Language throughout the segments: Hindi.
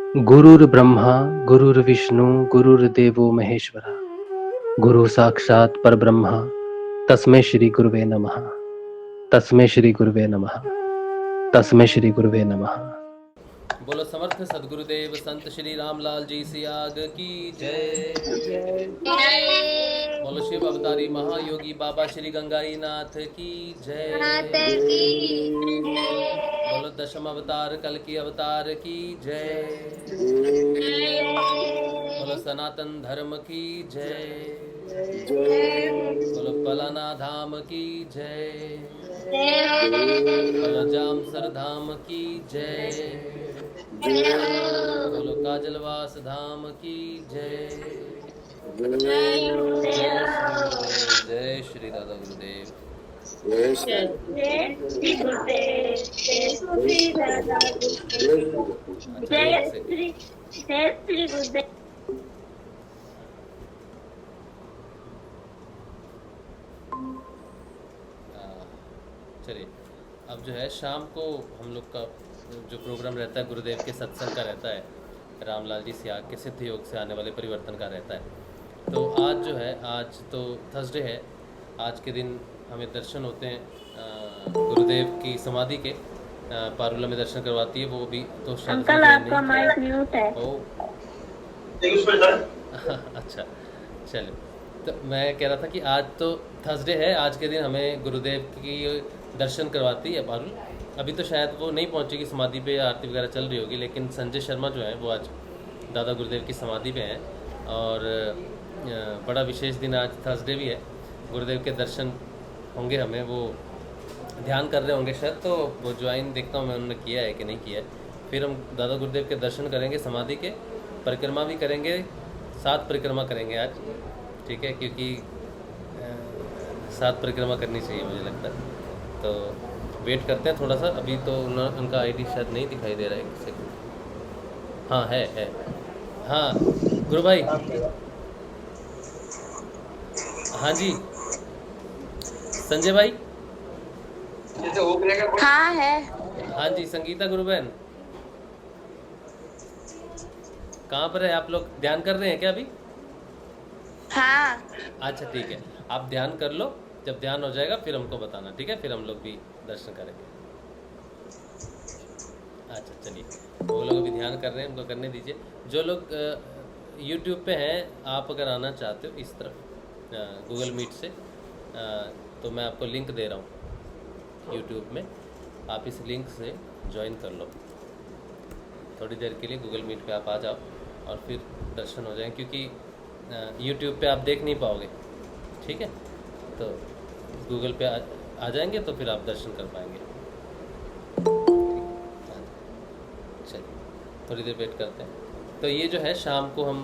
गुरुर्ब्रह्मा गुरुर्विष्णु गुरुर्देवो महेश्वरा गुरु साक्षात् परब्रह्म तस्मै श्री गुरुवे नमः। तस्मै श्री गुरुवे नमः। तस्मै श्री गुरुवे नमः। बोलो समर्थ सदगुरुदेव संत श्री रामलाल जी सियाग की जय। बोलो शिव अवतारी महायोगी बाबा श्री गंगाई नाथ की जय। बोलो दशम अवतार कल की अवतार की जय। बोलो सनातन धर्म की जय। बोलो पलाना धाम की जय। बोलो जामसर धाम की जय। बोलो काजलवास धाम की जय। जय श्री गुरुदेव। जय श्री दादा गुरुदेव। अच्छा एक सेकंड। चलिए अब जो है शाम को हम लोग का जो प्रोग्राम रहता है गुरुदेव के सत्संग का रहता है, रामलाल जी सियाग के सिद्ध योग से आने वाले परिवर्तन का रहता है। तो आज जो है, आज तो थर्सडे है, आज के दिन हमें दर्शन होते हैं गुरुदेव की समाधि के। पारुला में दर्शन करवाती है वो भी, तो शायद अंकल आपका माइक म्यूट है। अच्छा चलो, तो मैं कह रहा था कि आज तो थर्सडे है, आज के दिन हमें गुरुदेव की दर्शन करवाती है पारुल। अभी तो शायद वो नहीं पहुंचेगी समाधि पे, आरती वगैरह चल रही होगी, लेकिन संजय शर्मा जो है वो आज दादा गुरुदेव की समाधि पे हैं। और बड़ा विशेष दिन आज थर्सडे भी है, गुरुदेव के दर्शन होंगे हमें, वो ध्यान कर रहे होंगे शायद, तो वो ज्वाइन देखता हूँ मैं उन्होंने किया है कि नहीं किया है। फिर हम दादा गुरुदेव के दर्शन करेंगे समाधि के, परिक्रमा भी करेंगे, 7 परिक्रमा करेंगे आज, ठीक है, क्योंकि 7 परिक्रमा करनी चाहिए मुझे लगता है। तो वेट करते हैं थोड़ा सा, अभी तो उनका आईडी शायद नहीं दिखाई दे रहा है, एक सेकंड। हाँ है। हाँ गुरु भाई। हाँ जी संजय भाई। हाँ है। हाँ जी संगीता गुरु बहन, कहाँ पर है आप लोग? ध्यान कर रहे हैं क्या अभी? हाँ। अच्छा ठीक है, आप ध्यान कर लो, जब ध्यान हो जाएगा फिर हमको बताना, ठीक है, फिर हम लोग भी दर्शन करेंगे। अच्छा चलिए, वो लोग अभी ध्यान कर रहे हैं, उनको करने दीजिए। जो लोग यूट्यूब पे हैं, आप अगर आना चाहते हो इस तरफ गूगल मीट से, तो मैं आपको लिंक दे रहा हूँ यूट्यूब में, आप इस लिंक से ज्वाइन कर लो। थोड़ी देर के लिए गूगल मीट पे आप आ जाओ और फिर दर्शन हो जाएं, क्योंकि यूट्यूब पे आप देख नहीं पाओगे, ठीक है, तो गूगल पे आ जाएंगे तो फिर आप दर्शन कर पाएंगे। चलिए थोड़ी देर वेट करते हैं। तो ये जो है शाम को हम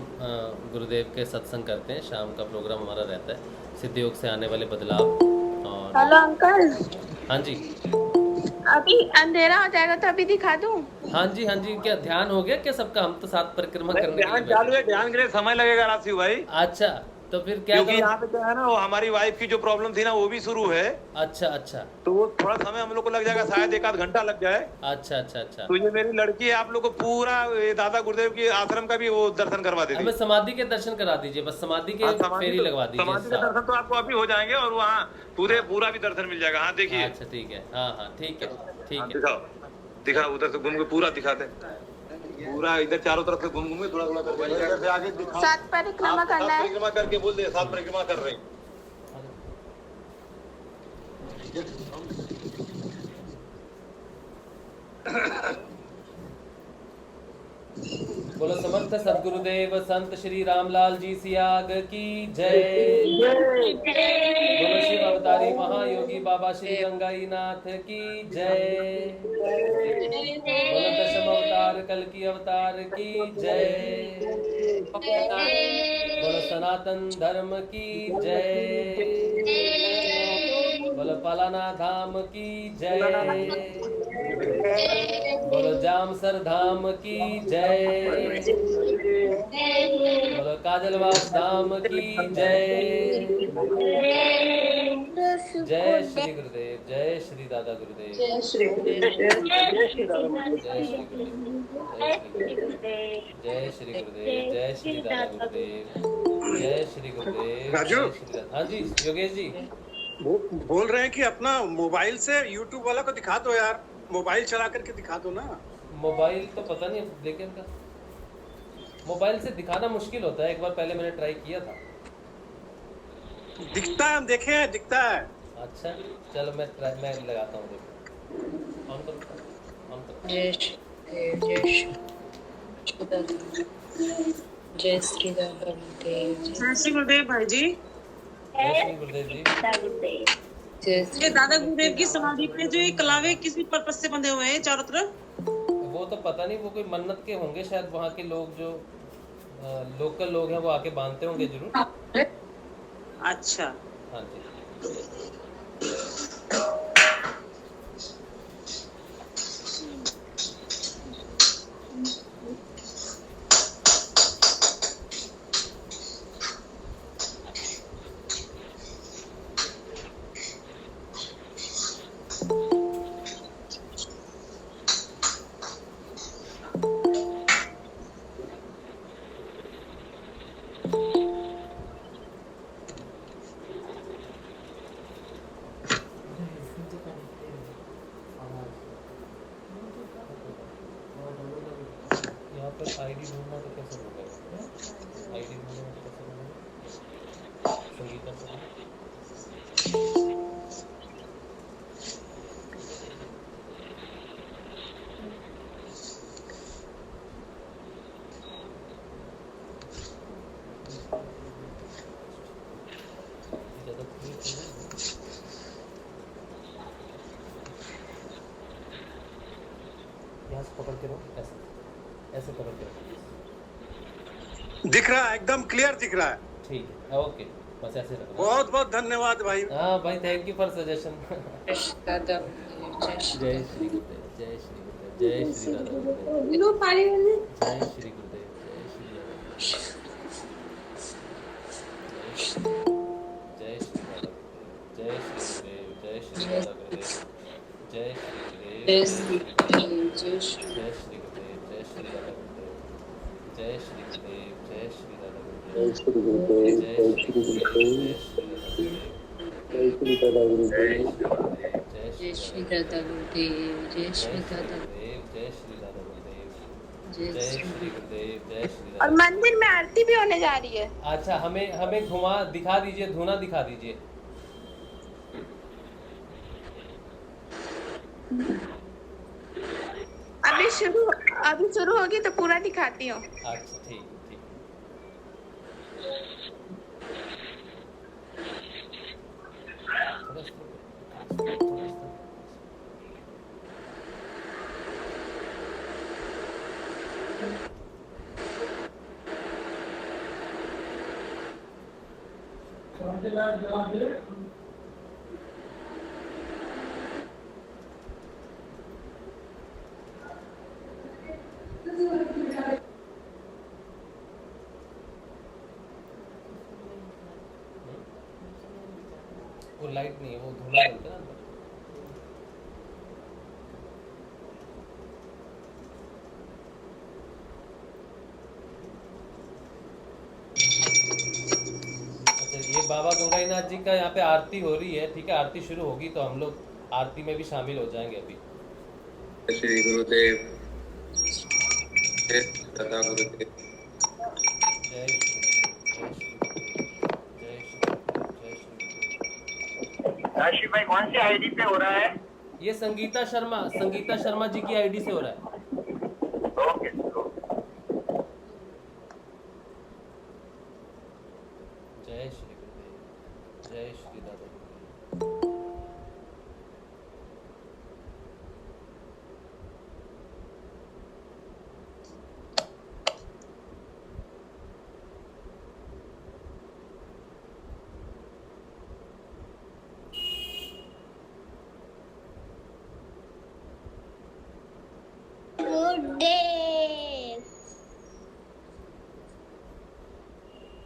गुरुदेव के सत्संग करते हैं, शाम का प्रोग्राम हमारा रहता है सिद्ध योग से आने वाले बदलाव। और हेलो अंकल। हाँ जी, अभी अंधेरा हो जाएगा तो अभी दिखा दूँ? हाँ जी, हाँ जी, क्या ध्यान हो गया क्या सबका? हम तो 7 परिक्रमा करने के लिए ध्यान चालू है, ध्यान के लिए समय लगेगा राशिव भाई। अच्छा तो फिर क्या क्योंकि करूं? यहाँ पे क्या है ना, वो हमारी वाइफ की जो प्रॉब्लम थी ना वो भी शुरू है, अच्छा तो वो थोड़ा समय हम लोग को लग जाएगा, शायद 1 आध घंटा लग जाए। अच्छा। तो ये मेरी लड़की है, आप लोग को पूरा ये दादा गुरुदेव के आश्रम का भी वो दर्शन करवा देती हमें है। समाधि के दर्शन करा दीजिए, बस समाधि के फेरी लगवा दीजिए। समाधि के दर्शन तो आपको अभी हो जाएंगे और वहाँ पूरा भी दर्शन मिल जाएगा। हाँ देखिए। अच्छा ठीक है, हाँ ठीक है। दिखाओ उधर से घूम के पूरा दिखाते हैं, पूरा इधर चारों तरफ से घूम के थोड़ा करके इधर से आगे दिखाओ। 7 परिक्रमा करना है। परिक्रमा करके बोल दे, 7 परिक्रमा कर रहे हैं। बोलो समर्थ सदगुरुदेव संत श्री रामलाल जी सियाग की जय। बोलो शिव अवतारी महायोगी बाबा श्री गंगाई नाथ की जय। बोलो दशम अवतार कल की अवतार की जय। बोलो सनातन धर्म की जय। बोलो पलाना धाम की जय। बोलो जामसर धाम की जय। बोलो काजलवास धाम की जय। जय श्री गुरुदेव, जय श्री दादा गुरुदेव, जय श्री गुरुदेव। जय श्री गुरुदेव, जय श्री गुरुदेव। जय श्री गुरुदेव, जय श्री दादा गुरुदेव, जय श्री गुरुदेव, राजू? जय श्री दादा। हाँ जी योगेश जी। बोल रहे हैं कि अपना मोबाइल से यूट्यूब वाला को दिखा दो यार, मोबाइल चला करके दिखा दो ना। मोबाइल तो पता नहीं लेकिन का मोबाइल से दिखाना मुश्किल होता है। एक बार पहले मैंने ट्राई किया था। दिखता है, हम देखे हैं, दिखता है। अच्छा चलो मैं लगाता हूँ। देखो ऑन करो। जय श्री जय श्री दादा गुरुदेव, जय श्री गुरुदेव भाई जी। जय श्री गुरुदेव जी। जय ये श्री दादा गुरुदेव की समाधि पे जो ये कलावे किसी पर्पस से बंधे हुए हैं चारों तरफ? वो तो पता नहीं, वो कोई मन्नत के होंगे शायद। वहाँ के लोग जो लोकल लोग हैं वो आके बांधते होंगे जरूर। अच्छा हाँ जी। यहाँ पर आईडी ढूंढना तो कैसे होगा? आईडी ढूंढना तो कैसे होगा? संगीता सर ज़्यादा खुली तो नहीं। यहाँ से पकड़ के रहो, ऐसे ऐसे पकड़ के रहो। दिख रहा है, एकदम क्लियर दिख रहा है। ठीक है ओके, बस ऐसे रखो। बहुत बहुत धन्यवाद भाई। हाँ भाई थैंक यू फॉर सजेशन। दादा गुरुदेव, जय श्री जय श्री गुरुदेव, जय श्री गुरुदेव, जय श्री दादा गुरुदेव, लो पारी वाले जय श्री गुरुदेव, जय श्री दादा, जय श्री दादा गुरुदेव, जय श्री गुरुदेव, जय श्री दादा गुरुदेव, जय श्री गुरुदेव, जय श्री जय श्री गुरुदेव, जय श्री दादा गुरुदेव, जय श्री गुरुदेव, जय श्री दादा गुरुदेव, जय श्री गुरुदेव, जय श्री दादा गुरुदेव, जय श्री दादा गुरुदेव, जय श्री दादा जय श्री दादा गुरुदेव, जय जय श्री श्री गुरुदेव, जय श्री और दादा। मंदिर में आरती भी होने जा रही है। अच्छा हमें घुमा दिखा दीजिए, धुना दिखा दीजिए। अभी शुरू होगी तो पूरा दिखाती हूँ। अच्छा ठीक ठीक। थोड़ा slow, वो लाइट नहीं है, वो धुला जलता है ना अंदर। अच्छा ये बाबा गंगाईनाथ जी का यहाँ पे आरती हो रही है, ठीक है। आरती शुरू होगी तो हम लोग आरती में भी शामिल हो जाएंगे अभी। श्री गुरुदेव, जय दादा गुरुदेव, जय श्री जय श्री जय श्री राशि भाई कौन सी आईडी पे हो रहा है? ये संगीता शर्मा जी की आईडी से हो रहा है। ओके जय श्री गुरुदेव, जय श्री दादा गुरुदेव।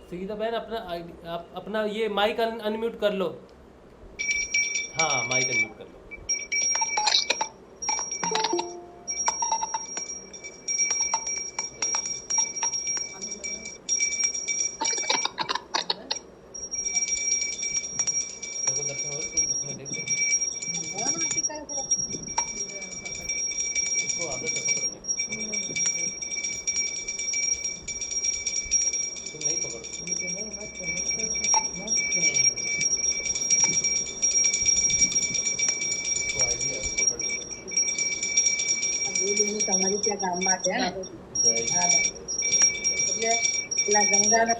संगीता बहन अपना आईडी आप अपना ये माइक अनम्यूट कर लो। हाँ माइक अनम्यूट कर लो। जय કામ માટે હે ને जय હા એટલે પેલા ગંગાને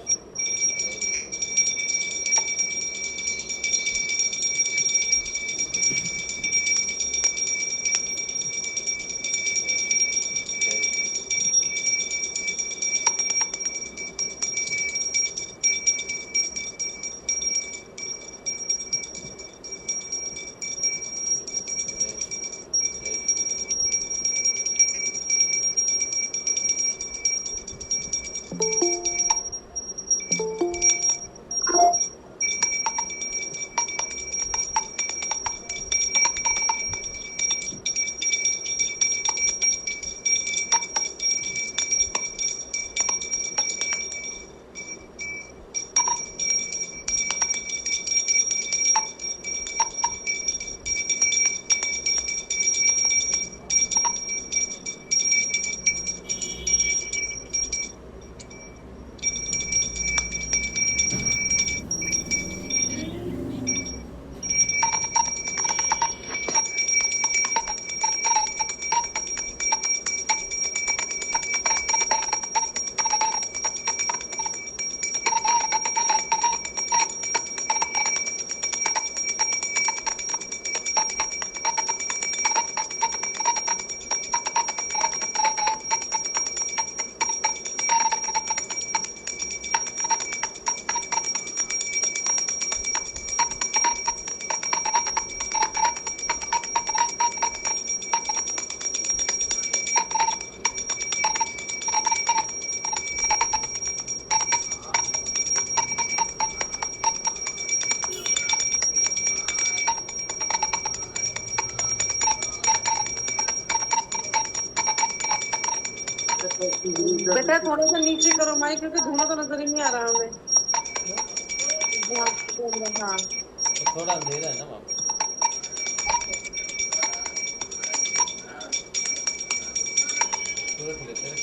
बेटा थोड़ा सा नीचे करो माइक क्योंकि धुआं तो नजर ही नहीं आ रहा हमें। हाँ तो थोड़ा अंधेरा है ना वहाँ पे। तो रख लेते हैं।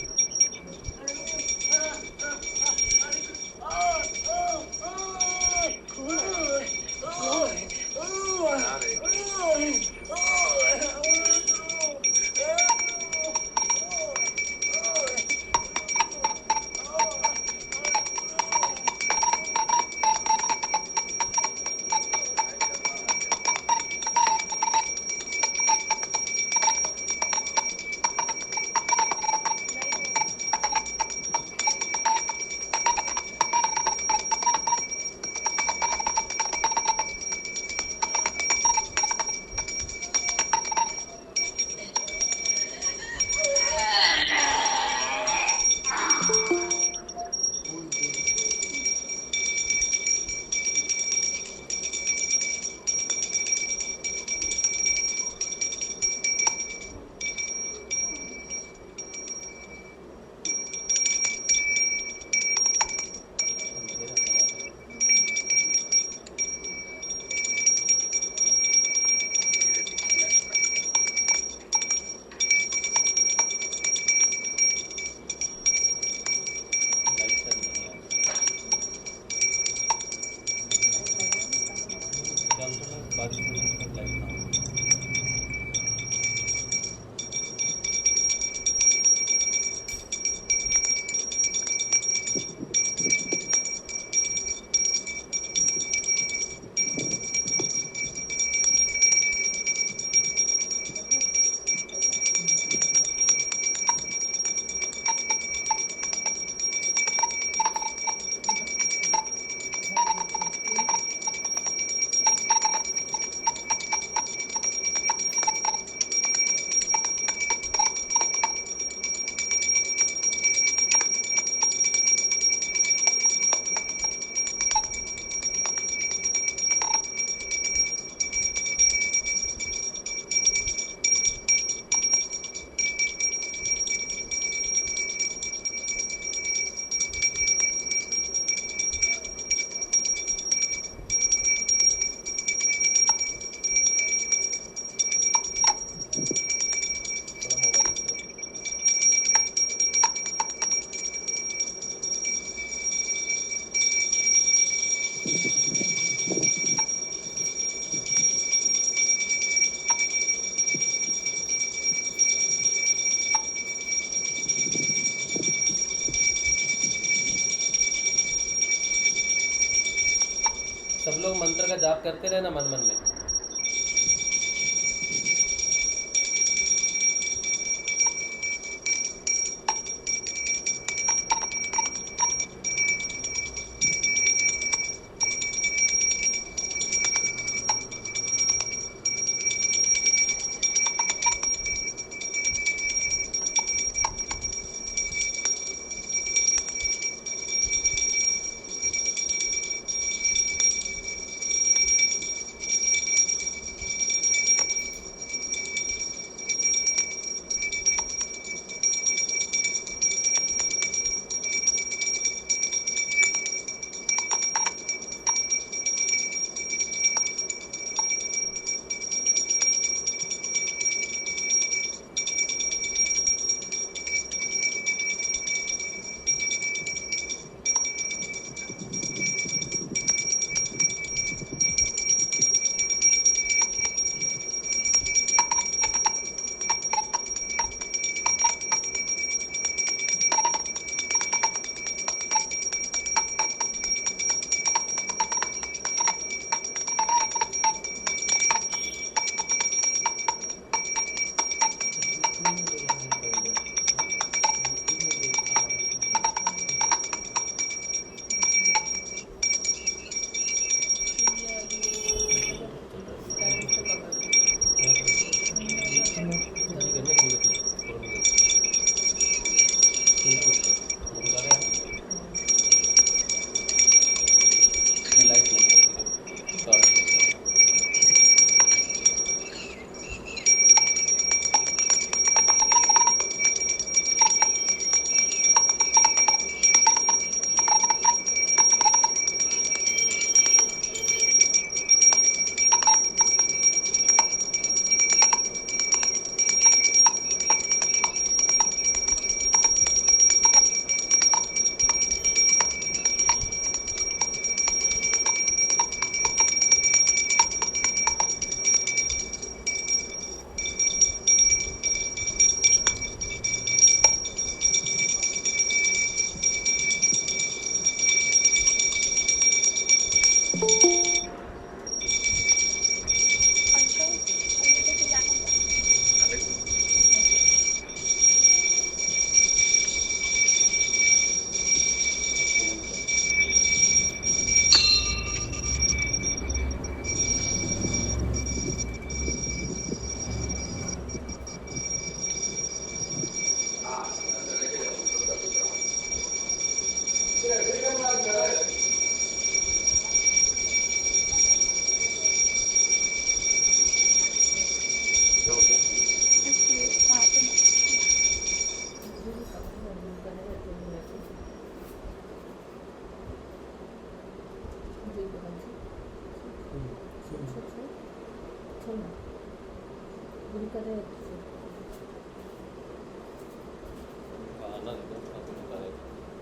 लोग मंत्र का जाप करते रहना मन मन में।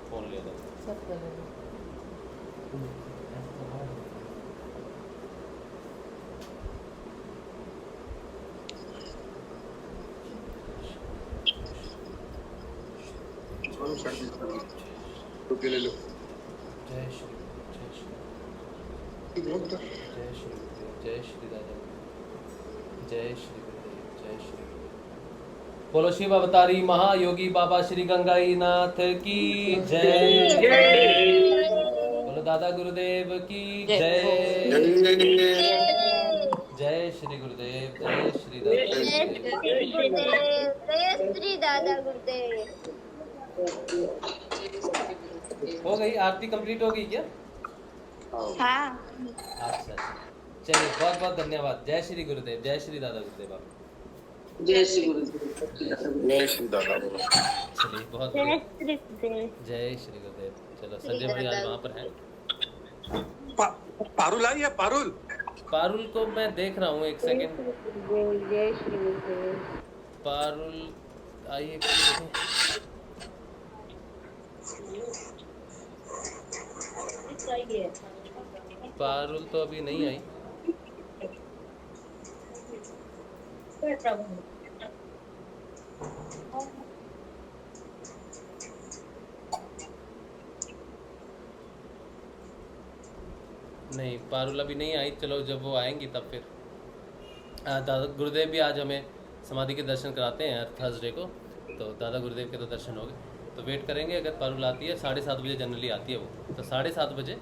फोन ले सब कर रहे हैं। ले लो। जय श्री जय श्री दादा जय श्री गुरुदेव जय श्री गुरुदेव। बोलो शिव अवतारी महायोगी बाबा श्री गंगाई नाथ की जय। बोलो दादा गुरुदेव की जय। जय श्री गुरुदेव जय श्री दादा गुरुदेव। हो गई आरती कंप्लीट हो गई क्या? हाँ। अच्छा चलिए बहुत बहुत धन्यवाद। जय श्री गुरुदेव जय श्री दादा गुरुदेव। आप जय श्री गुरुदेव जय श्री दादा। चलिए बहुत जय श्री गुरुदेव। चलो संजय भाई आज वहाँ पर हैं। पारुल आई है? पारुल पारुल को मैं देख रहा हूँ, एक सेकेंड। जय श्री गुरुदेव। पारुल आइए। पारुल तो अभी नहीं आई। नहीं, पारुल अभी नहीं आई, चलो जब वो आएंगी तब फिर। दादा गुरुदेव भी आज हमें समाधि के दर्शन कराते हैं हर थर्सडे को, तो दादा गुरुदेव के तो दर्शन हो गए, तो वेट करेंगे। अगर पारुल आती है 7:30 बजे जनरली आती है वो, तो 7:30 बजे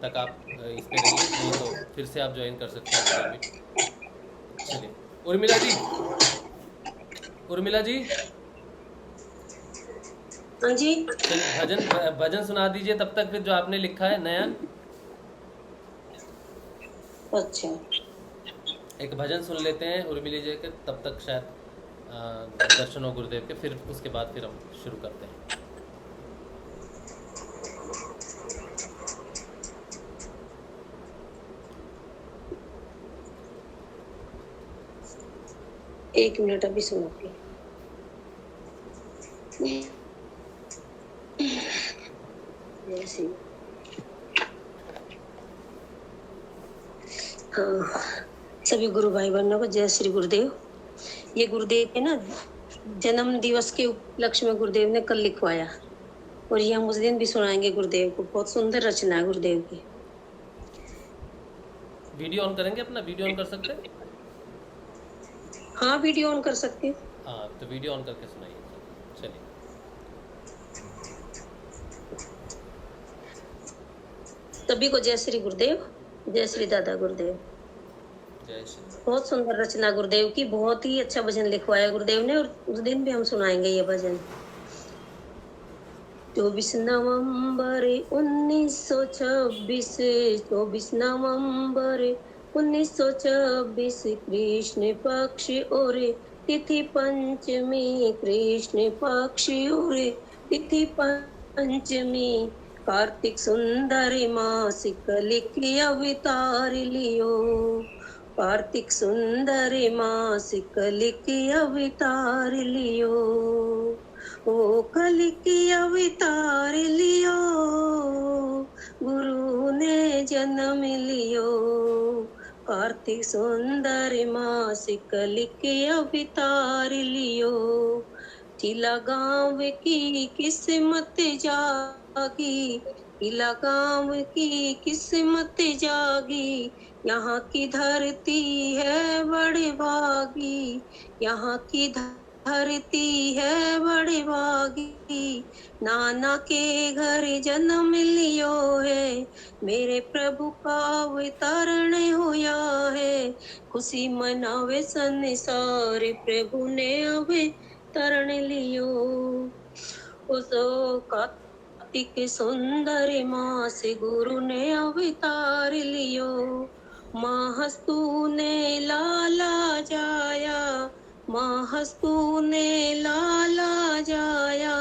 तक आप इस पर रहिए, नहीं तो फिर से आप ज्वाइन कर सकते हैं। चलिए उर्मिला जी, उर्मिला जी हाँ जी, चलिए भजन सुना दीजिए तब तक, फिर जो आपने लिखा है नया। अच्छा एक भजन सुन लेते हैं उर्मिला जी के, तब तक शायद दर्शन हो गुरुदेव के, फिर उसके बाद फिर हम शुरू करते हैं। एक मिनट अभी सुनो। जैसे हाँ, सभी गुरु भाई बहनों को जय श्री गुरुदेव। ये गुरुदेव के ना जन्म दिवस के उपलक्ष्य में गुरुदेव ने कल लिखवाया, और ये हम उस दिन भी सुनाएंगे गुरुदेव को। बहुत सुंदर रचना है गुरुदेव की। वीडियो ऑन करेंगे अपना, वीडियो ऑन कर सकते हैं? हाँ वीडियो ऑन कर सकते हैं। हाँ तो वीडियो ऑन करके सुनाइए। चलिए सभी को जय श्री गुरुदेव, जय श्री दादा गुरुदेव। जय श्री। बहुत सुंदर रचना गुरुदेव की, बहुत ही अच्छा भजन लिखवाया गुरुदेव ने, और उस दिन भी हम सुनाएंगे ये भजन। 24 नवंबर 1926, 24 नवंबर 1926 कृष्ण पक्ष और तिथि पंचमी, कृष्ण पक्ष और तिथि पंचमी, कार्तिक सुंदर मासिक लिखि अवतार लियो, कार्तिक सुंदर मासिक लिखि अवतार लियो, ओ कलिकी अवतार लियो, गुरु ने जन्म लियो, कार्तिक सुंदर मासिक लिखि अवतार लियो, चिला गाँव की किस्मत जागी, चिला गाँव की किस्मत जागी, यहाँ की धरती है बड़ी भागी, यहाँ की धरती है बड़ी भागी, नाना के घर जन्म लियो है, मेरे प्रभु का अवतरण होया है, खुशी मनावे संसार प्रभु ने अवतरण लियो, उसो कार्तिक सुंदर मास गुरु ने अवतार लियो, महास्तु ने लाला जाया, महास्तु ने लाला जाया,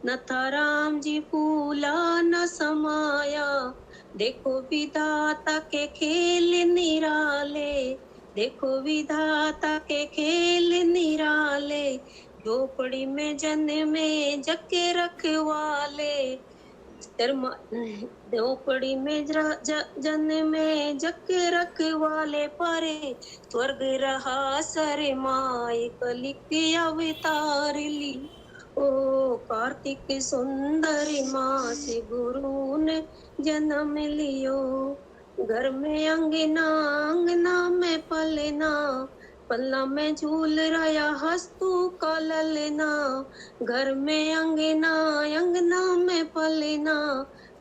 न था राम जी फूला न समाया, देखो विधाता के खेल निराले, देखो विधाता के खेल निराले, झोपड़ी में जन्मे जके रखवाले, झोपड़ी में जन्मे जके रखवाले, परे स्वर्ग रहा सर माय कलिकी अवतार ली, ओ कार्तिक सुंदर मास गुरु ने जन्म लियो, घर में अंगना अंगना में पलना, पल्ला में झूल रहा हस्तु का ललना, घर में अंगना अंगना में पलना,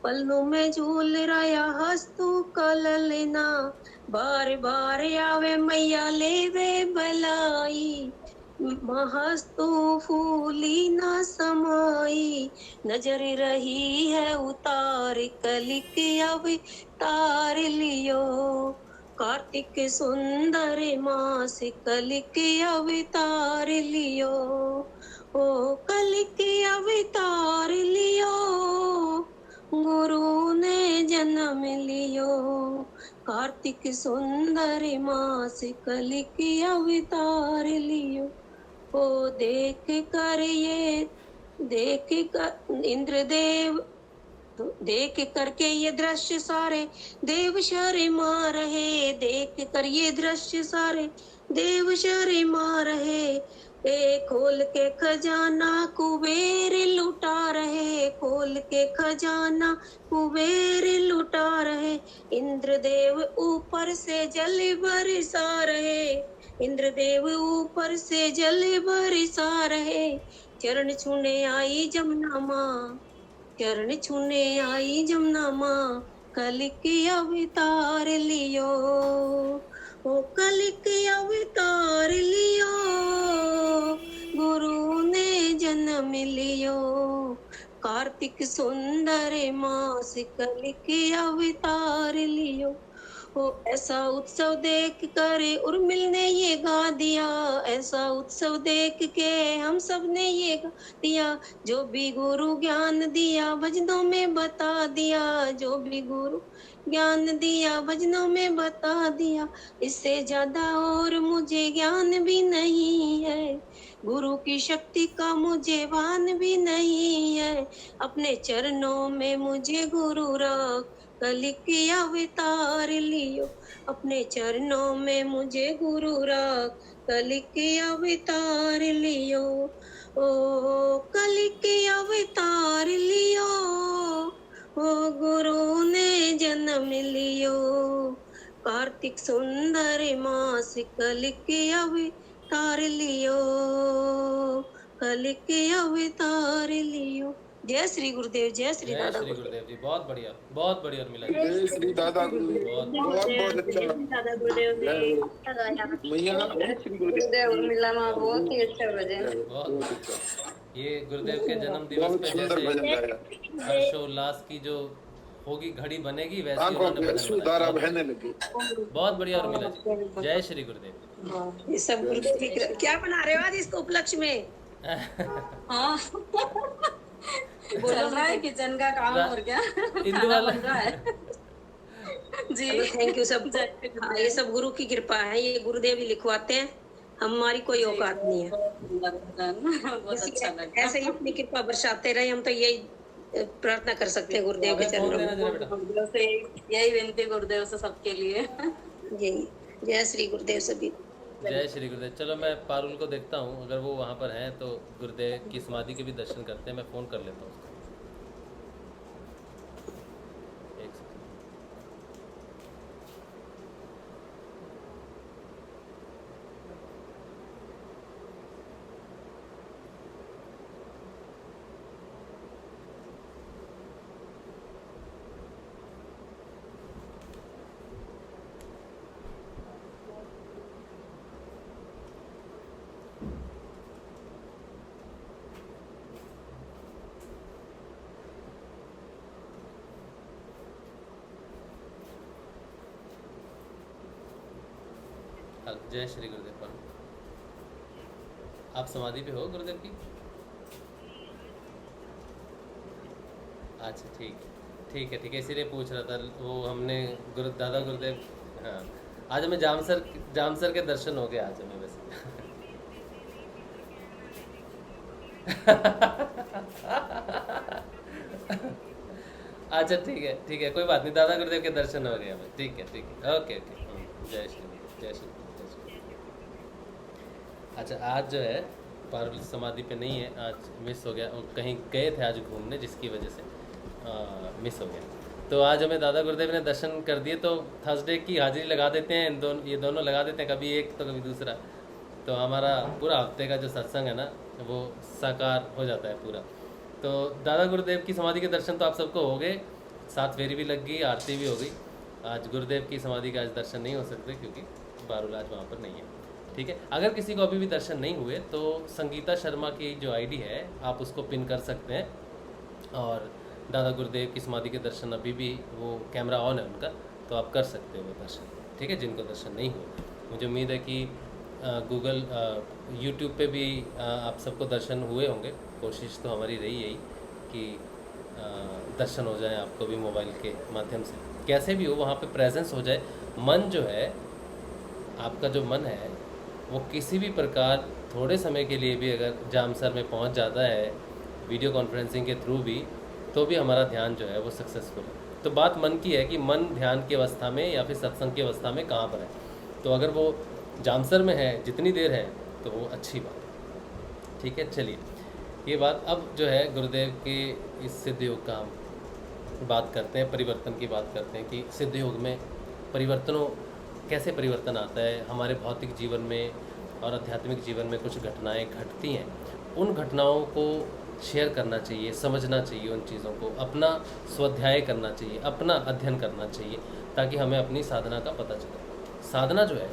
पल्लू में झूल रहा हस्तु का ललना, बार बार आवे मैया लेवे बलाई, महस्तु फूली न समाई, नजर रही है उतार कलिक अवतार लियो, कार्तिक सुंदर मास कलिक अवतार लियो, ओ कलिक अवतार लियो, गुरु ने जन्म लियो, कार्तिक सुंदर मास कलिक अवतार लियो, ओ देख कर ये देख कर इंद्रदेव, देख करके ये दृश्य सारे देव शर्मा रहे, देख कर ये दृश्य सारे देव शर्मा रहे, खोल के खजाना कुबेर लुटा रहे, खोल खोल के खजाना कुबेर लुटा रहे, इंद्रदेव ऊपर से जल बरसा रहे, इंद्रदेव ऊपर से जल बरसा रहे। चरण छूने आई जमुना माँ, चरण छूने आई जमुना माँ, कल के अवतार लियो, ओ कल के अवतार लियो, गुरु ने जन्म लियो, कार्तिक सुंदर मास कल के अवतार लियो। ओ ऐसा उत्सव देख कर उर्मिल ने ये गा दिया, ऐसा उत्सव देख के हम सब ने ये गा दिया, जो भी गुरु ज्ञान दिया भजनों में बता दिया, जो भी गुरु ज्ञान दिया भजनों में बता दिया, इससे ज्यादा और मुझे ज्ञान भी नहीं है, गुरु की शक्ति का मुझे भान भी नहीं है, अपने चरणों में मुझे गुरु रख, कल के अवतार लियो, अपने चरणों में मुझे गुरु रख, कल के अवतार लियो, ओ कल के अवतार लियो, ओ गुरु ने जन्म लियो, कार्तिक सुंदर मास कल के अवतार लियो, कल के अवतार लियो। जय श्री गुरुदेव, जय श्री जय दादा श्री गुरुदेव जी, बहुत बढ़िया उर्मिला जी। जय श्री दादा गुरुदेव, बहुत अच्छा दादा गुरुदेव मैया, जय श्री गुरुदेव, गुरुदेव उर्मिला माँ बहुत ही अच्छा भजन। बहुत अच्छा। ये गुरुदेव के जन्म दिवस बहुत पे सुंदर भजन जैसे गाया, हर्षोल्लास की जो होगी घड़ी बनेगी वैसी आंखों उन्होंने में भजन अश्रु बनाया। धारा बहने लगी। बहुत बढ़िया उर्मिला जी, जय श्री गुरुदेव। ये सब गुरुदेव की क्या बना रहे हो आज इसको उपलक्ष्य में? हाँ चल रहा है किचन का काम और क्या हिंदू वाला बन रहा है जी। थैंक यू सब। हाँ, ये सब गुरु की कृपा है, ये गुरुदेव ही लिखवाते हैं, हमारी कोई औकात नहीं है। बहुत अच्छा लगा। ऐसे ही अपनी कृपा बरसाते रहे, हम तो यही प्रार्थना कर सकते हैं गुरुदेव के फोन चरणों देना में। जरा बेटा। गुरुदेव से यही विनती गुरुदेव से सबके लिए। यही जय श्री गुरुदेव सभी। जय श्री गुरुदेव। चलो मैं पारुल को देखता हूँ, अगर वो वहाँ पर हैं तो गुरुदेव की समाधि के भी दर्शन करते हैं। मैं फ़ोन कर लेता हूँ उसको। एक सेकंड। जय श्री गुरुदेव। पर आप समाधि पे हो गुरुदेव की? अच्छा ठीक है, इसीलिए पूछ रहा था। वो हमने दादा गुरुदेव, हाँ आज हमें जामसर के दर्शन हो गए आज हमें वैसे। अच्छा ठीक है, कोई बात नहीं, दादा गुरुदेव के दर्शन हो गए हमें। ठीक है, ओके। जय श्री गुरु। अच्छा आज जो है पारुल समाधि पे नहीं है, आज मिस हो गया, और कहीं गए थे आज घूमने जिसकी वजह से मिस हो गया। तो आज हमें दादा गुरुदेव ने दर्शन कर दिए, तो थर्सडे की हाजिरी लगा देते हैं, ये दोनों लगा देते हैं, कभी एक तो कभी दूसरा, तो हमारा पूरा हफ्ते का जो सत्संग है ना वो साकार हो जाता है पूरा। तो दादा गुरुदेव की समाधि के दर्शन तो आप सबको हो गए, 7 फेरी भी लग गई, आरती भी हो गई। आज गुरुदेव की समाधि का आज दर्शन नहीं हो सकते क्योंकि पारुल आज वहाँ पर नहीं है। ठीक है, अगर किसी को अभी भी दर्शन नहीं हुए तो संगीता शर्मा की जो आईडी है आप उसको पिन कर सकते हैं, और दादा गुरुदेव की समाधि के दर्शन अभी भी वो कैमरा ऑन है उनका, तो आप कर सकते हो वो दर्शन। ठीक है, जिनको दर्शन नहीं हुए, मुझे उम्मीद है कि गूगल यूट्यूब पे भी आप सबको दर्शन हुए होंगे। कोशिश तो हमारी रही यही कि दर्शन हो जाए आपको भी मोबाइल के माध्यम से, कैसे भी हो वहाँ पे प्रेजेंस हो जाए। मन जो है, आपका जो मन है वो किसी भी प्रकार थोड़े समय के लिए भी अगर जामसर में पहुँच जाता है वीडियो कॉन्फ्रेंसिंग के थ्रू भी, तो भी हमारा ध्यान जो है वो सक्सेसफुल है। तो बात मन की है कि मन ध्यान की अवस्था में या फिर सत्संग की अवस्था में कहाँ पर है। तो अगर वो जामसर में है जितनी देर है तो वो अच्छी बात है। ठीक है, चलिए ये बात अब जो है गुरुदेव के इस सिद्ध योग का हम बात करते हैं, परिवर्तन की बात करते हैं कि सिद्ध योग में कैसे परिवर्तन आता है हमारे भौतिक जीवन में और आध्यात्मिक जीवन में। कुछ घटनाएं घटती हैं, उन घटनाओं को शेयर करना चाहिए, समझना चाहिए, उन चीज़ों को अपना स्वाध्याय करना चाहिए, अपना अध्ययन करना चाहिए, ताकि हमें अपनी साधना का पता चले। साधना जो है,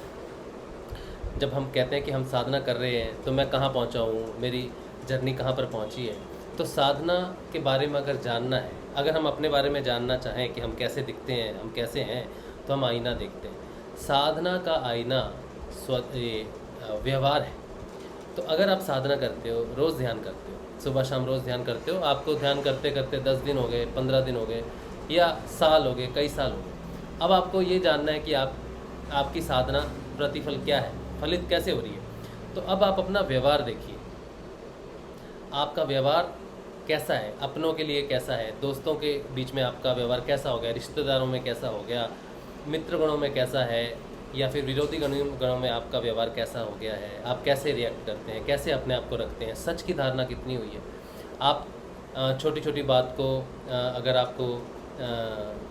जब हम कहते हैं कि हम साधना कर रहे हैं तो मैं कहाँ पहुँचा हूँ, मेरी जर्नी कहाँ पर पहुँची है, तो साधना के बारे में अगर जानना है, अगर हम अपने बारे में जानना चाहें कि हम कैसे दिखते हैं, हम कैसे हैं, तो हम आईना देखते हैं। साधना का आईना व्यवहार है। तो अगर आप साधना करते हो, रोज़ ध्यान करते हो, सुबह शाम रोज़ ध्यान करते हो, आपको ध्यान करते करते 10 दिन हो गए, 15 दिन हो गए या साल हो गए, कई साल हो गए, अब आपको ये जानना है कि आपकी साधना प्रतिफल क्या है, फलित कैसे हो रही है। तो अब आप अपना व्यवहार देखिए, आपका व्यवहार कैसा है, अपनों के लिए कैसा है, दोस्तों के बीच में आपका व्यवहार कैसा हो गया, रिश्तेदारों में कैसा हो गया, मित्र गणों में कैसा है, या फिर विरोधी गणों में आपका व्यवहार कैसा हो गया है, आप कैसे रिएक्ट करते हैं, कैसे अपने आप को रखते हैं, सच की धारणा कितनी हुई है। आप छोटी छोटी बात को अगर आपको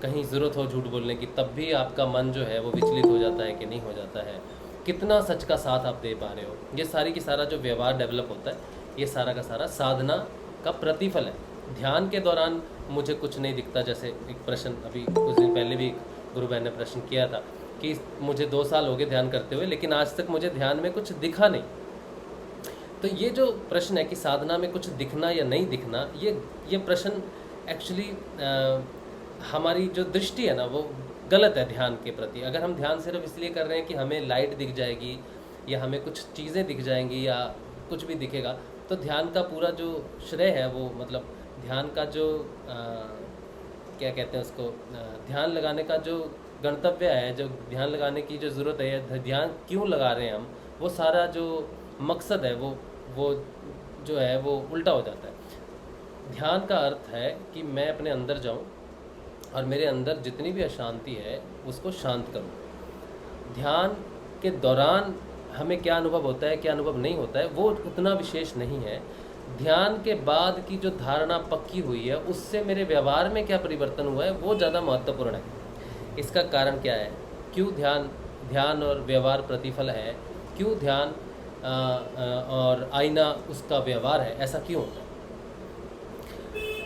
कहीं ज़रूरत हो झूठ बोलने की, तब भी आपका मन जो है वो विचलित हो जाता है कि नहीं हो जाता है, कितना सच का साथ आप दे पा रहे हो। ये सारी की सारा जो व्यवहार डेवलप होता है, ये सारा का सारा साधना का प्रतिफल है। ध्यान के दौरान मुझे कुछ नहीं दिखता, जैसे एक प्रश्न अभी कुछ दिन पहले भी गुरु बहन ने प्रश्न किया था कि मुझे 2 साल हो गए ध्यान करते हुए, लेकिन आज तक मुझे ध्यान में कुछ दिखा नहीं। तो ये जो प्रश्न है कि साधना में कुछ दिखना या नहीं दिखना, ये प्रश्न एक्चुअली हमारी जो दृष्टि है ना, वो गलत है ध्यान के प्रति। अगर हम ध्यान सिर्फ इसलिए कर रहे हैं कि हमें लाइट दिख जाएगी या हमें कुछ चीज़ें दिख जाएंगी या कुछ भी दिखेगा, तो ध्यान का पूरा जो श्रेय है वो, मतलब ध्यान का जो क्या कहते हैं उसको, ध्यान लगाने का जो गंतव्य है, जो ध्यान लगाने की जो ज़रूरत है, ध्यान क्यों लगा रहे हैं हम, वो सारा जो मकसद है वो जो है वो उल्टा हो जाता है। ध्यान का अर्थ है कि मैं अपने अंदर जाऊं और मेरे अंदर जितनी भी अशांति है उसको शांत करूं। ध्यान के दौरान हमें क्या अनुभव होता है, क्या अनुभव नहीं होता है, वो उतना विशेष नहीं है। ध्यान के बाद की जो धारणा पक्की हुई है, उससे मेरे व्यवहार में क्या परिवर्तन हुआ है, वो ज़्यादा महत्वपूर्ण है। इसका कारण क्या है, क्यों ध्यान और व्यवहार प्रतिफल है, क्यों ध्यान और आईना उसका व्यवहार है, ऐसा क्यों होता है।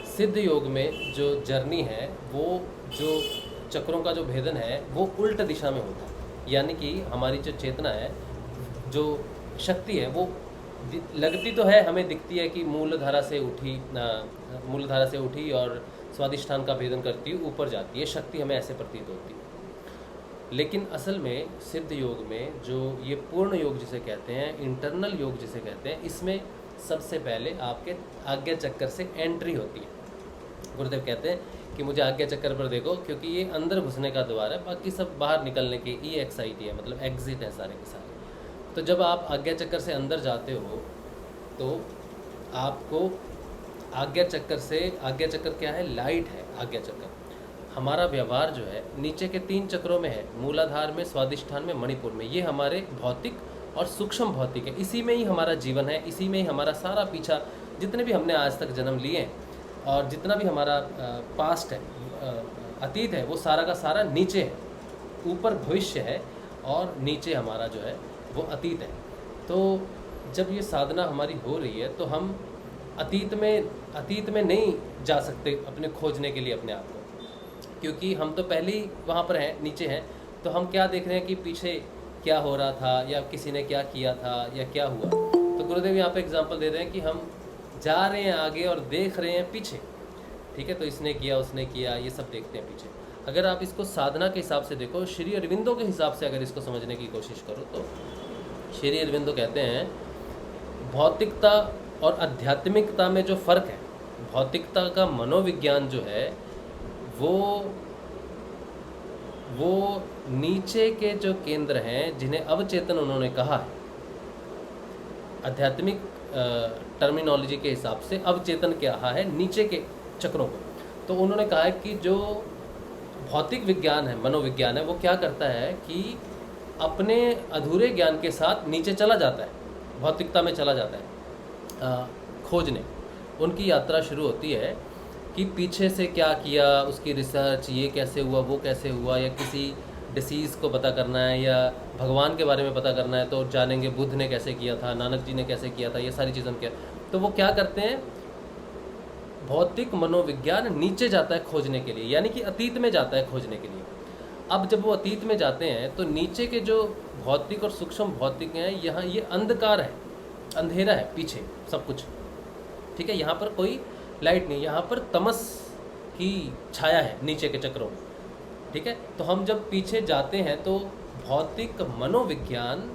सिद्ध योग में जो जर्नी है, वो जो चक्रों का जो भेदन है, वो उल्ट दिशा में होता है। यानी कि हमारी जो चेतना है, जो शक्ति है, वो लगती तो है, हमें दिखती है कि मूलधारा से उठी और स्वादिष्ठान का भेदन करती हुई ऊपर जाती है, शक्ति हमें ऐसे प्रतीत होती है। लेकिन असल में सिद्ध योग में जो ये पूर्ण योग जिसे कहते हैं, इंटरनल योग जिसे कहते हैं, इसमें सबसे पहले आपके आज्ञा चक्कर से एंट्री होती है। गुरुदेव कहते हैं कि मुझे आज्ञा चक्कर पर देखो, क्योंकि ये अंदर घुसने का द्वार है, बाकी सब बाहर निकलने के EXIT है, मतलब एग्जिट है सारे के सारे। तो जब आप आज्ञा चक्कर से अंदर जाते हो तो आपको आज्ञा चक्कर क्या है, लाइट है आज्ञा चक्कर। हमारा व्यवहार जो है नीचे के 3 चक्रों में है, मूलाधार में, स्वादिष्ठान में, मणिपुर में। ये हमारे भौतिक और सूक्ष्म भौतिक है, इसी में ही हमारा जीवन है, इसी में ही हमारा सारा पीछा, जितने भी हमने आज तक जन्म लिए हैं और जितना भी हमारा पास्ट है, अतीत है, वो सारा का सारा नीचे है। ऊपर भविष्य है और नीचे हमारा जो है वो अतीत है। तो जब ये साधना हमारी हो रही है तो हम अतीत में नहीं जा सकते अपने खोजने के लिए अपने आप को, क्योंकि हम तो पहले ही वहाँ पर हैं, नीचे हैं। तो हम क्या देख रहे हैं कि पीछे क्या हो रहा था या किसी ने क्या किया था या क्या हुआ। तो गुरुदेव यहाँ पे एग्जांपल दे रहे हैं कि हम जा रहे हैं आगे और देख रहे हैं पीछे, ठीक है। तो इसने किया, उसने किया, ये सब देखते हैं पीछे। अगर आप इसको साधना के हिसाब से देखो, श्री अरविंदो के हिसाब से अगर इसको समझने की कोशिश करो, तो श्री अरविंदो कहते हैं भौतिकता और आध्यात्मिकता में जो फ़र्क है, भौतिकता का मनोविज्ञान जो है वो नीचे के जो केंद्र हैं जिन्हें अवचेतन उन्होंने कहा है। आध्यात्मिक टर्मिनोलॉजी के हिसाब से अवचेतन क्या है, नीचे के चक्रों को। तो उन्होंने कहा है कि जो भौतिक विज्ञान है, मनोविज्ञान है, वो क्या करता है कि अपने अधूरे ज्ञान के साथ नीचे चला जाता है, भौतिकता में चला जाता है खोजने। उनकी यात्रा शुरू होती है कि पीछे से क्या किया, उसकी रिसर्च, ये कैसे हुआ, वो कैसे हुआ, या किसी डिसीज़ को पता करना है या भगवान के बारे में पता करना है तो जानेंगे बुद्ध ने कैसे किया था, नानक जी ने कैसे किया था, ये सारी चीज़ें उनके। तो वो क्या करते हैं, भौतिक मनोविज्ञान नीचे जाता है खोजने के लिए, यानी कि अतीत में जाता है खोजने के लिए। अब जब वो अतीत में जाते हैं तो नीचे के जो भौतिक और सूक्ष्म भौतिक हैं, यहाँ ये अंधकार है, अंधेरा है पीछे सब कुछ, ठीक है। यहाँ पर कोई लाइट नहीं, यहाँ पर तमस की छाया है नीचे के चक्रों में, ठीक है। तो हम जब पीछे जाते हैं तो भौतिक मनोविज्ञान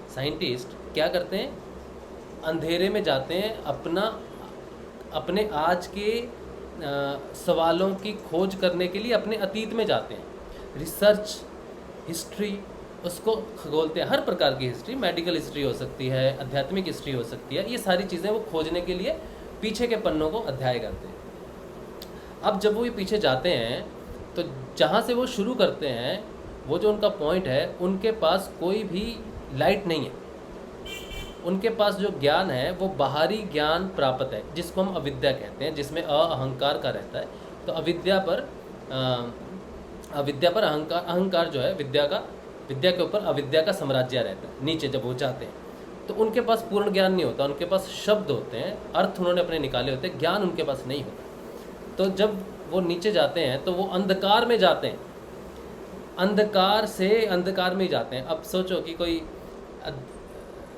साइंटिस्ट क्या करते हैं, अंधेरे में जाते हैं, अपने आज के सवालों की खोज करने के लिए अपने अतीत में जाते हैं। रिसर्च, हिस्ट्री, उसको खगोलते हैं, हर प्रकार की हिस्ट्री, मेडिकल हिस्ट्री हो सकती है, आध्यात्मिक हिस्ट्री हो सकती है, ये सारी चीज़ें वो खोजने के लिए पीछे के पन्नों को अध्याय करते हैं। अब जब वो ये पीछे जाते हैं तो जहाँ से वो शुरू करते हैं, वो जो उनका पॉइंट है, उनके पास कोई भी लाइट नहीं है। उनके पास जो ज्ञान है वो बाहरी ज्ञान प्राप्त है, जिसको हम अविद्या कहते हैं, जिसमें अहंकार का रहता है। तो अविद्या पर अहंकार जो है, विद्या के ऊपर अविद्या का साम्राज्य रहता है नीचे जब वो जाते हैं। तो उनके पास पूर्ण ज्ञान नहीं होता, उनके पास शब्द होते हैं, अर्थ उन्होंने अपने निकाले होते हैं, ज्ञान उनके पास नहीं होता। तो जब वो नीचे जाते हैं तो वो अंधकार में जाते हैं, अंधकार से अंधकार में ही जाते हैं। अब सोचो कि कोई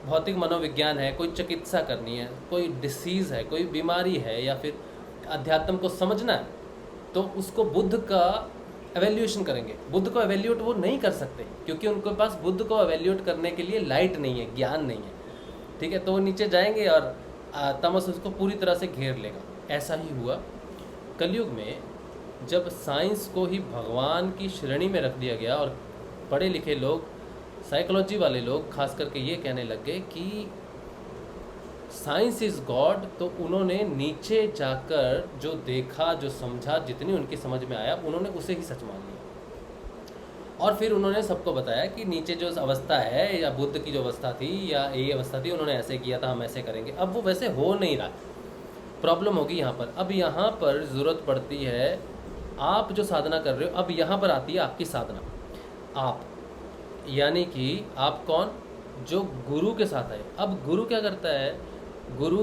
भौतिक मनोविज्ञान है, कोई चिकित्सा करनी है, कोई डिसीज़ है, कोई बीमारी है, या फिर अध्यात्म को समझना है, तो उसको बुद्ध का एवेल्यूएशन करेंगे। बुद्ध को एवेल्यूएट वो नहीं कर सकते, क्योंकि उनके पास बुद्ध को एवेल्यूएट करने के लिए लाइट नहीं है, ज्ञान नहीं है, ठीक है। तो वो नीचे जाएंगे और तमस उसको पूरी तरह से घेर लेगा। ऐसा ही हुआ कलयुग में, जब साइंस को ही भगवान की श्रेणी में रख दिया गया और पढ़े लिखे लोग, साइकोलॉजी वाले लोग खास करके ये कहने लग गए कि साइंस इज़ गॉड, तो उन्होंने नीचे जाकर जो देखा, जो समझा, जितनी उनकी समझ में आया, उन्होंने उसे ही सच मान लिया। और फिर उन्होंने सबको बताया कि नीचे जो अवस्था है, या बुद्ध की जो अवस्था थी, या ये अवस्था थी, उन्होंने ऐसे किया था, हम ऐसे करेंगे। अब वो वैसे हो नहीं रहा, प्रॉब्लम होगी यहाँ पर। अब यहाँ पर ज़रूरत पड़ती है, आप जो साधना कर रहे हो, अब यहाँ पर आती है आपकी साधना। आप यानी कि आप कौन, जो गुरु के साथ है। अब गुरु क्या करता है, गुरु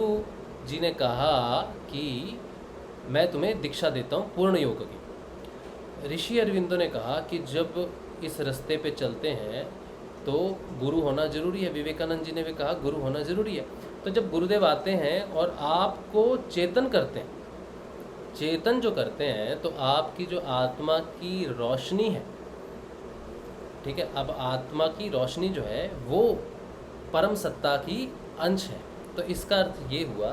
जी ने कहा कि मैं तुम्हें दीक्षा देता हूँ पूर्ण योग की। ऋषि अरविंदो ने कहा कि जब इस रास्ते पे चलते हैं तो गुरु होना ज़रूरी है। विवेकानंद जी ने भी कहा गुरु होना ज़रूरी है। तो जब गुरुदेव आते हैं और आपको चेतन करते हैं, चेतन जो करते हैं, तो आपकी जो आत्मा की रोशनी है, ठीक है, अब आत्मा की रोशनी जो है वो परम सत्ता की अंश है। तो इसका अर्थ ये हुआ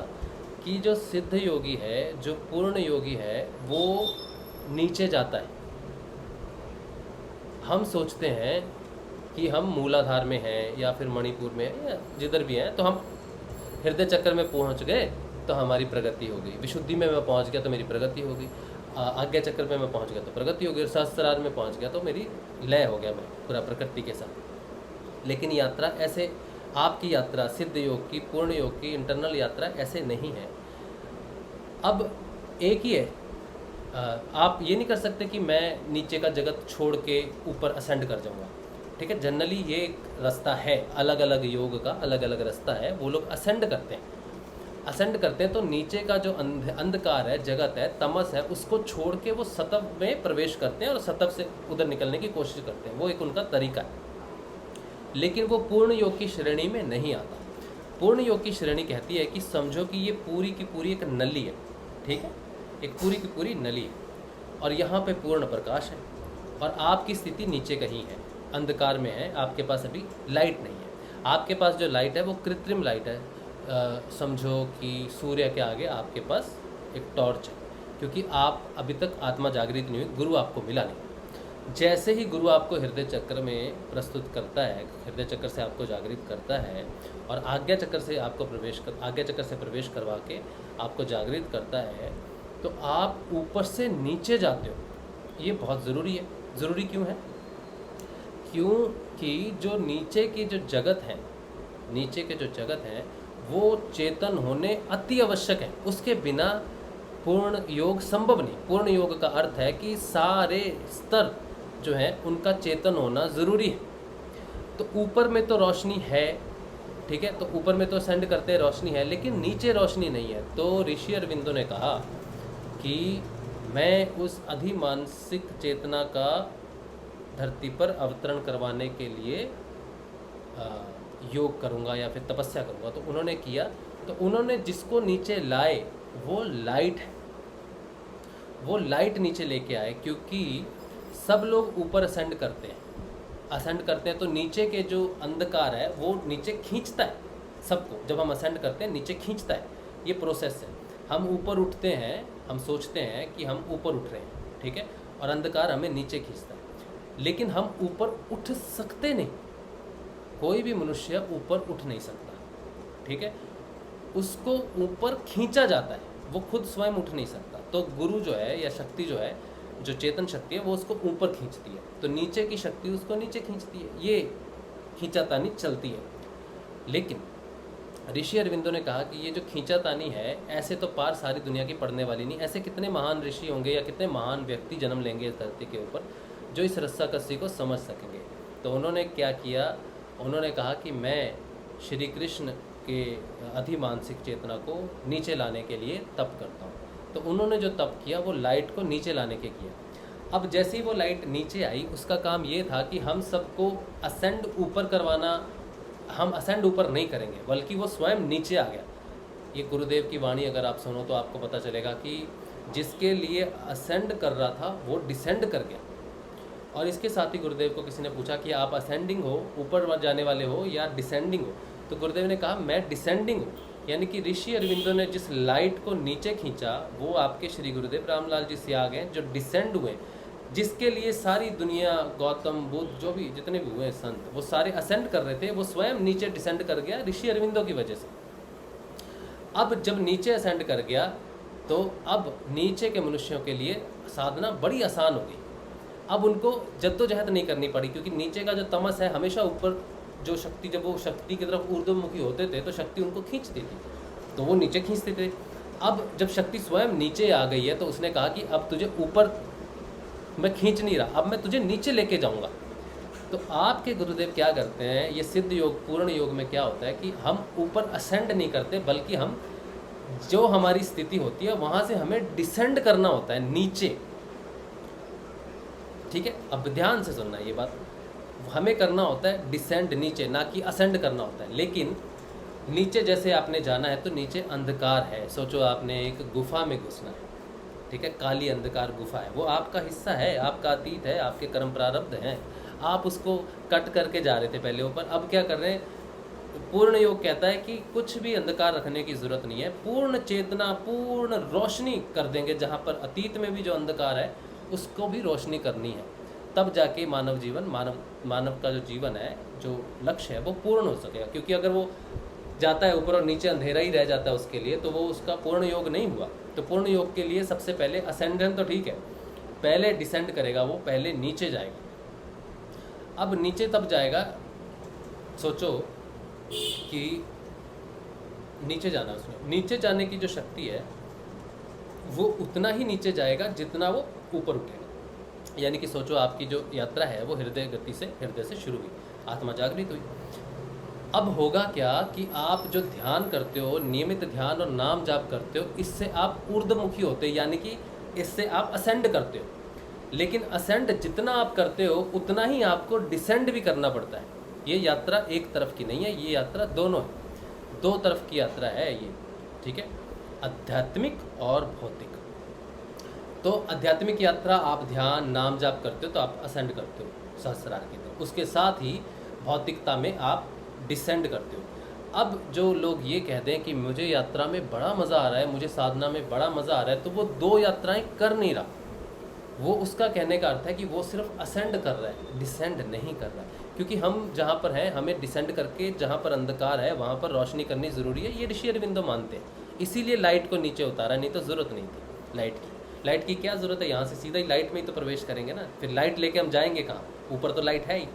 कि जो सिद्ध योगी है, जो पूर्ण योगी है, वो नीचे जाता है। हम सोचते हैं कि हम मूलाधार में हैं या फिर मणिपुर में या जिधर भी हैं, तो हम हृदय चक्र में पहुंच गए तो हमारी प्रगति हो गई, विशुद्धि में मैं पहुंच गया तो मेरी प्रगति हो गई, आज्ञा चक्र में मैं पहुंच गया तो प्रगति हो गई, सहस्त्रार में पहुंच गया तो मेरी लय हो गया, मैं पूरा प्रकृति के साथ। लेकिन यात्रा ऐसे, आपकी यात्रा सिद्ध योग की, पूर्ण योग की, इंटरनल यात्रा ऐसे नहीं है। अब एक ही है, आप ये नहीं कर सकते कि मैं नीचे का जगत छोड़ के ऊपर असेंड कर जाऊंगा, ठीक है। जनरली ये एक रास्ता है, अलग अलग योग का अलग अलग रास्ता है। वो लोग असेंड करते हैं तो नीचे का जो अंधकार है, जगत है, तमस है, उसको छोड़ के वो सतव में प्रवेश करते हैं और सतव से उधर निकलने की कोशिश करते हैं। वो एक उनका तरीका है, लेकिन वो पूर्ण योग की श्रेणी में नहीं आता। पूर्ण योग की श्रेणी कहती है कि समझो कि ये पूरी की पूरी एक नली है, ठीक है, एक पूरी की पूरी नली है, और यहाँ पे पूर्ण प्रकाश है, और आपकी स्थिति नीचे कहीं है, अंधकार में है, आपके पास अभी लाइट नहीं है। आपके पास जो लाइट है वो कृत्रिम लाइट है। समझो कि सूर्य के आगे आपके पास एक टॉर्च है, क्योंकि आप अभी तक आत्मा जागृत नहीं हुई, गुरु आपको मिला नहीं। जैसे ही गुरु आपको हृदय चक्र में प्रस्तुत करता है, हृदय चक्र से आपको जागृत करता है और आज्ञा चक्र से आपको आज्ञा चक्र से प्रवेश करवा के आपको जागृत करता है, तो आप ऊपर से नीचे जाते हो। ये बहुत ज़रूरी है। ज़रूरी क्यों है? क्योंकि जो नीचे की जो जगत है, नीचे के जो जगत है, वो चेतन होने अति आवश्यक है, उसके बिना पूर्ण योग संभव नहीं। पूर्ण योग का अर्थ है कि सारे स्तर जो हैं उनका चेतन होना ज़रूरी है। तो ऊपर में तो रोशनी है, ठीक है, तो ऊपर में तो असेंड करते रोशनी है, लेकिन नीचे रोशनी नहीं है। तो ऋषि अरविंदो ने कहा कि मैं उस अधिमानसिक चेतना का धरती पर अवतरण करवाने के लिए योग करूँगा या फिर तपस्या करूँगा। तो उन्होंने किया, तो उन्होंने जिसको नीचे लाए वो लाइट है, वो लाइट नीचे लेके आए। क्योंकि सब लोग ऊपर असेंड करते हैं तो नीचे के जो अंधकार है वो नीचे खींचता है सबको। जब हम असेंड करते हैं नीचे खींचता है, ये प्रोसेस है। हम ऊपर उठते हैं, हम सोचते हैं कि हम ऊपर उठ रहे हैं, ठीक है, और अंधकार हमें नीचे खींचता है। लेकिन हम ऊपर उठ सकते नहीं, कोई भी मनुष्य ऊपर उठ नहीं सकता, ठीक है, उसको ऊपर खींचा जाता है, वो खुद स्वयं उठ नहीं सकता। तो गुरु जो है या शक्ति जो है, जो चेतन शक्ति है, वो उसको ऊपर खींचती है। तो नीचे की शक्ति उसको नीचे खींचती है, ये खींचातानी चलती है। लेकिन ऋषि अरविंदो ने कहा कि ये जो खींचातानी है, ऐसे तो पार सारी दुनिया की पड़ने वाली नहीं। ऐसे कितने महान ऋषि होंगे या कितने महान व्यक्ति जन्म लेंगे इस धरती के ऊपर जो इस रस्साकसी को समझ सकेंगे। तो उन्होंने क्या किया, उन्होंने कहा कि मैं श्री कृष्ण के अधिमानसिक चेतना को नीचे लाने के लिए तप करता हूँ। तो उन्होंने जो तप किया वो लाइट को नीचे लाने के किया। अब जैसे ही वो लाइट नीचे आई, उसका काम ये था कि हम सबको असेंड ऊपर करवाना। हम असेंड ऊपर नहीं करेंगे, बल्कि वो स्वयं नीचे आ गया। ये गुरुदेव की वाणी अगर आप सुनो तो आपको पता चलेगा कि जिसके लिए असेंड कर रहा था वो डिसेंड कर गया। और इसके साथ ही गुरुदेव को किसी ने पूछा कि आप असेंडिंग हो, ऊपर जाने वाले हो, या डिसेंडिंग हो? तो गुरुदेव ने कहा मैं डिसेंडिंग हूँ। यानी कि ऋषि अरविंदो ने जिस लाइट को नीचे खींचा वो आपके श्री गुरुदेव रामलाल जी से आ गए, जो डिसेंड हुए, जिसके लिए सारी दुनिया, गौतम बुद्ध, जो भी जितने भी हुए संत, वो सारे असेंड कर रहे थे, वो स्वयं नीचे डिसेंड कर गया ऋषि अरविंदो की वजह से। अब जब नीचे असेंड कर गया तो अब नीचे के मनुष्यों के लिए साधना बड़ी आसान हो गई। अब उनको जद्दोजहद नहीं करनी पड़ी, क्योंकि नीचे का जो तमस है हमेशा ऊपर, जो शक्ति, जब वो शक्ति की तरफ ऊर्ध्वमुखी होते थे तो शक्ति उनको खींचती थी, तो वो नीचे खींचते थे। अब जब शक्ति स्वयं नीचे आ गई है तो उसने कहा कि अब तुझे ऊपर मैं खींच नहीं रहा, अब मैं तुझे नीचे लेके जाऊंगा। तो आपके गुरुदेव क्या करते हैं, ये सिद्ध योग, पूर्ण योग में क्या होता है कि हम ऊपर असेंड नहीं करते, बल्कि हम जो हमारी स्थिति होती है वहाँ से हमें डिसेंड करना होता है नीचे, ठीक है। अब ध्यान से सुनना ये बात, हमें करना होता है डिसेंड नीचे, ना कि असेंड करना होता है। लेकिन नीचे जैसे आपने जाना है तो नीचे अंधकार है। सोचो आपने एक गुफा में घुसना है, ठीक है, काली अंधकार गुफा है, वो आपका हिस्सा है, आपका अतीत है, आपके कर्म प्रारब्ध हैं, आप उसको कट करके जा रहे थे पहले ऊपर, अब क्या कर रहे हैं? पूर्ण योग कहता है कि कुछ भी अंधकार रखने की ज़रूरत नहीं है, पूर्ण चेतना, पूर्ण रोशनी कर देंगे। जहाँ पर अतीत में भी जो अंधकार है उसको भी रोशनी करनी है, तब जाके मानव जीवन, मानव का जो जीवन है, जो लक्ष्य है, वो पूर्ण हो सकेगा। क्योंकि अगर वो जाता है ऊपर और नीचे अंधेरा ही रह जाता है उसके लिए, तो वो उसका पूर्ण योग नहीं हुआ। तो पूर्ण योग के लिए सबसे पहले असेंडेंट तो ठीक है, पहले डिसेंड करेगा, वो पहले नीचे जाएगा। अब नीचे तब जाएगा, सोचो कि नीचे जाना, उसमें नीचे जाने की जो शक्ति है वो उतना ही नीचे जाएगा जितना वो ऊपर उठेगा। यानी कि सोचो आपकी जो यात्रा है वो हृदय गति से, हृदय से शुरू हुई, आत्मा जागृत हुई। अब होगा क्या कि आप जो ध्यान करते हो, नियमित ध्यान और नाम जाप करते हो, इससे आप ऊर्ध्वमुखी होते हो, यानी कि इससे आप असेंड करते हो। लेकिन असेंड जितना आप करते हो उतना ही आपको डिसेंड भी करना पड़ता है। ये यात्रा एक तरफ की नहीं है, ये यात्रा दोनों है, दो तरफ की यात्रा है ये, ठीक है, आध्यात्मिक और भौतिक। तो आध्यात्मिक यात्रा आप ध्यान नाम जाप करते हो तो आप असेंड करते हो सहस्रार की तरफ, उसके साथ ही भौतिकता में आप डिसेंड करते हो। अब जो लोग ये कहते हैं कि मुझे यात्रा में बड़ा मज़ा आ रहा है, मुझे साधना में बड़ा मज़ा आ रहा है, तो वो दो यात्राएं कर नहीं रहा। वो उसका कहने का अर्थ है कि वो सिर्फ असेंड कर रहा है, डिसेंड नहीं कर रहा है। क्योंकि हम जहाँ पर हैं हमें डिसेंड करके, जहाँ पर अंधकार है वहाँ पर रोशनी करनी ज़रूरी है, ये ऋषि अरविंदो मानते हैं। इसीलिए लाइट को नीचे उतारा, नहीं तो ज़रूरत नहीं थी लाइट की। लाइट की क्या ज़रूरत है? यहाँ से सीधा ही लाइट में ही तो प्रवेश करेंगे ना, फिर लाइट लेके हम जाएंगे कहाँ? ऊपर तो लाइट है ही।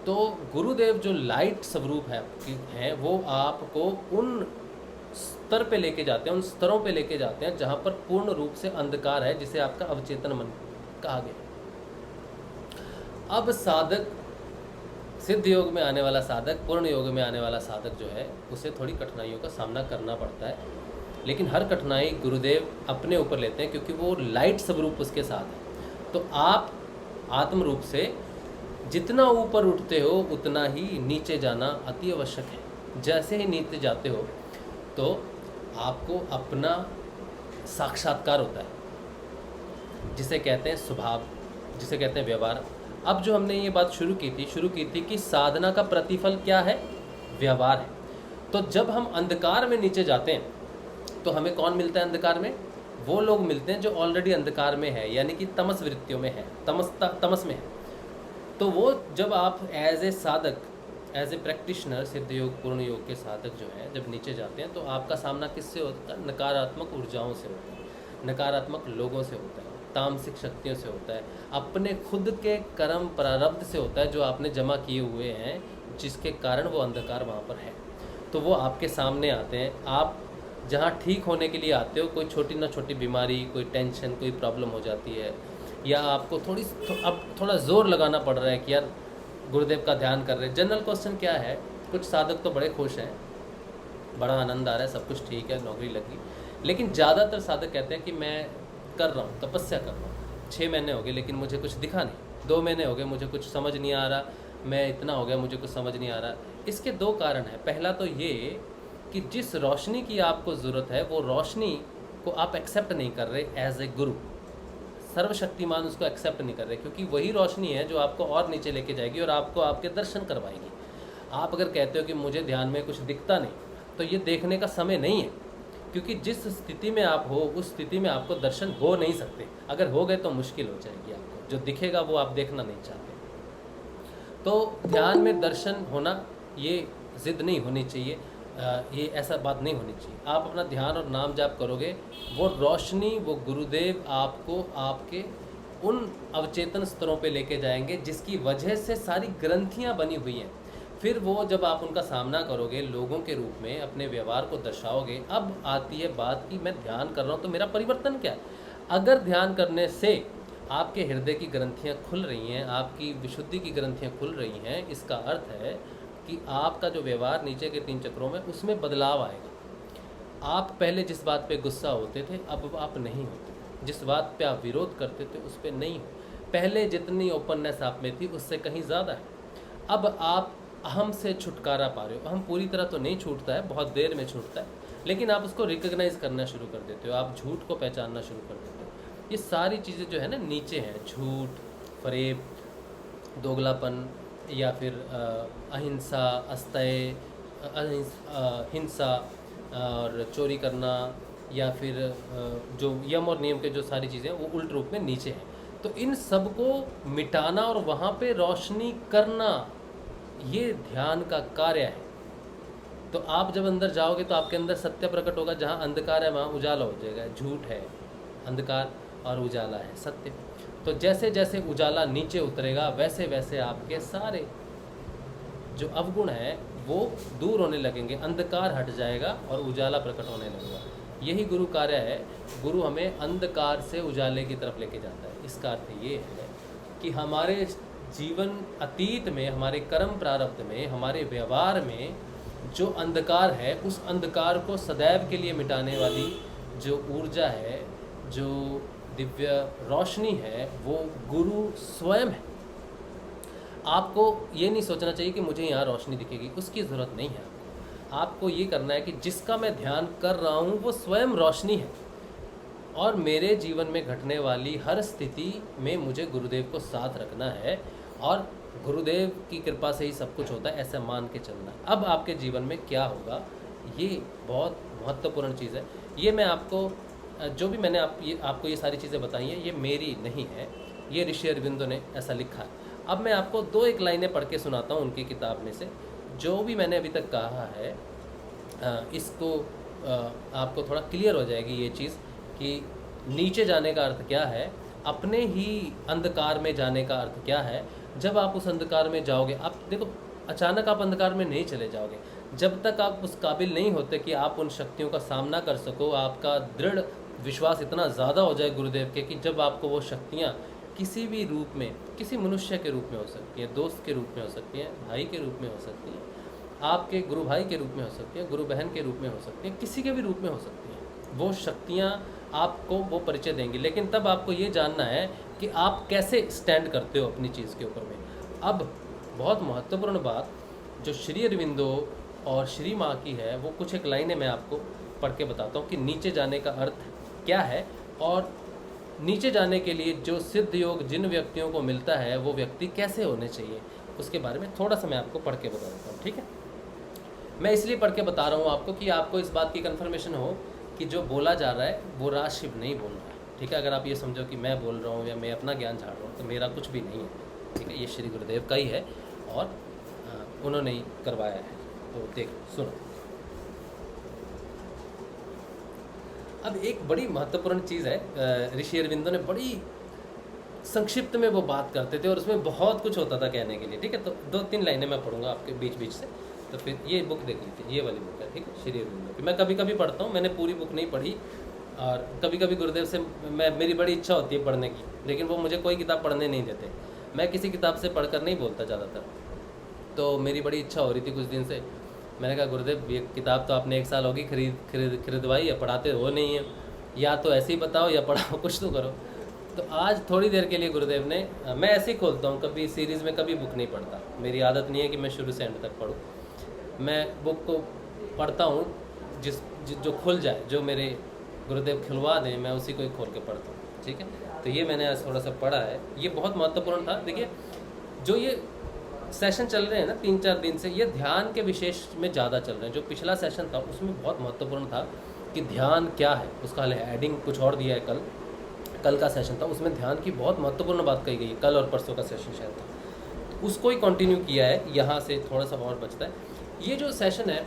तो गुरुदेव जो लाइट स्वरूप है वो आपको उन स्तर पे लेके जाते हैं, उन स्तरों पे लेके जाते हैं जहाँ पर पूर्ण रूप से अंधकार है, जिसे आपका अवचेतन मन कहा गया। अब साधक, सिद्ध योग में आने वाला साधक, पूर्ण योग में आने वाला साधक जो है उसे थोड़ी कठिनाइयों का सामना करना पड़ता है, लेकिन हर कठिनाई गुरुदेव अपने ऊपर लेते हैं क्योंकि वो लाइट स्वरूप उसके साथ है। तो आप आत्म रूप से जितना ऊपर उठते हो उतना ही नीचे जाना अति आवश्यक है। जैसे ही नीचे जाते हो तो आपको अपना साक्षात्कार होता है, जिसे कहते हैं स्वभाव, जिसे कहते हैं व्यवहार। अब जो हमने ये बात शुरू की थी कि साधना का प्रतिफल क्या है? व्यवहार है। तो जब हम अंधकार में नीचे जाते हैं तो हमें कौन मिलता है अंधकार में? वो लोग मिलते हैं जो ऑलरेडी अंधकार में है, यानी कि तमस वृत्तियों में है, तमस में है। तो वो जब आप एज ए साधक, एज ए प्रैक्टिशनर, सिद्ध योग पूर्ण योग के साधक जो है जब नीचे जाते हैं तो आपका सामना किससे होता है? नकारात्मक ऊर्जाओं से होता है, नकारात्मक लोगों से होता है, तामसिक शक्तियों से होता है, अपने खुद के कर्म प्रारब्ध से होता है जो आपने जमा किए हुए हैं, जिसके कारण वो अंधकार वहाँ पर है। तो वो आपके सामने आते हैं। आप जहाँ ठीक होने के लिए आते हो, कोई छोटी ना छोटी बीमारी, कोई टेंशन, कोई प्रॉब्लम हो जाती है, या आपको अब थोड़ा ज़ोर लगाना पड़ रहा है कि यार गुरुदेव का ध्यान कर रहे हैं। जनरल क्वेश्चन क्या है, कुछ साधक तो बड़े खुश हैं, बड़ा आनंद आ रहा है, सब कुछ ठीक है, नौकरी लगी, लेकिन ज़्यादातर साधक कहते हैं कि मैं कर रहा हूँ, तपस्या कर रहा हूँ, 6 महीने हो गए लेकिन मुझे कुछ दिखा नहीं, 2 महीने हो गए मुझे कुछ समझ नहीं आ रहा, मैं इतना हो गया मुझे कुछ समझ नहीं आ रहा। इसके 2 कारण हैं। पहला तो ये कि जिस रोशनी की आपको ज़रूरत है वो रोशनी को आप एक्सेप्ट नहीं कर रहे एज ए गुरु, सर्वशक्तिमान उसको एक्सेप्ट नहीं कर रहे, क्योंकि वही रोशनी है जो आपको और नीचे लेके जाएगी और आपको आपके दर्शन करवाएगी। आप अगर कहते हो कि मुझे ध्यान में कुछ दिखता नहीं, तो ये देखने का समय नहीं है, क्योंकि जिस स्थिति में आप हो उस स्थिति में आपको दर्शन हो नहीं सकते। अगर हो गए तो मुश्किल हो जाएगी आपको, जो दिखेगा वो आप देखना नहीं चाहते। तो ध्यान में दर्शन होना ये ज़िद नहीं होनी चाहिए, ये ऐसा बात नहीं होनी चाहिए। आप अपना ध्यान और नाम जाप करोगे, वो रोशनी, वो गुरुदेव आपको आपके उन अवचेतन स्तरों पे लेके जाएंगे जिसकी वजह से सारी ग्रंथियाँ बनी हुई हैं। फिर वो जब आप उनका सामना करोगे लोगों के रूप में, अपने व्यवहार को दर्शाओगे, अब आती है बात कि मैं ध्यान कर रहा हूँ तो मेरा परिवर्तन क्या है। अगर ध्यान करने से आपके हृदय की ग्रंथियाँ खुल रही हैं, आपकी विशुद्धि की ग्रंथियाँ खुल रही हैं, इसका अर्थ है कि आपका जो व्यवहार नीचे के 3 चक्रों में, उसमें बदलाव आएगा। आप पहले जिस बात पे गुस्सा होते थे अब आप नहीं होते, जिस बात पे आप विरोध करते थे उस पे नहीं हो। पहले जितनी ओपननेस आप में थी उससे कहीं ज़्यादा है। अब आप अहम से छुटकारा पा रहे हो। अहम पूरी तरह तो नहीं छूटता है, बहुत देर में छूटता है, लेकिन आप उसको रिकग्नाइज़ करना शुरू कर देते हो, आप झूठ को पहचानना शुरू कर देते हो। ये सारी चीज़ें जो है ना नीचे हैं, झूठ, फरेब, दोगलापन, या फिर अहिंसा, अस्तय, हिंसा और चोरी करना, या फिर जो यम और नियम के जो सारी चीज़ें हैं वो उल्ट रूप में नीचे हैं। तो इन सब को मिटाना और वहाँ पे रोशनी करना, ये ध्यान का कार्य है। तो आप जब अंदर जाओगे तो आपके अंदर सत्य प्रकट होगा। जहाँ अंधकार है वहाँ उजाला हो जाएगा। झूठ है अंधकार और उजाला है सत्य। तो जैसे जैसे उजाला नीचे उतरेगा वैसे वैसे आपके सारे जो अवगुण हैं वो दूर होने लगेंगे, अंधकार हट जाएगा और उजाला प्रकट होने लगेगा। यही गुरु कार्य है। गुरु हमें अंधकार से उजाले की तरफ लेके जाता है। इसका अर्थ ये है कि हमारे जीवन अतीत में, हमारे कर्म प्रारब्ध में, हमारे व्यवहार में जो अंधकार है, उस अंधकार को सदैव के लिए मिटाने वाली जो ऊर्जा है, जो दिव्य रोशनी है, वो गुरु स्वयं है। आपको ये नहीं सोचना चाहिए कि मुझे यहाँ रोशनी दिखेगी, उसकी ज़रूरत नहीं है। आपको ये करना है कि जिसका मैं ध्यान कर रहा हूँ वो स्वयं रोशनी है, और मेरे जीवन में घटने वाली हर स्थिति में मुझे गुरुदेव को साथ रखना है, और गुरुदेव की कृपा से ही सब कुछ होता है, ऐसा मान के चलना है। अब आपके जीवन में क्या होगा, ये बहुत महत्वपूर्ण चीज़ है। ये मैं आपको जो भी मैंने आपको ये सारी चीज़ें बताई हैं, ये मेरी नहीं है, ये ऋषि अरविंदो ने ऐसा लिखा है। अब मैं आपको 2-1 लाइनें पढ़ के सुनाता हूँ उनकी किताब में से। जो भी मैंने अभी तक कहा है इसको आपको थोड़ा क्लियर हो जाएगी ये चीज़ कि नीचे जाने का अर्थ क्या है, अपने ही अंधकार में जाने का अर्थ क्या है, जब आप उस अंधकार में जाओगे, आप देखो अचानक आप अंधकार में नहीं चले जाओगे, जब तक आप उस काबिल नहीं होते कि आप उन शक्तियों का सामना कर सको, आपका दृढ़ विश्वास इतना ज़्यादा हो जाए गुरुदेव के कि जब आपको वो शक्तियाँ किसी भी रूप में, किसी मनुष्य के रूप में हो सकती हैं, दोस्त के रूप में हो सकती हैं, भाई के रूप में हो सकती हैं, आपके गुरु भाई के रूप में हो सकती हैं, गुरु बहन के रूप में हो सकती हैं, किसी के भी रूप में हो सकती हैं, वो शक्तियाँ आपको वो परिचय देंगी। लेकिन तब आपको ये जानना है कि आप कैसे स्टैंड करते हो अपनी चीज़ के ऊपर में। अब बहुत महत्वपूर्ण बात जो श्री अरविंदो और श्री माँ की है, वो कुछ एक लाइनें मैं आपको पढ़ के बताता हूँ कि नीचे जाने का अर्थ क्या है, और नीचे जाने के लिए जो सिद्ध योग जिन व्यक्तियों को मिलता है वो व्यक्ति कैसे होने चाहिए, उसके बारे में थोड़ा सा मैं आपको पढ़ के बता देता हूँ। ठीक है, मैं इसलिए पढ़ के बता रहा हूँ आपको कि आपको इस बात की कन्फर्मेशन हो कि जो बोला जा रहा है वो राज शिव नहीं बोल रहा है। ठीक है, अगर आप ये समझो कि मैं बोल रहा हूँ या मैं अपना ज्ञान झाड़ रहा हूँ तो मेरा कुछ भी नहीं है। ठीक है, ये श्री गुरुदेव का ही है और उन्होंने ही करवाया है। तो देख सुनो, अब एक बड़ी महत्वपूर्ण चीज़ है, ऋषि अरविंदो ने बड़ी संक्षिप्त में वो बात करते थे और उसमें बहुत कुछ होता था कहने के लिए। ठीक है, तो 2-3 लाइनें मैं पढ़ूंगा आपके बीच बीच से, तो फिर ये बुक देख लीजिए, ये वाली बुक है। ठीक है, श्री अरविंदो की मैं कभी कभी पढ़ता हूँ, मैंने पूरी बुक नहीं पढ़ी, और कभी कभी गुरुदेव से मेरी बड़ी इच्छा होती है पढ़ने की, लेकिन वो मुझे कोई किताब पढ़ने नहीं देते। मैं किसी किताब से पढ़कर नहीं बोलता ज़्यादातर, तो मेरी बड़ी इच्छा हो रही थी कुछ दिन से। मैंने कहा गुरुदेव ये किताब तो आपने 1 साल होगी खरीदवाई है, पढ़ाते हो नहीं है, या तो ऐसे ही बताओ या पढ़ाओ, कुछ तो करो। तो आज थोड़ी देर के लिए गुरुदेव ने, मैं ऐसे ही खोलता हूँ, कभी सीरीज़ में कभी बुक नहीं पढ़ता, मेरी आदत नहीं है कि मैं शुरू से एंड तक पढूं। मैं बुक को पढ़ता हूँ जो खुल जाए, जो मेरे गुरुदेव खिलवा दें, मैं उसी को ही खोल के पढ़ता हूँ। ठीक है, तो ये मैंने आज थोड़ा सा पढ़ा है, ये बहुत महत्वपूर्ण था। देखिए जो ये सेशन चल रहे हैं ना 3-4 दिन से, ये ध्यान के विशेष में ज़्यादा चल रहे हैं। जो पिछला सेशन था उसमें बहुत महत्वपूर्ण था कि ध्यान क्या है, उसका हेडिंग कुछ और दिया है। कल का सेशन था, उसमें ध्यान की बहुत महत्वपूर्ण बात कही गई है, कल और परसों का सेशन शायद था, तो उसको ही कंटिन्यू किया है, यहाँ से थोड़ा सा और बचता है। ये जो सेशन है,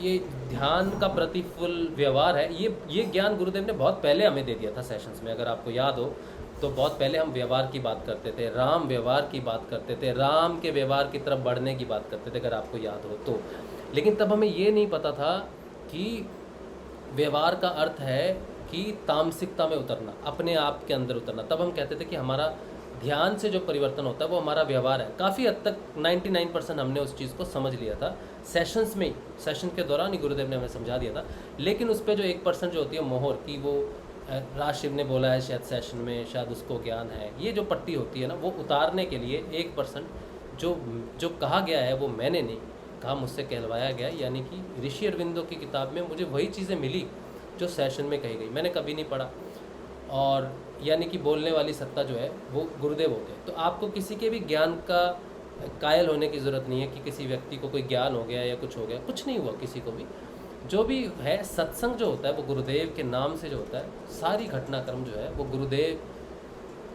ये ध्यान का प्रतिफल व्यवहार है, ये ज्ञान गुरुदेव ने बहुत पहले हमें दे दिया था सेशंस में। अगर आपको याद हो तो बहुत पहले हम व्यवहार की बात करते थे, राम व्यवहार की बात करते थे, राम के व्यवहार की तरफ बढ़ने की बात करते थे, अगर आपको याद हो तो। लेकिन तब हमें ये नहीं पता था कि व्यवहार का अर्थ है कि तामसिकता में उतरना, अपने आप के अंदर उतरना। तब हम कहते थे कि हमारा ध्यान से जो परिवर्तन होता है वो हमारा व्यवहार है। काफ़ी हद तक 99% हमने उस चीज़ को समझ लिया था सेशंस में, सेशन के दौरान ही गुरुदेव ने हमें समझा दिया था। लेकिन उस पर जो 1% जो होती है मोहर की, वो राज शिव ने बोला है शायद सेशन में, शायद उसको ज्ञान है, ये जो पट्टी होती है ना, वो उतारने के लिए 1% जो कहा गया है वो मैंने नहीं कहा, मुझसे कहलवाया गया। यानी कि ऋषि अरविंदो की किताब में मुझे वही चीज़ें मिली जो सेशन में कही गई, मैंने कभी नहीं पढ़ा। और यानी कि बोलने वाली सत्ता जो है वो गुरुदेव होते हैं। तो आपको किसी के भी ज्ञान का कायल होने की ज़रूरत नहीं है कि किसी व्यक्ति को कोई ज्ञान हो गया या कुछ हो गया, कुछ नहीं हुआ किसी को भी। जो भी है सत्संग जो होता है वो गुरुदेव के नाम से जो होता है, सारी घटनाक्रम जो है वो गुरुदेव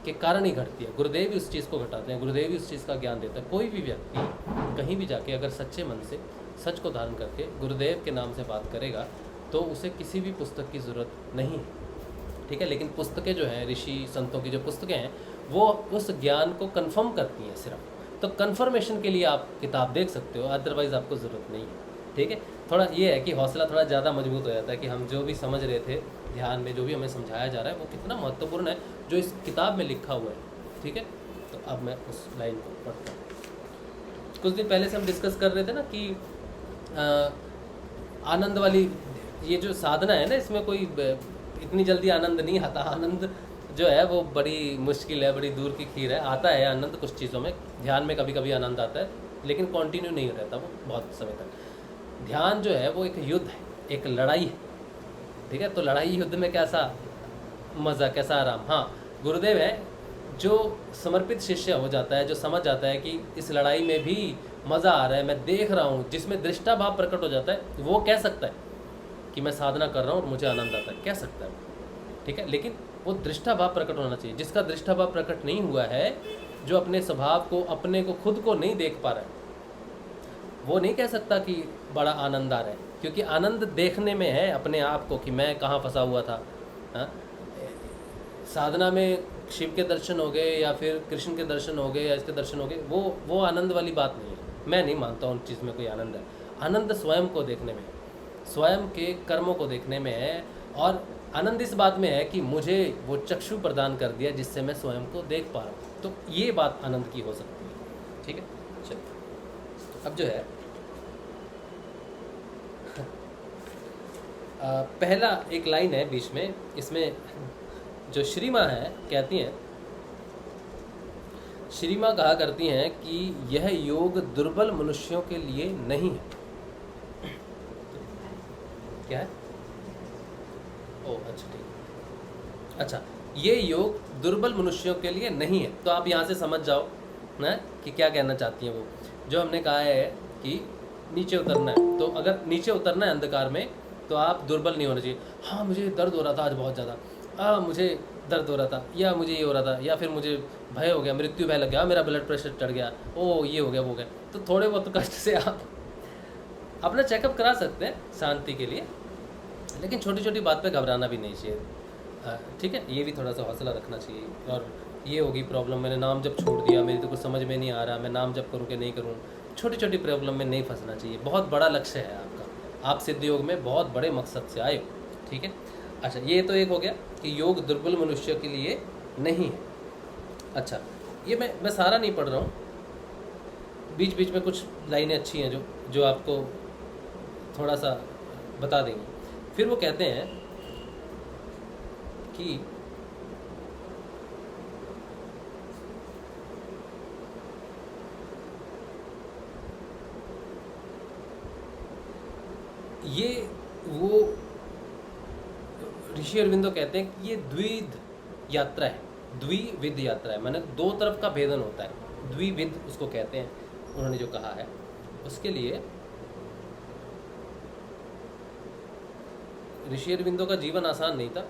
के कारण ही घटती है। गुरुदेव ही उस चीज़ को घटाते हैं, गुरुदेव ही उस चीज़ का ज्ञान देता है। कोई भी व्यक्ति कहीं भी जाके अगर सच्चे मन से सच को धारण करके गुरुदेव के नाम से बात करेगा तो उसे किसी भी पुस्तक की ज़रूरत नहीं है। ठीक है, लेकिन पुस्तकें जो हैं, ऋषि संतों की जो पुस्तकें हैं, वो उस ज्ञान को कन्फर्म करती हैं सिर्फ। तो कन्फर्मेशन के लिए आप किताब देख सकते हो, अदरवाइज़ आपको ज़रूरत नहीं है। ठीक है, थोड़ा ये है कि हौसला थोड़ा ज़्यादा मजबूत हो जाता है कि हम जो भी समझ रहे थे ध्यान में, जो भी हमें समझाया जा रहा है वो कितना महत्वपूर्ण है जो इस किताब में लिखा हुआ है। ठीक है, तो अब मैं उस लाइन को पढ़ता हूँ। कुछ दिन पहले से हम डिस्कस कर रहे थे ना कि आनंद वाली ये जो साधना है ना, इसमें कोई इतनी जल्दी आनंद नहीं आता। आनंद जो है वो बड़ी मुश्किल है, बड़ी दूर की खीर है। आता है आनंद कुछ चीज़ों में, ध्यान में कभी कभी आनंद आता है, लेकिन कंटिन्यू नहीं रहता वो बहुत समय तक। ध्यान जो है वो एक युद्ध है, एक लड़ाई है। ठीक है, तो लड़ाई युद्ध में कैसा मज़ा, कैसा आराम। हाँ, गुरुदेव है जो समर्पित शिष्य हो जाता है, जो समझ जाता है कि इस लड़ाई में भी मज़ा आ रहा है, मैं देख रहा हूँ, जिसमें दृष्टा भाव प्रकट हो जाता है, वो कह सकता है कि मैं साधना कर रहा हूँ और मुझे आनंद आता है, कह सकता है। ठीक है, लेकिन वो दृष्टा भाव प्रकट होना चाहिए। जिसका दृष्टा भाव प्रकट नहीं हुआ है, जो अपने स्वभाव को, अपने को, खुद को नहीं देख पा रहा है, वो नहीं कह सकता कि बड़ा आनंद आ रहा है, क्योंकि आनंद देखने में है अपने आप को कि मैं कहाँ फंसा हुआ था। हाँ, साधना में शिव के दर्शन हो गए या फिर कृष्ण के दर्शन हो गए या इसके दर्शन हो गए, वो आनंद वाली बात नहीं है। मैं नहीं मानता उन चीज़ में कोई आनंद है। आनंद स्वयं को देखने में है, स्वयं के कर्मों को देखने में है, और आनंद इस बात में है कि मुझे वो चक्षु प्रदान कर दिया जिससे मैं स्वयं को देख पा रहा हूँ। तो ये बात आनंद की हो सकती है। ठीक है, चलिए अब जो है पहला एक लाइन है बीच में, इसमें जो श्री माँ है कहती हैं, श्री माँ कहा करती हैं कि यह योग दुर्बल मनुष्यों के लिए नहीं है। क्या है? ओ अच्छा ठीक, अच्छा ये योग दुर्बल मनुष्यों के लिए नहीं है। तो आप यहाँ से समझ जाओ ना कि क्या कहना चाहती हैं वो। जो हमने कहा है कि नीचे उतरना है, तो अगर नीचे उतरना है अंधकार में तो आप दुर्बल नहीं होना चाहिए। हाँ मुझे दर्द हो रहा था आज बहुत ज़्यादा, मुझे दर्द हो रहा था, या मुझे ये हो रहा था, या फिर मुझे भय हो गया, मृत्यु भय लग गया, मेरा ब्लड प्रेशर चढ़ गया, ओ ये हो गया वो हो गया। तो थोड़े बहुत कष्ट से आप अपना चेकअप करा सकते हैं शांति के लिए, लेकिन छोटी छोटी बात पे घबराना भी नहीं चाहिए। ठीक है, ये भी थोड़ा सा हौसला रखना चाहिए। और ये होगी प्रॉब्लम, मैंने नाम जब छोड़ दिया, मेरी तो कुछ समझ में नहीं आ रहा, मैं नाम जब करूँ कि नहीं करूँ, छोटी छोटी प्रॉब्लम में नहीं फंसना चाहिए। बहुत बड़ा लक्ष्य है आपका, आप सिद्ध योग में बहुत बड़े मकसद से आए हो। ठीक है, अच्छा ये तो एक हो गया कि योग दुर्बल मनुष्य के लिए नहीं है। अच्छा ये मैं सारा नहीं पढ़ रहा हूँ, बीच बीच में कुछ लाइनें अच्छी हैं जो आपको थोड़ा सा बता देंगी। फिर वो कहते हैं कि ये वो ऋषि अरविंदो कहते हैं कि ये द्विविध यात्रा है, द्विविध यात्रा है, माने दो तरफ का भेदन होता है, द्विविध उसको कहते हैं। उन्होंने जो कहा है उसके लिए ऋषि अरविंदो का जीवन आसान नहीं था।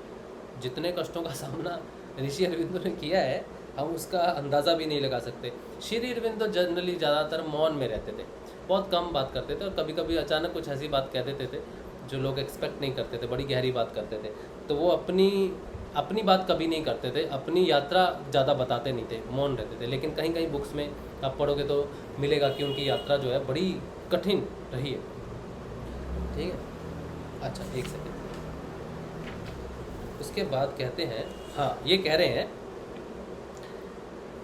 जितने कष्टों का सामना ऋषि अरविंदो ने किया है हम उसका अंदाज़ा भी नहीं लगा सकते। श्री अरविंदो जनरली ज़्यादातर मौन में रहते थे, बहुत कम बात करते थे, और कभी कभी अचानक कुछ ऐसी बात कह देते थे जो लोग एक्सपेक्ट नहीं करते थे, बड़ी गहरी बात करते थे। तो वो अपनी बात कभी नहीं करते थे, अपनी यात्रा ज़्यादा बताते नहीं थे, मौन रहते थे। लेकिन कहीं कहीं बुक्स में आप पढ़ोगे तो मिलेगा कि उनकी यात्रा जो है बड़ी कठिन रही है। ठीक है, अच्छा एक सेकेंड, उसके बाद कहते हैं, हाँ ये कह रहे हैं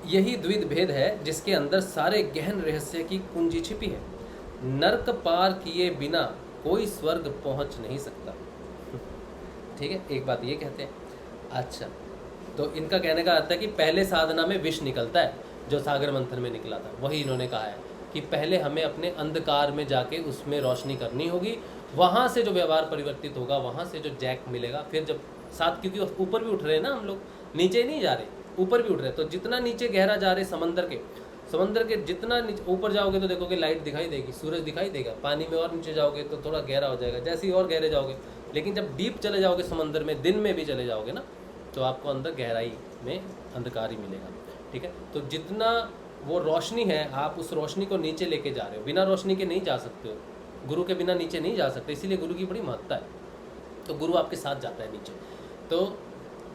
यही द्विध भेद है जिसके अंदर सारे गहन रहस्य की कुंजी छिपी है। नर्क पार किए बिना कोई स्वर्ग पहुंच नहीं सकता। ठीक है, एक बात ये कहते हैं। अच्छा तो इनका कहने का अर्थ है कि पहले साधना में विष निकलता है, जो सागर मंथन में निकला था, वही इन्होंने कहा है कि पहले हमें अपने अंधकार में जाके उसमें रोशनी करनी होगी, वहाँ से जो व्यवहार परिवर्तित होगा, वहाँ से जो जैक मिलेगा। फिर जब साथ, क्योंकि ऊपर भी उठ रहे हैं ना हम लोग, नीचे नहीं जा रहे, ऊपर भी उठ रहे, तो जितना नीचे गहरा जा रहे समंदर के जितना नीचे ऊपर जाओगे तो देखोगे लाइट दिखाई देगी, सूरज दिखाई देगा। पानी में और नीचे जाओगे तो थोड़ा गहरा हो जाएगा, जैसे ही और गहरे जाओगे। लेकिन जब डीप चले जाओगे समंदर में, दिन में भी चले जाओगे ना, तो आपको अंदर गहराई में अंधकार ही मिलेगा। ठीक है, तो जितना वो रोशनी है, आप उस रोशनी को नीचे लेके जा रहे हो। बिना रोशनी के नहीं जा सकते हो, गुरु के बिना नीचे नहीं जा सकते, इसीलिए गुरु की बड़ी महत्ता है। तो गुरु आपके साथ जाता है नीचे, तो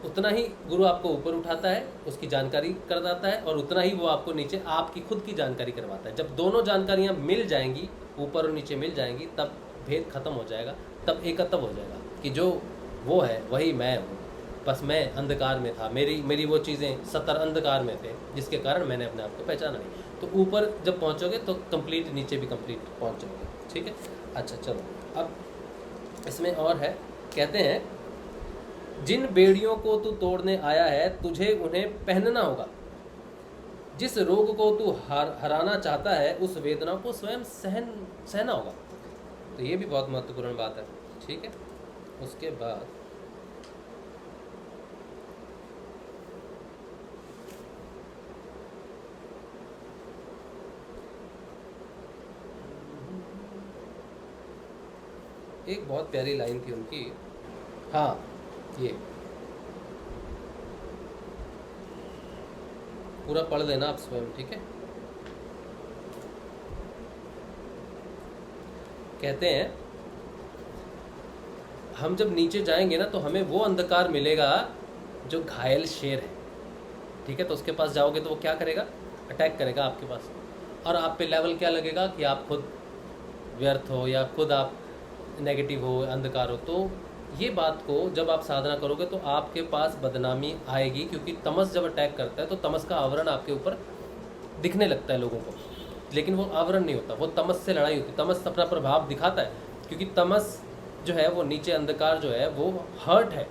उतना ही गुरु आपको ऊपर उठाता है, उसकी जानकारी करवाता है, और उतना ही वो आपको नीचे आपकी खुद की जानकारी करवाता है। जब दोनों जानकारियाँ मिल जाएंगी, ऊपर और नीचे मिल जाएंगी, तब भेद खत्म हो जाएगा, तब एकत्व हो जाएगा कि जो वो है वही मैं हूँ, बस मैं अंधकार में था, मेरी वो चीज़ें सतर अंधकार में थे, जिसके कारण मैंने अपने आप को पहचाना नहीं। तो ऊपर जब पहुँचोगे तो कंप्लीट, नीचे भी कंप्लीट पहुँच जाओगे। ठीक है, अच्छा चलो अब इसमें और है, कहते हैं जिन बेड़ियों को तू तोड़ने आया है, तुझे उन्हें पहनना होगा। जिस रोग को तू हराना चाहता है, उस वेदना को स्वयं सहना होगा। तो ये भी बहुत महत्वपूर्ण बात है। ठीक है, उसके बाद एक बहुत प्यारी लाइन थी उनकी, हाँ ये पूरा पढ़ लेना आप स्वयं। ठीक है, कहते हैं हम जब नीचे जाएंगे ना, तो हमें वो अंधकार मिलेगा जो घायल शेर है, ठीक है, तो उसके पास जाओगे तो वो क्या करेगा, अटैक करेगा आपके पास, और आप पे लेवल क्या लगेगा कि आप खुद व्यर्थ हो या खुद आप नेगेटिव हो, अंधकार हो। तो ये बात को जब आप साधना करोगे तो आपके पास बदनामी आएगी, क्योंकि तमस जब अटैक करता है तो तमस का आवरण आपके ऊपर दिखने लगता है लोगों को, लेकिन वो आवरण नहीं होता, वो तमस से लड़ाई होती है। तमस अपना प्रभाव दिखाता है, क्योंकि तमस जो है वो नीचे, अंधकार जो है वो हर्ट है,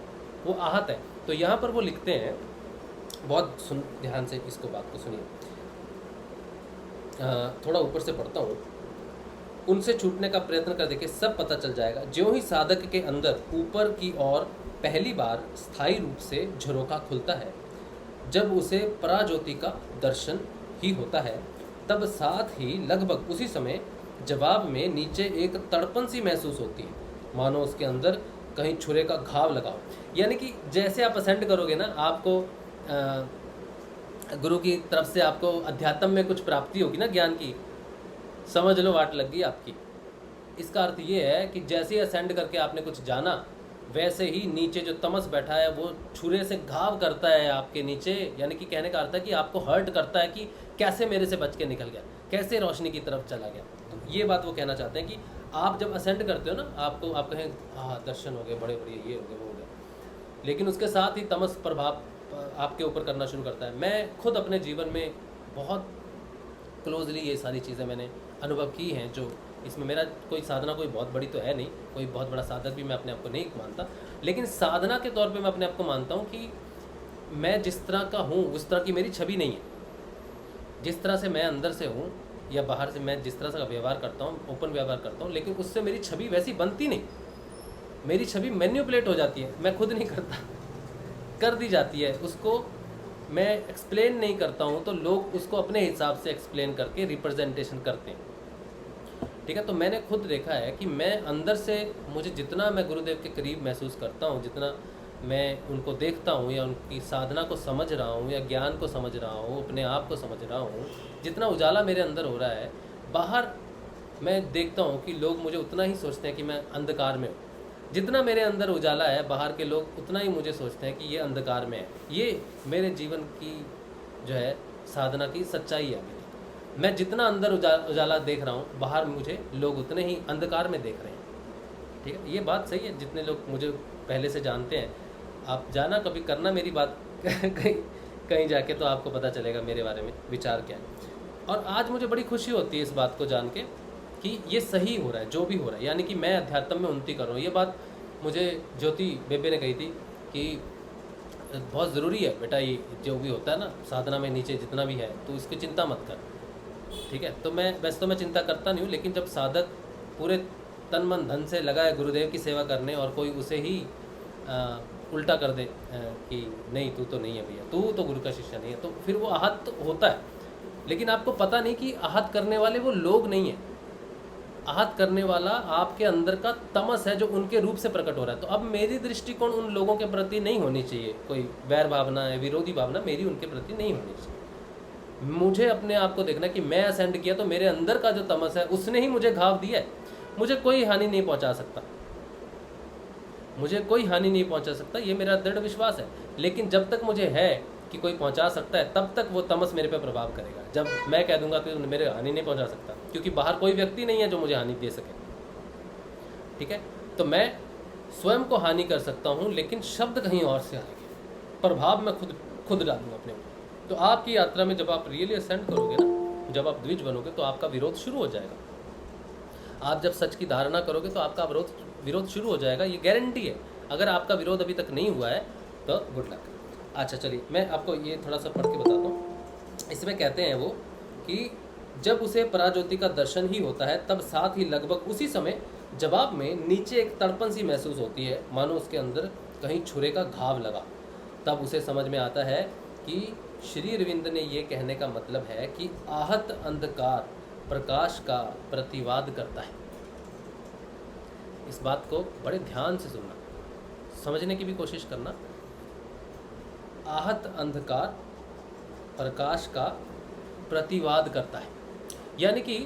वो आहत है। तो यहाँ पर वो लिखते हैं, बहुत ध्यान से इसको बात को सुनिए, थोड़ा ऊपर से पढ़ता हूँ। उनसे छूटने का प्रयत्न कर देखिए, सब पता चल जाएगा। ज्यों ही साधक के अंदर ऊपर की ओर पहली बार स्थायी रूप से झरोखा खुलता है, जब उसे पराज्योति का दर्शन ही होता है, तब साथ ही लगभग उसी समय जवाब में नीचे एक तड़पन सी महसूस होती है, मानो उसके अंदर कहीं छुरे का घाव लगा हो। यानी कि जैसे आप असेंड करोगे ना, आपको गुरु की तरफ से आपको अध्यात्म में कुछ प्राप्ति होगी ना, ज्ञान की, समझ लो वाट लग गई आपकी। इसका अर्थ ये है कि जैसे ही असेंड करके आपने कुछ जाना, वैसे ही नीचे जो तमस बैठा है वो छुरे से घाव करता है आपके नीचे। यानी कि कहने का अर्थ है कि आपको हर्ट करता है कि कैसे मेरे से बच के निकल गया, कैसे रोशनी की तरफ चला गया। तो ये बात वो कहना चाहते हैं कि आप जब असेंड करते हो ना, आपको आप कहें हाँ दर्शन हो गए, बड़े बड़े ये हो गए, वो हो गया, लेकिन उसके साथ ही तमस प्रभाव आपके ऊपर करना शुरू करता है। मैं खुद अपने जीवन में बहुत क्लोजली ये सारी चीज़ें मैंने अनुभव की हैं। जो इसमें मेरा कोई साधना कोई बहुत बड़ी तो है नहीं, कोई बहुत बड़ा साधक भी मैं अपने आप को नहीं मानता, लेकिन साधना के तौर पे मैं अपने आप को मानता हूँ कि मैं जिस तरह का हूँ उस तरह की मेरी छवि नहीं है। जिस तरह से मैं अंदर से हूँ या बाहर से मैं जिस तरह से व्यवहार करता हूँ, ओपन व्यवहार करता हूँ, लेकिन उससे मेरी छवि वैसी बनती नहीं। मेरी छवि मैन्युपुलेट हो जाती है, मैं खुद नहीं करता, कर दी जाती है। उसको मैं एक्सप्लेन नहीं करता हूँ तो लोग उसको अपने हिसाब से एक्सप्लेन करके रिप्रेजेंटेशन करते हैं, ठीक है। तो मैंने खुद देखा है कि मैं अंदर से, मुझे जितना मैं गुरुदेव के करीब महसूस करता हूँ, जितना मैं उनको देखता हूँ या उनकी साधना को समझ रहा हूँ या ज्ञान को समझ रहा हूँ, अपने आप को समझ रहा हूँ, जितना उजाला मेरे अंदर हो रहा है, बाहर मैं देखता हूँ कि लोग मुझे उतना ही सोचते हैं कि मैं अंधकार में हूँ। जितना मेरे अंदर उजाला है, बाहर के लोग उतना ही मुझे सोचते हैं कि ये अंधकार में है। ये मेरे जीवन की जो है साधना की सच्चाई है। मैं जितना अंदर उजाला देख रहा हूँ, बाहर मुझे लोग उतने ही अंधकार में देख रहे हैं, ठीक है। ये बात सही है। जितने लोग मुझे पहले से जानते हैं, आप जाना कभी करना मेरी बात कहीं जाके, तो आपको पता चलेगा मेरे बारे में विचार क्या है। और आज मुझे बड़ी खुशी होती है इस बात को जान के कि ये सही हो रहा है जो भी हो रहा है, यानी कि मैं अध्यात्म में उन्नति कर रहा हूँ। ये बात मुझे ज्योति बेबे ने कही थी कि बहुत ज़रूरी है बेटा, ये जो भी होता है ना साधना में, नीचे जितना भी है, तो इसकी चिंता मत कर, ठीक है। तो मैं वैसे तो मैं चिंता करता नहीं हूँ, लेकिन जब साधक पूरे तन मन धन से लगा है गुरुदेव की सेवा करने और कोई उसे ही उल्टा कर दे कि नहीं तू तो नहीं है भैया, तू तो गुरु का शिष्य नहीं है, तो फिर वो आहत तो होता है। लेकिन आपको पता नहीं कि आहत करने वाले वो लोग नहीं हैं। आहत करने वाला आपके अंदर का तमस है जो उनके रूप से प्रकट हो रहा है। तो अब मेरी दृष्टिकोण उन लोगों के प्रति नहीं होनी चाहिए, कोई वैर भावना है, विरोधी भावना मेरी उनके प्रति नहीं होनी चाहिए। मुझे अपने आप को देखना कि मैं असेंड किया तो मेरे अंदर का जो तमस है उसने ही मुझे घाव दिया है। मुझे कोई हानि नहीं पहुंचा सकता, मुझे कोई हानि नहीं पहुंचा सकता, ये मेरा दृढ़ विश्वास है। लेकिन जब तक मुझे है कि कोई पहुंचा सकता है, तब तक वो तमस मेरे पे प्रभाव करेगा। जब मैं कह दूंगा कि मेरे हानि नहीं पहुंचा सकता, क्योंकि बाहर कोई व्यक्ति नहीं है जो मुझे हानि दे सके, ठीक है। तो मैं स्वयं को हानि कर सकता हूँ, लेकिन शब्द कहीं और से आएंगे, प्रभाव मैं खुद डालूंगा अपने ऊपर। तो आपकी यात्रा में जब आप रियली असेंड करोगे ना, जब आप द्विज बनोगे, तो आपका विरोध शुरू हो जाएगा। आप जब सच की धारणा करोगे तो आपका विरोध शुरू हो जाएगा, ये गारंटी है। अगर आपका विरोध अभी तक नहीं हुआ है तो गुड लक। अच्छा चलिए, मैं आपको ये थोड़ा सा पढ़ के बताता हूँ। इसमें कहते हैं वो कि जब उसे पराज्योति का दर्शन ही होता है, तब साथ ही लगभग उसी समय जवाब में नीचे एक तड़पन सी महसूस होती है, मानो उसके अंदर कहीं छुरे का घाव लगा। तब उसे समझ में आता है कि श्री अरविंद ने ये कहने का मतलब है कि आहत अंधकार प्रकाश का प्रतिवाद करता है। इस बात को बड़े ध्यान से सुनना, समझने की भी कोशिश करना। आहत अंधकार प्रकाश का प्रतिवाद करता है, यानी कि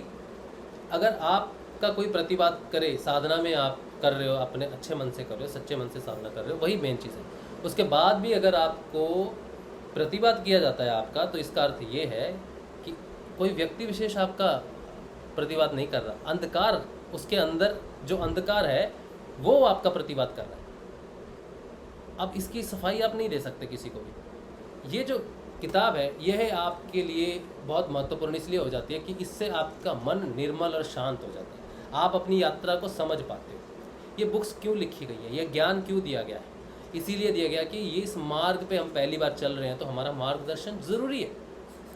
अगर आपका कोई प्रतिवाद करे, साधना में आप कर रहे हो, अपने अच्छे मन से कर रहे हो, सच्चे मन से साधना कर रहे हो, वही मेन चीज़ है। उसके बाद भी अगर आपको प्रतिवाद किया जाता है आपका, तो इसका अर्थ ये है कि कोई व्यक्ति विशेष आपका प्रतिवाद नहीं कर रहा, अंधकार उसके अंदर जो अंधकार है वो आपका प्रतिवाद कर रहा है। अब इसकी सफाई आप नहीं दे सकते किसी को भी। ये जो किताब है यह है आपके लिए बहुत महत्वपूर्ण इसलिए हो जाती है कि इससे आपका मन निर्मल और शांत हो जाता है, आप अपनी यात्रा को समझ पाते हो। ये बुक्स क्यों लिखी गई है, ये ज्ञान क्यों दिया गया है, इसीलिए दिया गया कि ये इस मार्ग पे हम पहली बार चल रहे हैं तो हमारा मार्गदर्शन ज़रूरी है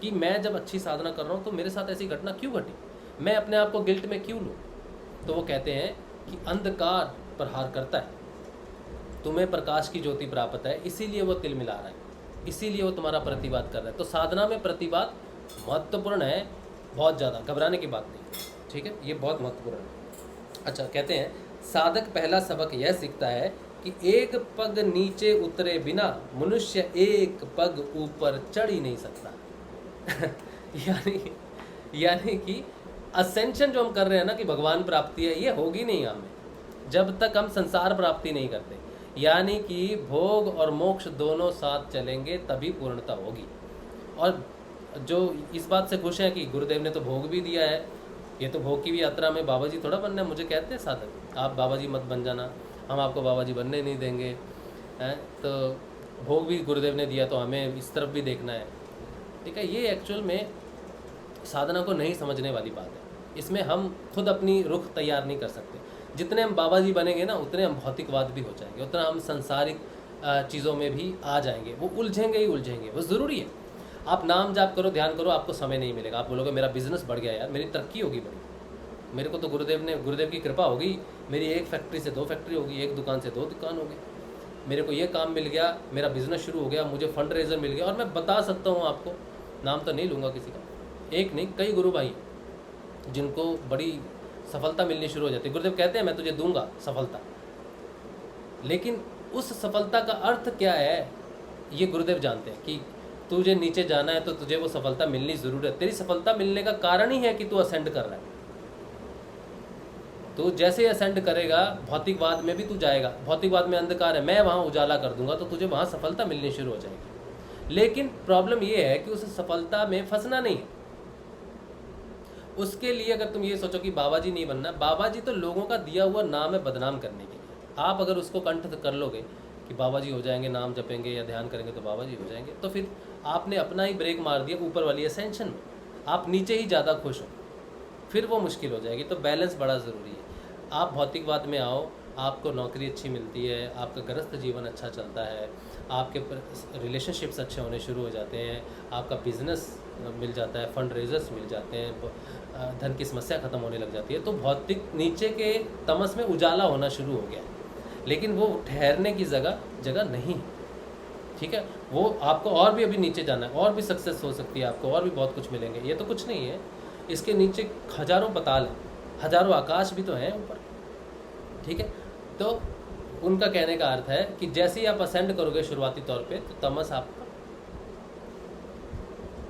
कि मैं जब अच्छी साधना कर रहा हूँ तो मेरे साथ ऐसी घटना क्यों घटी, मैं अपने आप को गिल्ट में क्यों लूँ। तो वो कहते हैं कि अंधकार प्रहार करता है, तुम्हें प्रकाश की ज्योति प्राप्त है, इसीलिए वो तिल मिला रहा है, इसीलिए वो तुम्हारा प्रतिवाद कर रहा है। तो साधना में प्रतिवाद महत्वपूर्ण है, बहुत ज़्यादा, घबराने की बात नहीं, ठीक है, ये बहुत महत्वपूर्ण है। अच्छा, कहते हैं साधक पहला सबक यह सीखता है कि एक पग नीचे उतरे बिना मनुष्य एक पग ऊपर चढ़ ही नहीं सकता। यानी कि असेंशन जो हम कर रहे हैं ना कि भगवान प्राप्ति है, ये होगी नहीं हमें जब तक हम संसार प्राप्ति नहीं करते। यानी कि भोग और मोक्ष दोनों साथ चलेंगे तभी पूर्णता होगी। और जो इस बात से खुश हैं कि गुरुदेव ने तो भोग भी दिया है, ये तो भोग की भी यात्रा में बाबा जी थोड़ा बनना है। मुझे कहते हैं साधक आप बाबा जी मत बन जाना, हम आपको बाबा जी बनने नहीं देंगे, हैं, तो भोग भी गुरुदेव ने दिया तो हमें इस तरफ भी देखना है, ठीक है। ये एक्चुअल में साधना को नहीं समझने वाली बात है। इसमें हम खुद अपनी रुख तैयार नहीं कर सकते। जितने हम बाबा जी बनेंगे ना उतने हम भौतिकवाद भी हो जाएंगे, उतना हम सांसारिक चीज़ों में भी आ जाएंगे, वो उलझेंगे ही उलझेंगे। वो ज़रूरी है, आप नाम जाप करो, ध्यान करो, आपको समय नहीं मिलेगा। आप बोलोगे मेरा बिजनेस बढ़ गया यार, मेरी तरक्की होगी बड़ी, मेरे को तो गुरुदेव की कृपा होगी, मेरी एक फैक्ट्री से 2 फैक्ट्री होगी, एक दुकान से 2 दुकान होगी, मेरे को ये काम मिल गया, मेरा बिजनेस शुरू हो गया, मुझे फंड रेजर मिल गया। और मैं बता सकता हूँ आपको, नाम तो नहीं लूँगा किसी का, एक नहीं कई गुरु भाई जिनको बड़ी सफलता मिलनी शुरू हो जाती है। गुरुदेव कहते हैं मैं तुझे दूंगा सफलता, लेकिन उस सफलता का अर्थ क्या है ये गुरुदेव जानते हैं कि तुझे नीचे जाना है तो तुझे वो सफलता मिलनी ज़रूर है। तेरी सफलता मिलने का कारण ही है कि तू असेंड कर रहा है। तो जैसे असेंड करेगा भौतिकवाद में भी तू जाएगा, भौतिकवाद में अंधकार है, मैं वहाँ उजाला कर दूंगा तो तुझे वहाँ सफलता मिलनी शुरू हो जाएगी। लेकिन प्रॉब्लम ये है कि उस सफलता में फंसना नहीं है। उसके लिए अगर तुम ये सोचो कि बाबा जी नहीं बनना, बाबा जी तो लोगों का दिया हुआ नाम है बदनाम करने के लिए। आप अगर उसको कंठ कर लोगे कि बाबा जी हो जाएंगे, नाम जपेंगे या ध्यान करेंगे तो बाबा जी हो जाएंगे, तो फिर आपने अपना ही ब्रेक मार दिया ऊपर वाली असेंशन में, आप नीचे ही ज़्यादा खुश हो, फिर वो मुश्किल हो जाएगी। तो बैलेंस बड़ा ज़रूरी है। आप भौतिकवाद में आओ, आपको नौकरी अच्छी मिलती है, आपका गृहस्थ जीवन अच्छा चलता है, आपके रिलेशनशिप्स अच्छे होने शुरू हो जाते हैं, आपका बिजनेस मिल जाता है, फंड रेजर्स मिल जाते हैं, धन की समस्या ख़त्म होने लग जाती है, तो भौतिक नीचे के तमस में उजाला होना शुरू हो गया। लेकिन वो ठहरने की जगह नहीं है, ठीक है। वो आपको और भी अभी नीचे जाना है, और भी सक्सेस हो सकती है आपको, और भी बहुत कुछ मिलेंगे। ये तो कुछ नहीं है, इसके नीचे हज़ारों पताल हैं, हज़ारों आकाश भी तो हैं ऊपर, ठीक है। तो उनका कहने का अर्थ है कि जैसे ही आप असेंड करोगे शुरुआती तौर पे, तो तमस आपका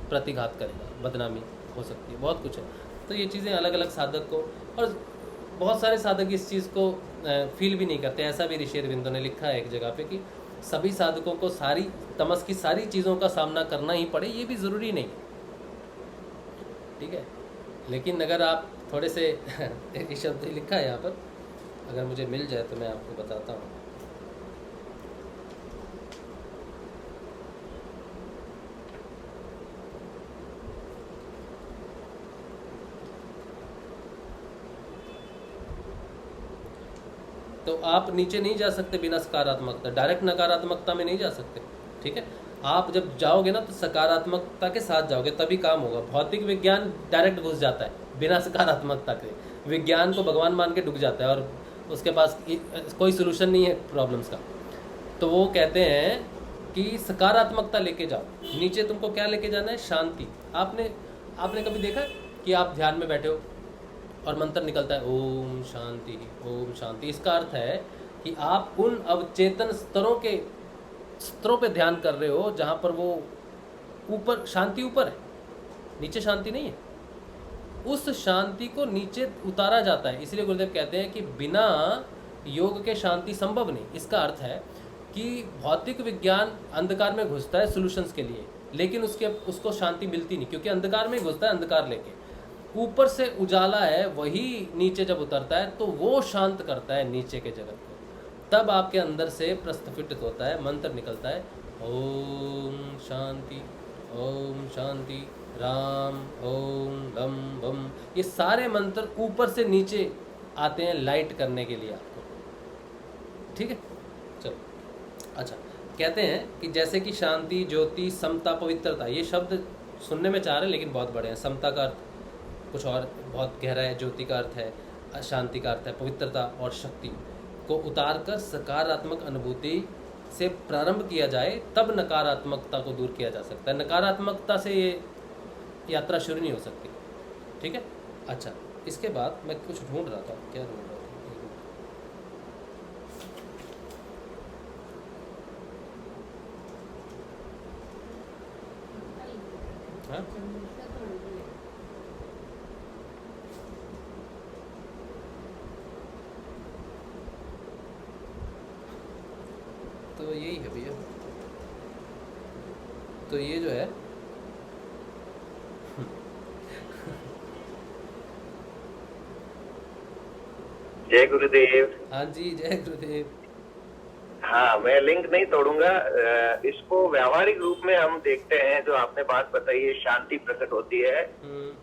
प्रतिघात करेगा, बदनामी हो सकती है, बहुत कुछ है। तो ये चीज़ें अलग अलग साधक को, और बहुत सारे साधक इस चीज़ को फील भी नहीं करते। ऐसा भी ऋषि अरविंदो ने लिखा है एक जगह पे कि सभी साधकों को सारी तमस की सारी चीज़ों का सामना करना ही पड़े, ये भी ज़रूरी नहीं है, ठीक है। लेकिन अगर आप थोड़े से एक शब्द लिखा है यहाँ पर, अगर मुझे मिल जाए तो मैं आपको बताता हूँ। तो आप नीचे नहीं जा सकते बिना सकारात्मकता, डायरेक्ट नकारात्मकता में नहीं जा सकते, ठीक है। आप जब जाओगे ना तो सकारात्मकता के साथ जाओगे तभी काम होगा। भौतिक विज्ञान डायरेक्ट घुस जाता है बिना सकारात्मकता के, विज्ञान को भगवान मान के डूब जाता है और उसके पास कोई सोल्यूशन नहीं है प्रॉब्लम्स का। तो वो कहते हैं कि सकारात्मकता लेके जाओ, नीचे तुमको क्या लेके जाना है, शांति। आपने कभी देखा कि आप ध्यान में बैठे हो और मंत्र निकलता है ओम शांति ओम शांति। इसका अर्थ है कि आप उन अवचेतन स्तरों पे ध्यान कर रहे हो जहाँ पर वो ऊपर शांति ऊपर है, नीचे शांति नहीं है। उस शांति को नीचे उतारा जाता है। इसलिए गुरुदेव कहते हैं कि बिना योग के शांति संभव नहीं। इसका अर्थ है कि भौतिक विज्ञान अंधकार में घुसता है सॉल्यूशंस के लिए, लेकिन उसको शांति मिलती नहीं, क्योंकि अंधकार में घुसता है अंधकार लेके, ऊपर से उजाला है वही नीचे जब उतरता है तो वो शांत करता है नीचे के जगत को। तब आपके अंदर से प्रस्फुटित होता है, मंत्र निकलता है, ओम शांति राम ओम लम बम। ये सारे मंत्र ऊपर से नीचे आते हैं लाइट करने के लिए आपको, ठीक है। चलो अच्छा, कहते हैं कि जैसे कि शांति, ज्योति, समता, पवित्रता, ये शब्द सुनने में चाह रहे हैं लेकिन बहुत बड़े हैं। समता का अर्थ कुछ और बहुत गहरा है, ज्योति का अर्थ है, शांति का अर्थ है पवित्रता और शक्ति को उतार कर सकारात्मक अनुभूति से प्रारंभ किया जाए, तब नकारात्मकता को दूर किया जा सकता है। नकारात्मकता से ये यात्रा शुरू नहीं हो सकती, ठीक है। अच्छा, इसके बाद मैं कुछ ढूंढ रहा था, क्या ढूंढ रहा था, हाँ? तो यही है भैया, तो ये जो है जय गुरुदेव। हाँ जी, जय गुरुदेव। हाँ, मैं लिंक नहीं तोड़ूंगा। इसको व्यावहारिक रूप में हम देखते हैं, जो आपने बात बताई है शांति प्रकट होती है,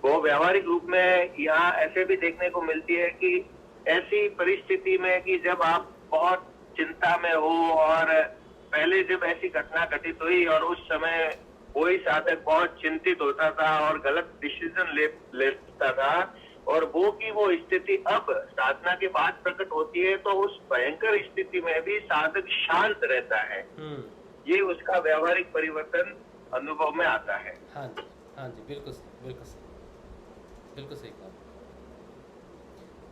वो व्यावहारिक रूप में यहाँ ऐसे भी देखने को मिलती है कि ऐसी परिस्थिति में कि जब आप बहुत चिंता में हो, और पहले जब ऐसी घटना घटित हुई और उस समय कोई साधक बहुत चिंतित होता था और गलत डिसीजन लेता था, और वो की वो स्थिति अब साधना के बाद प्रकट होती है, तो उस भयंकर स्थिति में भी साधक शांत रहता है। ये उसका व्यावहारिक परिवर्तन अनुभव में आता है। हाँ जी, हाँ जी, बिल्कुल सही, बिल्कुल सही, बिल्कुल सही कहा।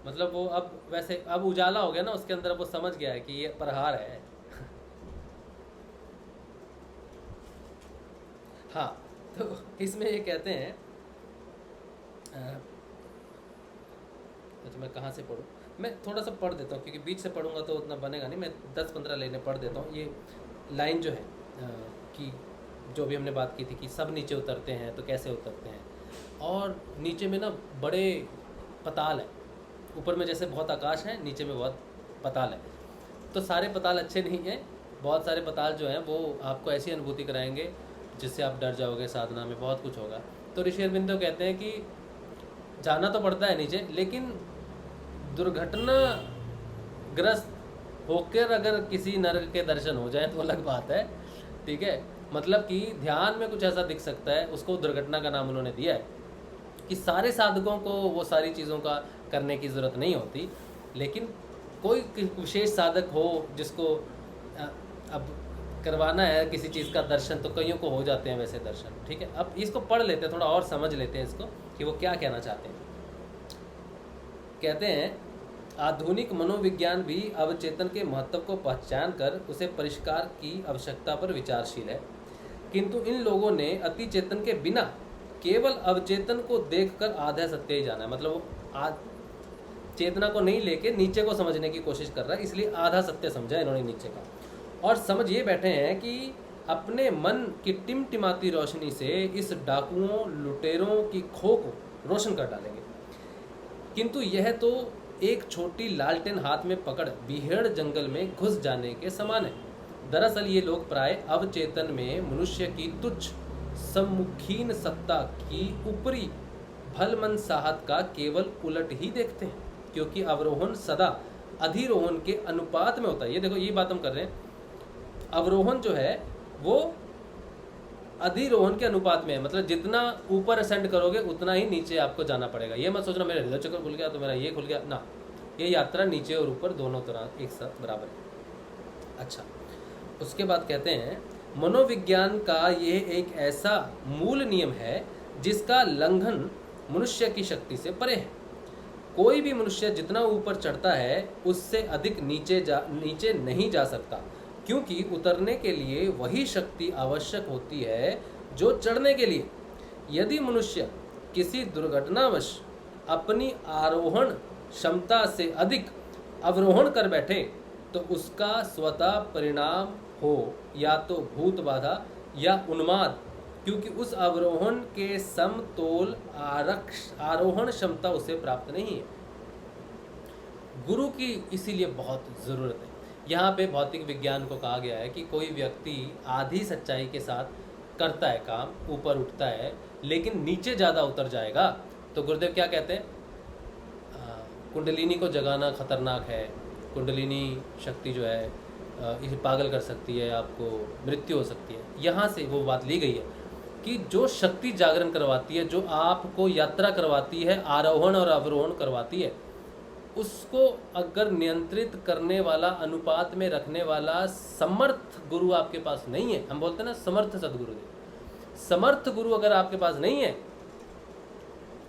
मतलब वो अब वैसे अब उजाला हो गया ना उसके अंदर, वो समझ गया है कि ये प्रहार है। हाँ, तो इसमें ये कहते हैं, अच्छा मैं कहाँ से पढ़ूँ, मैं थोड़ा सा पढ़ देता हूँ क्योंकि बीच से पढ़ूंगा तो उतना बनेगा नहीं। मैं 10-15 लाइनें पढ़ देता हूँ। ये लाइन जो है कि जो भी हमने बात की थी कि सब नीचे उतरते हैं, तो कैसे उतरते हैं, और नीचे में ना बड़े पताल है, ऊपर में जैसे बहुत आकाश है, नीचे में बहुत पताल है। तो सारे पताल अच्छे नहीं हैं, बहुत सारे पताल जो हैं वो आपको ऐसी अनुभूति कराएंगे जिससे आप डर जाओगे, साधना में बहुत कुछ होगा। तो ऋषि अरविंद तो कहते हैं कि जाना तो पड़ता है नीचे, लेकिन दुर्घटनाग्रस्त होकर अगर किसी नरक के दर्शन हो जाए तो अलग बात है, ठीक है। मतलब कि ध्यान में कुछ ऐसा दिख सकता है, उसको दुर्घटना का नाम उन्होंने दिया है, कि सारे साधकों को वो सारी चीज़ों का करने की ज़रूरत नहीं होती, लेकिन कोई विशेष साधक हो जिसको अब करवाना है किसी चीज़ का दर्शन, तो कईयों को हो जाते हैं वैसे दर्शन, ठीक है। अब इसको पढ़ लेते हैं, थोड़ा और समझ लेते हैं इसको कि वो क्या कहना चाहते हैं। कहते हैं, आधुनिक मनोविज्ञान भी अवचेतन के महत्व को पहचान कर उसे परिष्कार की आवश्यकता पर विचारशील है, किंतु इन लोगों ने अति चेतन के बिना केवल अवचेतन को देखकर आधा सत्य ही जाना है। मतलब वो चेतना को नहीं लेके नीचे को समझने की कोशिश कर रहा है, इसलिए आधा सत्य समझा इन्होंने नीचे का, और समझ ये बैठे हैं कि अपने मन की टिमटिमाती रोशनी से इस डाकुओं लुटेरों की खो को रोशन कर डालेंगे। किंतु यह तो एक छोटी लालटेन हाथ में पकड़ बीहड़ जंगल में घुस जाने के समान है। दरअसल ये लोग प्राय अवचेतन में मनुष्य की तुच्छ सम्मुखीन सत्ता की ऊपरी भलमन साहत का केवल उलट ही देखते हैं, क्योंकि अवरोहन सदा अधिरोहन के अनुपात में होता है। ये देखो, ये बात हम कर रहे हैं, अवरोहन जो है वो अधिरोहन के अनुपात में है, मतलब जितना ऊपर असेंड करोगे उतना ही नीचे आपको जाना पड़ेगा। ये मत सोचना मेरा हृदय चक्र खुल गया तो मेरा ये खुल गया ना, ये यात्रा नीचे और ऊपर दोनों तरह एक साथ बराबर है। अच्छा, उसके बाद कहते हैं, मनोविज्ञान का ये एक ऐसा मूल नियम है जिसका लंघन मनुष्य की शक्ति से परे है। कोई भी मनुष्य जितना ऊपर चढ़ता है उससे अधिक नीचे नहीं जा सकता, क्योंकि उतरने के लिए वही शक्ति आवश्यक होती है जो चढ़ने के लिए। यदि मनुष्य किसी दुर्घटनावश अपनी आरोहण क्षमता से अधिक अवरोहण कर बैठे तो उसका स्वतः परिणाम हो या तो भूत बाधा या उन्माद, क्योंकि उस अवरोहण के समतोल आरोहण क्षमता उसे प्राप्त नहीं है। गुरु की इसीलिए बहुत ज़रूरत है। यहाँ पे भौतिक विज्ञान को कहा गया है कि कोई व्यक्ति आधी सच्चाई के साथ करता है काम, ऊपर उठता है, लेकिन नीचे ज़्यादा उतर जाएगा तो गुरुदेव क्या कहते हैं, कुंडलिनी को जगाना खतरनाक है, कुंडलिनी शक्ति जो है इसे पागल कर सकती है, आपको मृत्यु हो सकती है। यहाँ से वो बात ली गई है कि जो शक्ति जागरण करवाती है, जो आपको यात्रा करवाती है, आरोहण और अवरोहण करवाती है, उसको अगर नियंत्रित करने वाला, अनुपात में रखने वाला समर्थ गुरु आपके पास नहीं है, हम बोलते हैं ना समर्थ सदगुरुदेव, समर्थ गुरु अगर आपके पास नहीं है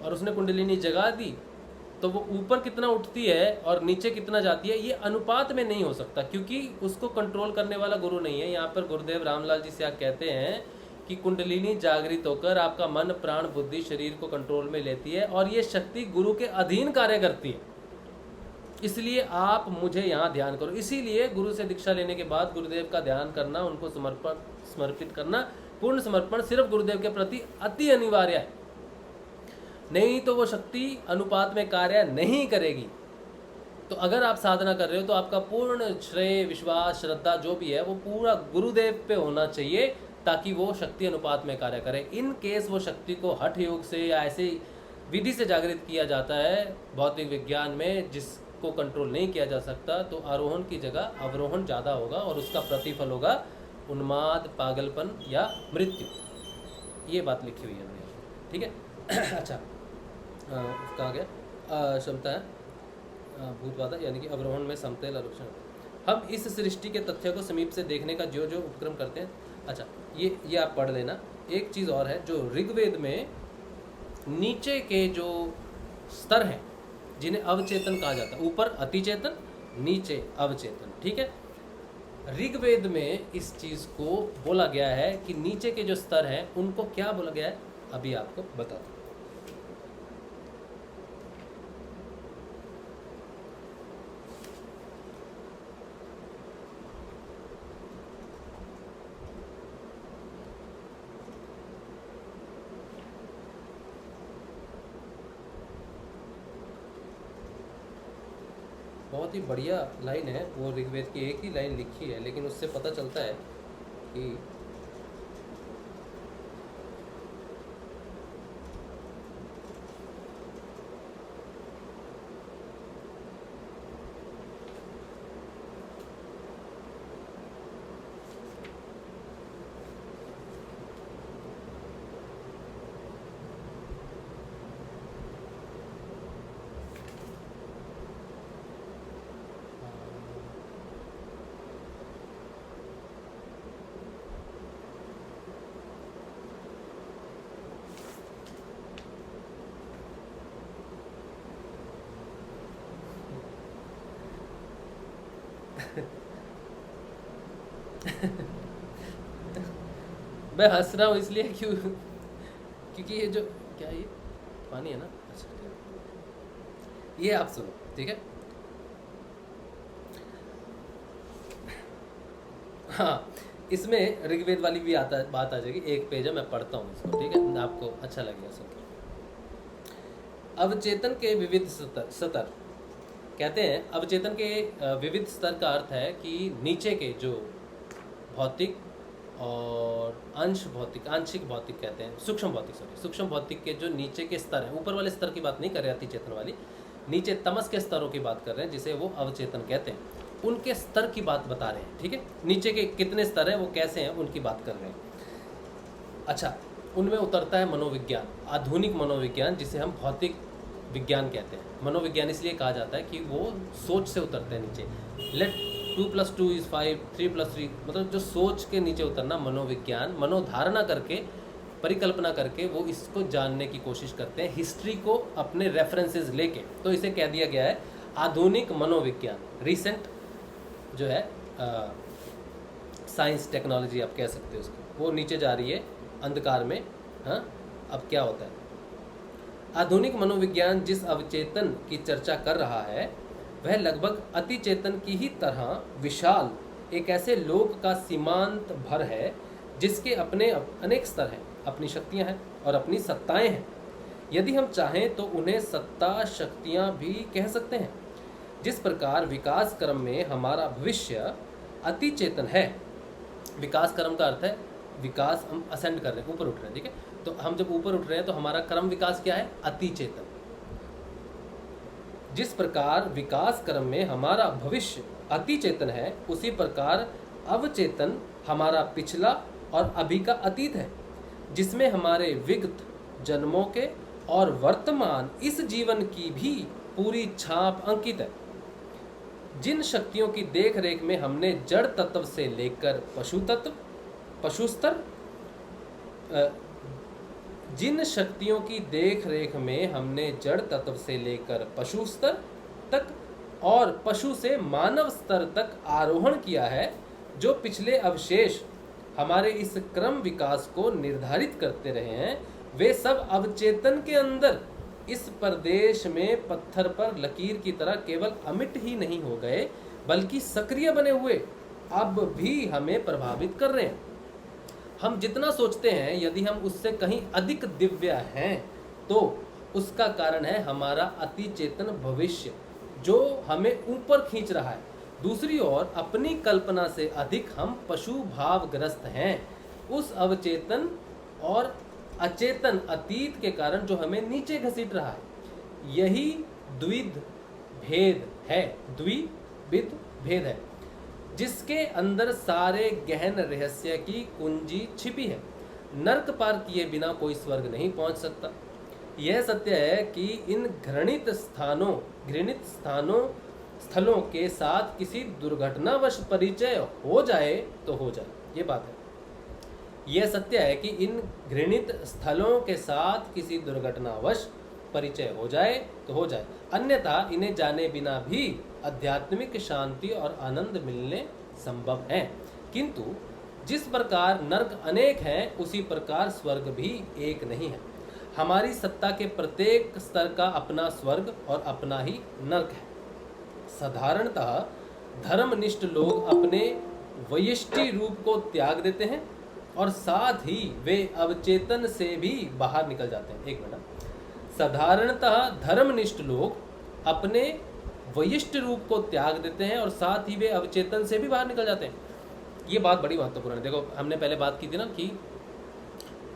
और उसने कुंडलिनी जगा दी, तो वो ऊपर कितना उठती है और नीचे कितना जाती है, ये अनुपात में नहीं हो सकता, क्योंकि उसको कंट्रोल करने वाला गुरु नहीं है। यहाँ पर गुरुदेव रामलाल जी से कहते हैं कि कुंडलिनी जागृत होकर आपका मन, प्राण, बुद्धि, शरीर को कंट्रोल में लेती है और ये शक्ति गुरु के अधीन कार्य करती है। इसलिए आप मुझे यहाँ ध्यान करो। इसीलिए गुरु से दीक्षा लेने के बाद गुरुदेव का ध्यान करना, उनको समर्पित करना, पूर्ण समर्पण सिर्फ गुरुदेव के प्रति अति अनिवार्य है, नहीं तो वो शक्ति अनुपात में कार्य नहीं करेगी। तो अगर आप साधना कर रहे हो तो आपका पूर्ण श्रेय, विश्वास, श्रद्धा जो भी है वो पूरा गुरुदेव पे होना चाहिए, ताकि वो शक्ति अनुपात में कार्य करे। इन केस वो शक्ति को हठ योग से या ऐसे विधि से जागृत किया जाता है भौतिक विज्ञान में, जिसको कंट्रोल नहीं किया जा सकता, तो आरोहण की जगह अवरोहण ज़्यादा होगा और उसका प्रतिफल होगा उन्माद, पागलपन या मृत्यु। ये बात लिखी हुई है, ठीक है। अच्छा, कहा गया क्षमता है भूत बाधा, यानी कि अवरोहण में समतल आरोक्षण। हम इस सृष्टि के तथ्य को समीप से देखने का जो जो उपक्रम करते हैं। अच्छा, ये आप पढ़ लेना। एक चीज़ और है, जो ऋग्वेद में नीचे के जो स्तर हैं जिन्हें अवचेतन कहा जाता है, ऊपर अतिचेतन, नीचे अवचेतन, ठीक है। ऋग्वेद में इस चीज़ को बोला गया है कि नीचे के जो स्तर हैं उनको क्या बोला गया है, अभी आपको बता दूँ। बहुत ही बढ़िया लाइन है वो, ऋग्वेद की एक ही लाइन लिखी है, लेकिन उससे पता चलता है कि मैं हंस रहा हूँ इसलिए क्योंकि ये जो क्या ये पानी है ना, अच्छा ये आप सुनो, ठीक है। हाँ, इसमें ऋग्वेद वाली भी बात आ जाएगी। एक पेज है, मैं पढ़ता हूँ इसको, ठीक है, आपको अच्छा लगेगा सुनकर। अवचेतन के विविध स्तर कहते हैं, अवचेतन के विविध स्तर का अर्थ है कि नीचे के जो भौतिक और आंशिक भौतिक कहते हैं, सूक्ष्म भौतिक के जो नीचे के स्तर हैं, ऊपर वाले स्तर की बात नहीं कर रहे अति चेतन वाली, नीचे तमस के स्तरों की बात कर रहे हैं, जिसे वो अवचेतन कहते हैं, उनके स्तर की बात बता रहे हैं, ठीक है। नीचे के कितने स्तर हैं, वो कैसे हैं, उनकी बात कर रहे हैं। अच्छा, उनमें उतरता है मनोविज्ञान, आधुनिक मनोविज्ञान, जिसे हम भौतिक विज्ञान कहते हैं। मनोविज्ञान इसलिए कहा जाता है कि वो सोच से उतरते हैं नीचे। लेट 2 + 2 = 5, 3 + 3, मतलब जो सोच के नीचे उतरना, मनोविज्ञान, मनोधारणा करके, परिकल्पना करके वो इसको जानने की कोशिश करते हैं, हिस्ट्री को अपने रेफरेंसेस लेके। तो इसे कह दिया गया है आधुनिक मनोविज्ञान। रिसेंट जो है साइंस, टेक्नोलॉजी आप कह सकते हो उसको, वो नीचे जा रही है अंधकार में। हाँ, अब क्या होता है, आधुनिक मनोविज्ञान जिस अवचेतन की चर्चा कर रहा है वह लगभग अति चेतन की ही तरह विशाल एक ऐसे लोक का सीमांत भर है जिसके अपने अनेक स्तर हैं, अपनी शक्तियां हैं और अपनी सत्ताएं हैं। यदि हम चाहें तो उन्हें सत्ता शक्तियां भी कह सकते हैं। जिस प्रकार विकास क्रम में हमारा भविष्य अति चेतन है, विकास क्रम का अर्थ है विकास, हम असेंड कर रहे हैं, ऊपर उठ रहे हैं, ठीक है। तो हम जब ऊपर उठ रहे हैं तो हमारा क्रम विकास क्या है? अति चेतन। जिस प्रकार विकास क्रम में हमारा भविष्य अति चेतन है, उसी प्रकार अवचेतन हमारा पिछला और अभी का अतीत है, जिसमें हमारे विगत जन्मों के और वर्तमान इस जीवन की भी पूरी छाप अंकित है। जिन शक्तियों की देख रेख में हमने जड़ तत्व से लेकर पशु स्तर, जिन शक्तियों की देख रेख में हमने जड़ तत्व से लेकर पशु स्तर तक और पशु से मानव स्तर तक आरोहण किया है, जो पिछले अवशेष हमारे इस क्रम विकास को निर्धारित करते रहे हैं, वे सब अवचेतन के अंदर इस प्रदेश में पत्थर पर लकीर की तरह केवल अमिट ही नहीं हो गए, बल्कि सक्रिय बने हुए अब भी हमें प्रभावित कर रहे हैं। हम जितना सोचते हैं, यदि हम उससे कहीं अधिक दिव्य हैं, तो उसका कारण है हमारा अति चेतन भविष्य, जो हमें ऊपर खींच रहा है। दूसरी ओर अपनी कल्पना से अधिक हम पशु भावग्रस्त हैं, उस अवचेतन और अचेतन अतीत के कारण जो हमें नीचे घसीट रहा है। यही द्विविध भेद है, जिसके अंदर सारे गहन रहस्य की कुंजी छिपी है। नर्क पार किए बिना कोई स्वर्ग नहीं पहुंच सकता। यह सत्य है कि इन घृणित स्थलों के साथ किसी दुर्घटनावश परिचय हो जाए तो हो जाए, ये बात है। यह सत्य है कि इन घृणित स्थलों के साथ किसी दुर्घटनावश परिचय हो जाए तो हो जाए, अन्यथा इन्हें जाने बिना भी आध्यात्मिक शांति और आनंद मिलने संभव है। किंतु जिस प्रकार नर्क अनेक हैं, उसी प्रकार स्वर्ग भी एक नहीं है। हमारी सत्ता के प्रत्येक स्तर का अपना स्वर्ग और अपना ही नर्क है। साधारणतः धर्मनिष्ठ लोग अपने वयष्टि रूप को त्याग देते हैं और साथ ही वे अवचेतन से भी बाहर निकल जाते हैं। एक मिनट। साधारणतः धर्मनिष्ठ लोग अपने वयिष्ठ रूप को त्याग देते हैं और साथ ही वे अवचेतन से भी बाहर निकल जाते हैं। ये बात बड़ी महत्वपूर्ण है। देखो, हमने पहले बात की थी ना कि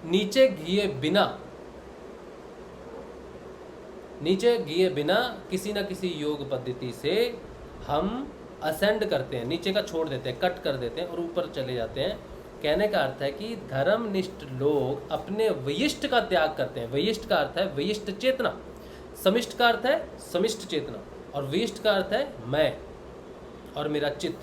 नीचे गिए बिना किसी न किसी योग पद्धति से हम असेंड करते हैं, नीचे का छोड़ देते हैं, कट कर देते हैं और ऊपर चले जाते हैं। कहने का अर्थ है कि धर्मनिष्ठ लोग अपने वयिष्ठ का त्याग करते हैं। वयिष्ठ का अर्थ है वयिष्ठ चेतना, समिष्ट का अर्थ है समिष्ट चेतना, और वयिष्ठ का अर्थ है मैं और मेरा चित्त।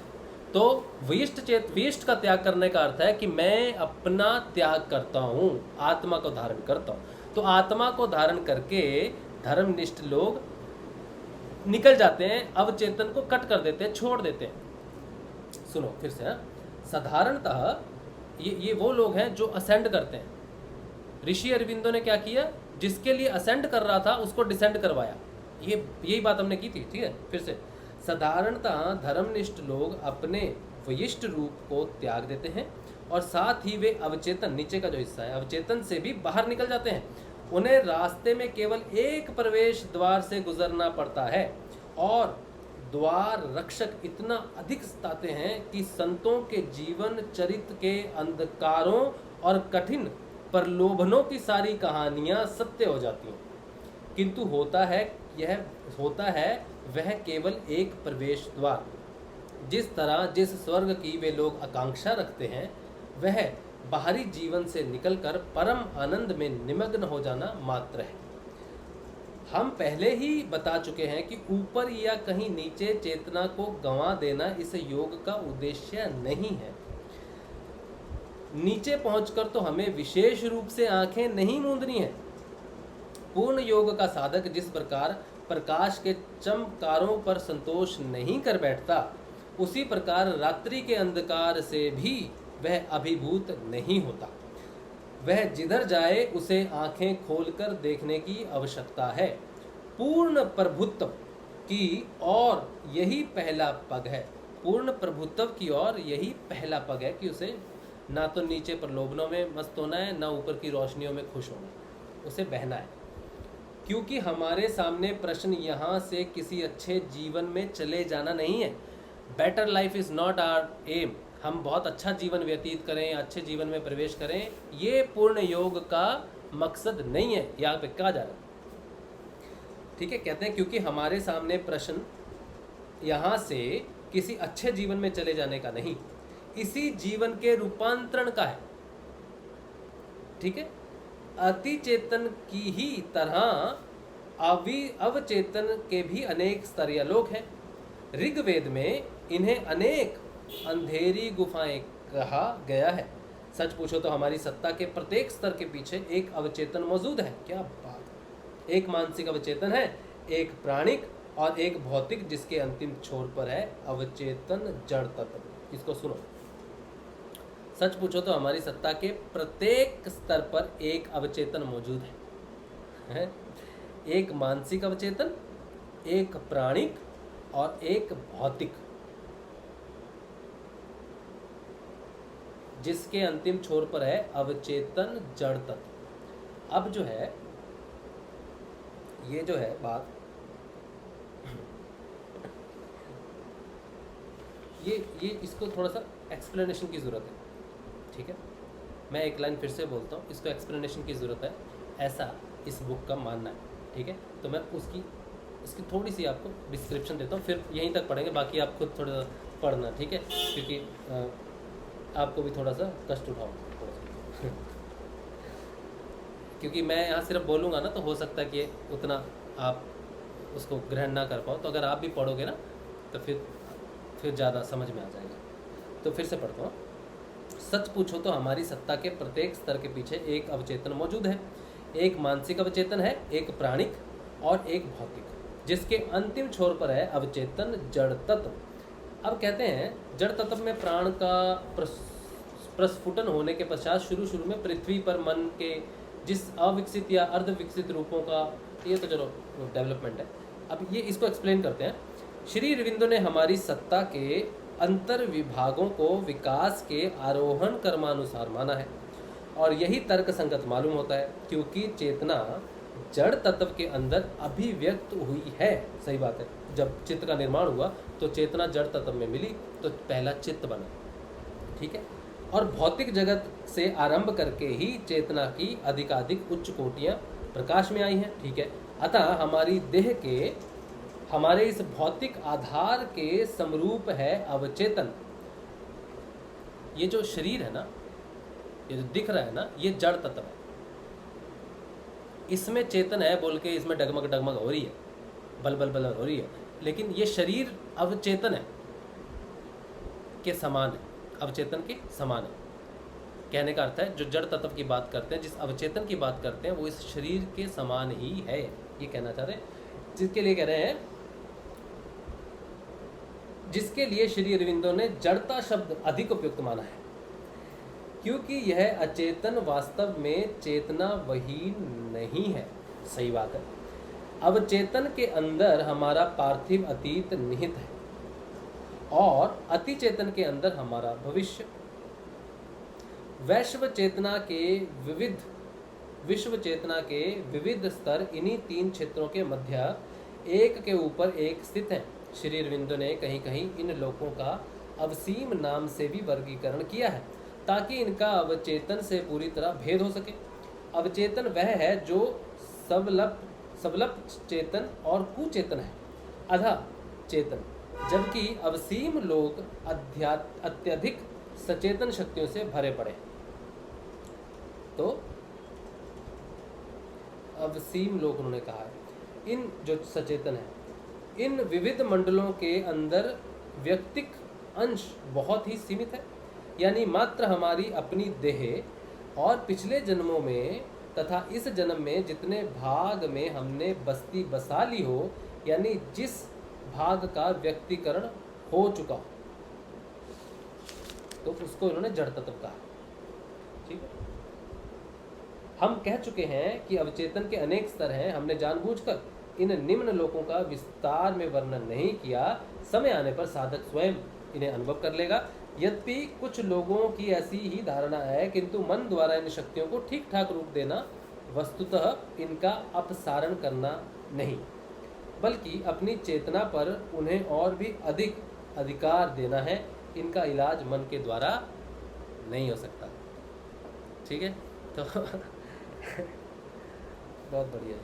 तो वयिष्ठ का त्याग करने का अर्थ है कि मैं अपना त्याग करता हूँ, आत्मा को धारण करता हूँ। तो आत्मा को धारण करके धर्मनिष्ठ लोग निकल जाते हैं, अवचेतन को कट कर देते हैं, छोड़ देते हैं। सुनो फिर से। साधारणतः ये वो लोग हैं जो असेंड करते हैं। ऋषि अरविंदो ने क्या किया? जिसके लिए असेंड कर रहा था उसको डिसेंड करवाया। यही बात हमने की थी, ठीक है। फिर से, साधारणतः धर्मनिष्ठ लोग अपने वयिष्ठ रूप को त्याग देते हैं और साथ ही वे अवचेतन, नीचे का जो हिस्सा है, अवचेतन से भी बाहर निकल जाते हैं। उन्हें रास्ते में केवल एक प्रवेश द्वार से गुजरना पड़ता है और द्वार रक्षक इतना अधिक सताते हैं कि संतों के जीवन चरित्र के अंधकारों और कठिन प्रलोभनों की सारी कहानियां सत्य हो जाती हैं। किंतु होता है वह केवल एक प्रवेश द्वार। जिस तरह जिस स्वर्ग की वे लोग आकांक्षा रखते हैं, वह बाहरी जीवन से निकलकर परम आनंद में निमग्न हो जाना मात्र है। हम पहले ही बता चुके हैं कि ऊपर या कहीं नीचे चेतना को गंवा देना इस योग का उद्देश्य नहीं है। नीचे पहुंचकर तो हमें विशेष रूप से आंखें नहीं मूंदनी है। पूर्ण योग का साधक जिस प्रकार प्रकाश के चमकारों पर संतोष नहीं कर बैठता, उसी प्रकार रात्रि के अंधकार से भी वह अभिभूत नहीं होता। वह जिधर जाए उसे आंखें खोलकर देखने की आवश्यकता है। पूर्ण प्रभुत्व की और यही पहला पग है। पूर्ण प्रभुत्व की ओर यही पहला पग है कि उसे ना तो नीचे प्रलोभनों में मस्त होना है, ना ऊपर की रोशनियों में खुश होना है, उसे बहना है। क्योंकि हमारे सामने प्रश्न यहाँ से किसी अच्छे जीवन में चले जाना नहीं है। Better life is not our aim. हम बहुत अच्छा जीवन व्यतीत करें, अच्छे जीवन में प्रवेश करें, ये पूर्ण योग का मकसद नहीं है। यहाँ पे कहा जा रहा है, ठीक है। कहते हैं क्योंकि हमारे सामने प्रश्न यहाँ से किसी अच्छे जीवन में चले जाने का नहीं, इसी जीवन के रूपांतरण का है, ठीक है। अति चेतन की ही तरह अवचेतन के भी अनेक स्तर या लोक हैं। ऋग्वेद में इन्हें अनेक अंधेरी गुफाएं कहा गया है। सच पूछो तो हमारी सत्ता के प्रत्येक स्तर के पीछे एक अवचेतन मौजूद है। क्या बात है। एक मानसिक अवचेतन है, एक प्राणिक और एक भौतिक, जिसके अंतिम छोर पर है अवचेतन जड़ तत्व। इसको सुनो। सच पूछो तो हमारी सत्ता के प्रत्येक स्तर पर एक अवचेतन मौजूद है। एक मानसिक अवचेतन, एक प्राणिक और एक भौतिक, जिसके अंतिम छोर पर है अवचेतन जड़ तत्व। अब जो है ये जो है बात, ये इसको थोड़ा सा एक्सप्लेनेशन की ज़रूरत है, ठीक है। मैं एक लाइन फिर से बोलता हूँ, इसको एक्सप्लेनेशन की ज़रूरत है, ऐसा इस बुक का मानना है, ठीक है। तो मैं इसकी थोड़ी सी आपको डिस्क्रिप्शन देता हूँ, फिर यहीं तक पढ़ेंगे, बाकी आप खुद थोड़ा पढ़ना, ठीक है, क्योंकि आपको भी थोड़ा सा कष्ट उठाओ थोड़ा सा क्योंकि मैं यहाँ सिर्फ बोलूँगा ना, तो हो सकता है कि उतना आप उसको ग्रहण ना कर पाओ। तो अगर आप भी पढ़ोगे ना तो फिर ज़्यादा समझ में आ जाएगा। तो फिर से पढ़ता हूँ। सच पूछो तो हमारी सत्ता के प्रत्येक स्तर के पीछे एक अवचेतन मौजूद है। एक मानसिक अवचेतन है, एक प्राणिक और एक भौतिक, जिसके अंतिम छोर पर है अवचेतन जड़ तत्व। अब कहते हैं जड़ तत्व में प्राण का प्रस्फुटन होने के पश्चात शुरू में पृथ्वी पर मन के जिस अविकसित या अर्ध विकसित रूपों का, ये तो चलो डेवलपमेंट है। अब ये इसको एक्सप्लेन करते हैं। श्री अरविंदो ने हमारी सत्ता के अंतर विभागों को विकास के आरोहण क्रमानुसार माना है, और यही तर्क संगत मालूम होता है, क्योंकि चेतना जड़ तत्व के अंदर अभिव्यक्त हुई है। सही बात है। जब चित्त का निर्माण हुआ तो चेतना जड़ तत्व में मिली, तो पहला चित्त बना, ठीक है। और भौतिक जगत से आरंभ करके ही चेतना की अधिकाधिक उच्च कोटियां प्रकाश में आई हैं, ठीक है। अतः हमारी देह के, हमारे इस भौतिक आधार के समरूप है अवचेतन। ये जो शरीर है ना, ये जो दिख रहा है ना, ये जड़ तत्व है। इसमें चेतन है बोल के इसमें डगमग डगमग हो रही है, बल बल बल हो रही है, लेकिन ये शरीर अवचेतन है के समान है, अवचेतन के समान है। कहने का अर्थ है जो जड़ तत्व की बात करते हैं, जिस अवचेतन की बात करते हैं, वो इस शरीर के समान ही है, ये कहना चाह रहे हैं। जिसके लिए कह रहे हैं, जिसके लिए श्री अरविंदो ने जड़ता शब्द अधिक उपयुक्त माना है, क्योंकि यह अचेतन वास्तव में चेतना वही नहीं है। सही बात है। अवचेतन के अंदर हमारा पार्थिव अतीत निहित है, और अति चेतन के अंदर हमारा भविष्य। विश्व चेतना के विविध स्तर इन्हीं तीन क्षेत्रों के मध्य एक के ऊपर एक स्थित हैं। श्री अरविंदो ने कहीं कहीं इन लोकों का अवसीम नाम से भी वर्गीकरण किया है, ताकि इनका अवचेतन से पूरी तरह भेद हो सके। अवचेतन वह है जो सबलप चेतन और कुचेतन है, अधा चेतन, जबकि अवसीम लोग अत्यधिक सचेतन शक्तियों से भरे पड़े। तो अवसीम लोग उन्होंने कहा है, इन जो सचेतन है, इन विविध मंडलों के अंदर व्यक्तिक अंश बहुत ही सीमित है, यानी मात्र हमारी अपनी देह और पिछले जन्मों में तथा इस जन्म में जितने भाग में हमने बस्ती बसा ली हो, यानी जिस भाग का व्यक्तिकरण हो चुका हो, तो उसको इन्होंने जड़ तत्व कहा। ठीक है। हम कह चुके हैं कि अवचेतन के अनेक स्तर हैं। हमने जानबूझकर इन निम्न लोकों का विस्तार में वर्णन नहीं किया। समय आने पर साधक स्वयं इन्हें अनुभव कर लेगा। यद्यपि कुछ लोगों की ऐसी ही धारणा है, किंतु मन द्वारा इन शक्तियों को ठीक ठाक रूप देना वस्तुतः इनका अपसारण करना नहीं, बल्कि अपनी चेतना पर उन्हें और भी अधिक अधिकार देना है। इनका इलाज मन के द्वारा नहीं हो सकता। ठीक है, तो बहुत बढ़िया है,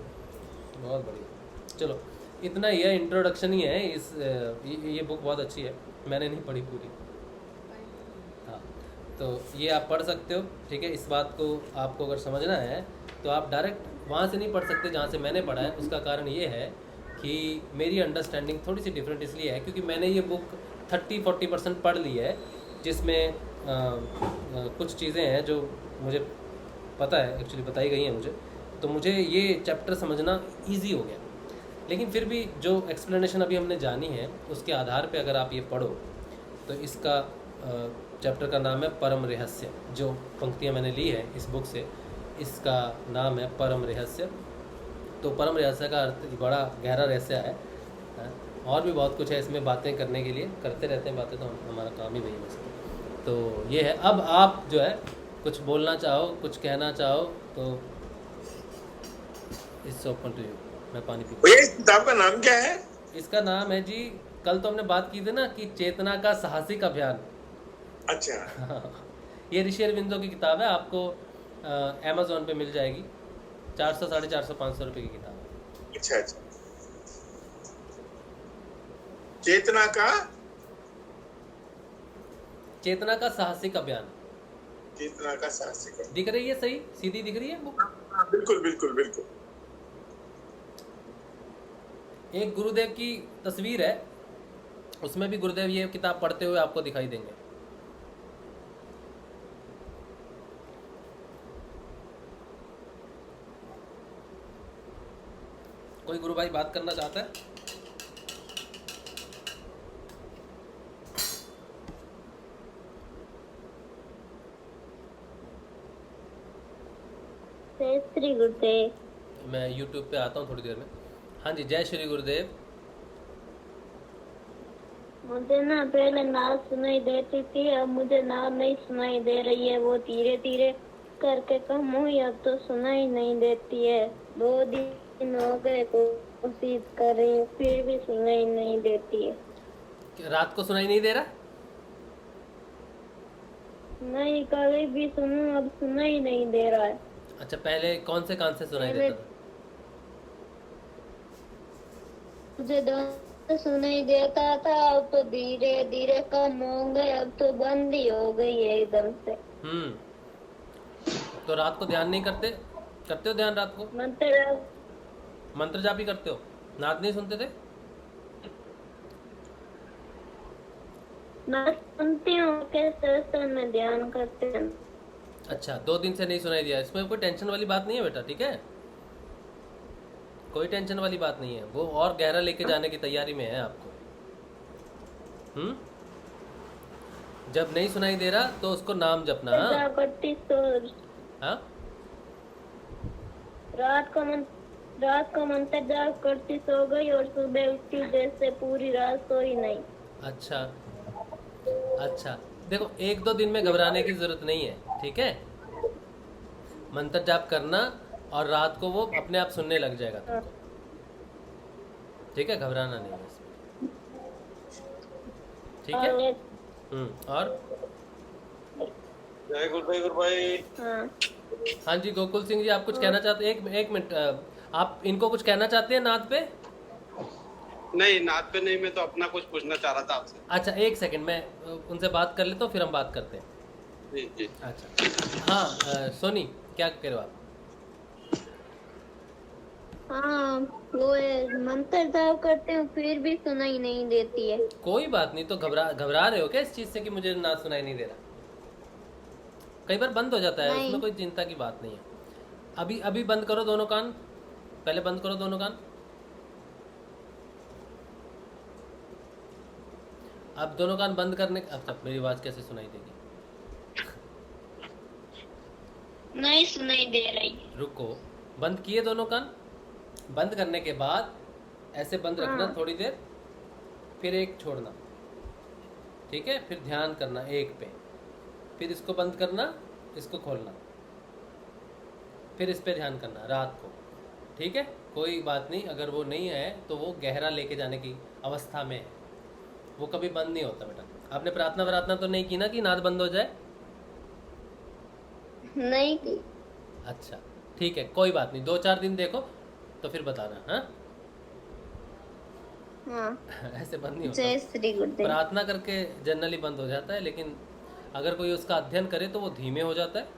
बहुत बढ़िया। चलो इतना ही है, इंट्रोडक्शन ही है। ये बुक बहुत अच्छी है, मैंने नहीं पढ़ी पूरी। हाँ, तो ये आप पढ़ सकते हो। ठीक है, इस बात को आपको अगर समझना है तो आप डायरेक्ट वहाँ से नहीं पढ़ सकते जहाँ से मैंने पढ़ा है। उसका कारण ये है कि मेरी अंडरस्टैंडिंग थोड़ी सी डिफरेंट इसलिए है क्योंकि मैंने ये बुक 30-40% पढ़ ली है, जिसमें कुछ चीज़ें हैं जो मुझे पता है, एक्चुअली बताई गई हैं मुझे, तो मुझे ये चैप्टर समझना इजी हो गया। लेकिन फिर भी जो एक्सप्लेनेशन अभी हमने जानी है उसके आधार पे अगर आप ये पढ़ो तो इसका चैप्टर का नाम है परम रहस्य। जो पंक्तियाँ मैंने ली है इस बुक से, इसका नाम है परम रहस्य। तो परम रहस्य का अर्थ बड़ा गहरा रहस्य है। और भी बहुत कुछ है इसमें बातें करने के लिए, करते रहते हैं बातें, तो हमारा काम ही वही है। तो ये है। अब आप जो है कुछ बोलना चाहो, कुछ कहना चाहो तो इट्स ओपन टू यू। मैं पानी पी। भैया इस किताब का नाम क्या है? इसका नाम है जी, कल तो हमने बात की थी ना कि चेतना का साहसिक अभियान। अच्छा। ये ऋषि अरविंदो की किताब है, आपको अमेज़ॉन पे मिल जाएगी। 400, 450, 500 रुपये की किताब। अच्छा अच्छा। चेतना का साहसिक अभियान। चेतना का साहसिक। दिख रही है सही, सीधी दिख रही है बुक? बिल्कुल बिल्कुल बिल्कुल। एक गुरुदेव की तस्वीर है, उसमें भी गुरुदेव ये किताब पढ़ते हुए आपको दिखाई देंगे। कोई गुरु भाई बात करना चाहता है? जय श्री गुरुदेव। मैं YouTube पे आता हूँ थोड़ी देर में। हाँ जी, जय श्री गुरुदेव। मुझे ना पहले नाद सुनाई देती थी, अब मुझे नाद नहीं सुनाई दे रही है। वो धीरे धीरे करके कम हुई, अब तो सुनाई नहीं देती है। 2 दिन हो गए कोशिश कर रही हूँ, फिर भी सुनाई नहीं देती है। रात को सुनाई नहीं दे रहा? नहीं, कभी भी सुनूं अब सुनाई नहीं दे रहा है। अच्छा, पहले कौन से कान से सुनाई देता था? मुझे दोनों सुनाई देता था, अब तो धीरे धीरे कम हो गए, अब तो बंद ही हो गई है एकदम से। तो रात को ध्यान नहीं करते? करते हो ध्यान रात को? मंत्र जाप ही करते हो? नाद नहीं सुनते थे? मैं सुनती हूँ, कैसे में ध्यान करते हैं। अच्छा, 2 दिन से नहीं सुनाई दिया। इसमें कोई टेंशन वाली बात नहीं है बेटा, ठीक है? कोई टेंशन वाली बात नहीं है, वो और गहरा लेके जाने की तैयारी में है आपको। जब नहीं सुनाई दे रहा तो उसको नाम जपना। हाँ, रात को मंत्र जाप करती सो गई और सुबह उठती जैसे पूरी रात सोई नहीं। अच्छा, देखो 1-2 दिन में घबराने की जरूरत नहीं है, ठीक है? मंत्र जाप करना और रात को वो अपने आप सुनने लग जाएगा तुमको, ठीक है? घबराना नहीं है इसमें, ठीक है? और जय गुरु भाई। हाँ जी, गोकुल सिंह जी, आप कुछ कहना चाहते हैं? एक मिनट, आप इनको कुछ कहना चाहते हैं नाद पे? नहीं, नाद पे नहीं, मैं तो अपना कुछ पूछना चाह रहा था आपसे। अच्छा, 1 सेकंड, मैं उनसे बात कर लेता हूँ, फिर हम बात करते हैं। जी। अच्छा, हाँ सोनी, क्या कह रहे हो आप? हाँ, वो मंत्र जाप करते हैं फिर भी सुनाई नहीं देती है। कोई बात नहीं, तो घबरा रहे हो क्या इस चीज से कि मुझे ना सुनाई नहीं दे रहा? कई बार बंद हो जाता है, उसमें कोई चिंता की बात नहीं है। अभी बंद करो दोनों कान, पहले बंद करो दोनों कान। अब दोनों कान बंद करने, अब तक मेरी आवाज कैसे सुनाई देगी? नहीं सुनाई दे रही। रुको, बंद किए दोनों कान? बंद करने के बाद ऐसे बंद रखना थोड़ी देर, फिर एक छोड़ना, ठीक है। फिर ध्यान करना 1 पे, फिर इसको बंद करना, इसको खोलना, फिर इस पे ध्यान करना रात को, ठीक है। कोई बात नहीं, अगर वो नहीं है तो वो गहरा लेके जाने की अवस्था में है, वो कभी बंद नहीं होता बेटा। आपने प्रार्थना तो नहीं की ना कि नाद बंद हो जाए? नहीं की। अच्छा ठीक है, कोई बात नहीं, 2-4 दिन देखो तो फिर बताना। हाँ हाँ। ऐसे बंद नहीं जय होता, श्री गुरुदेव। प्रार्थना करके जनरली बंद हो जाता है, लेकिन अगर कोई उसका अध्ययन करे तो वो धीमे हो जाता है,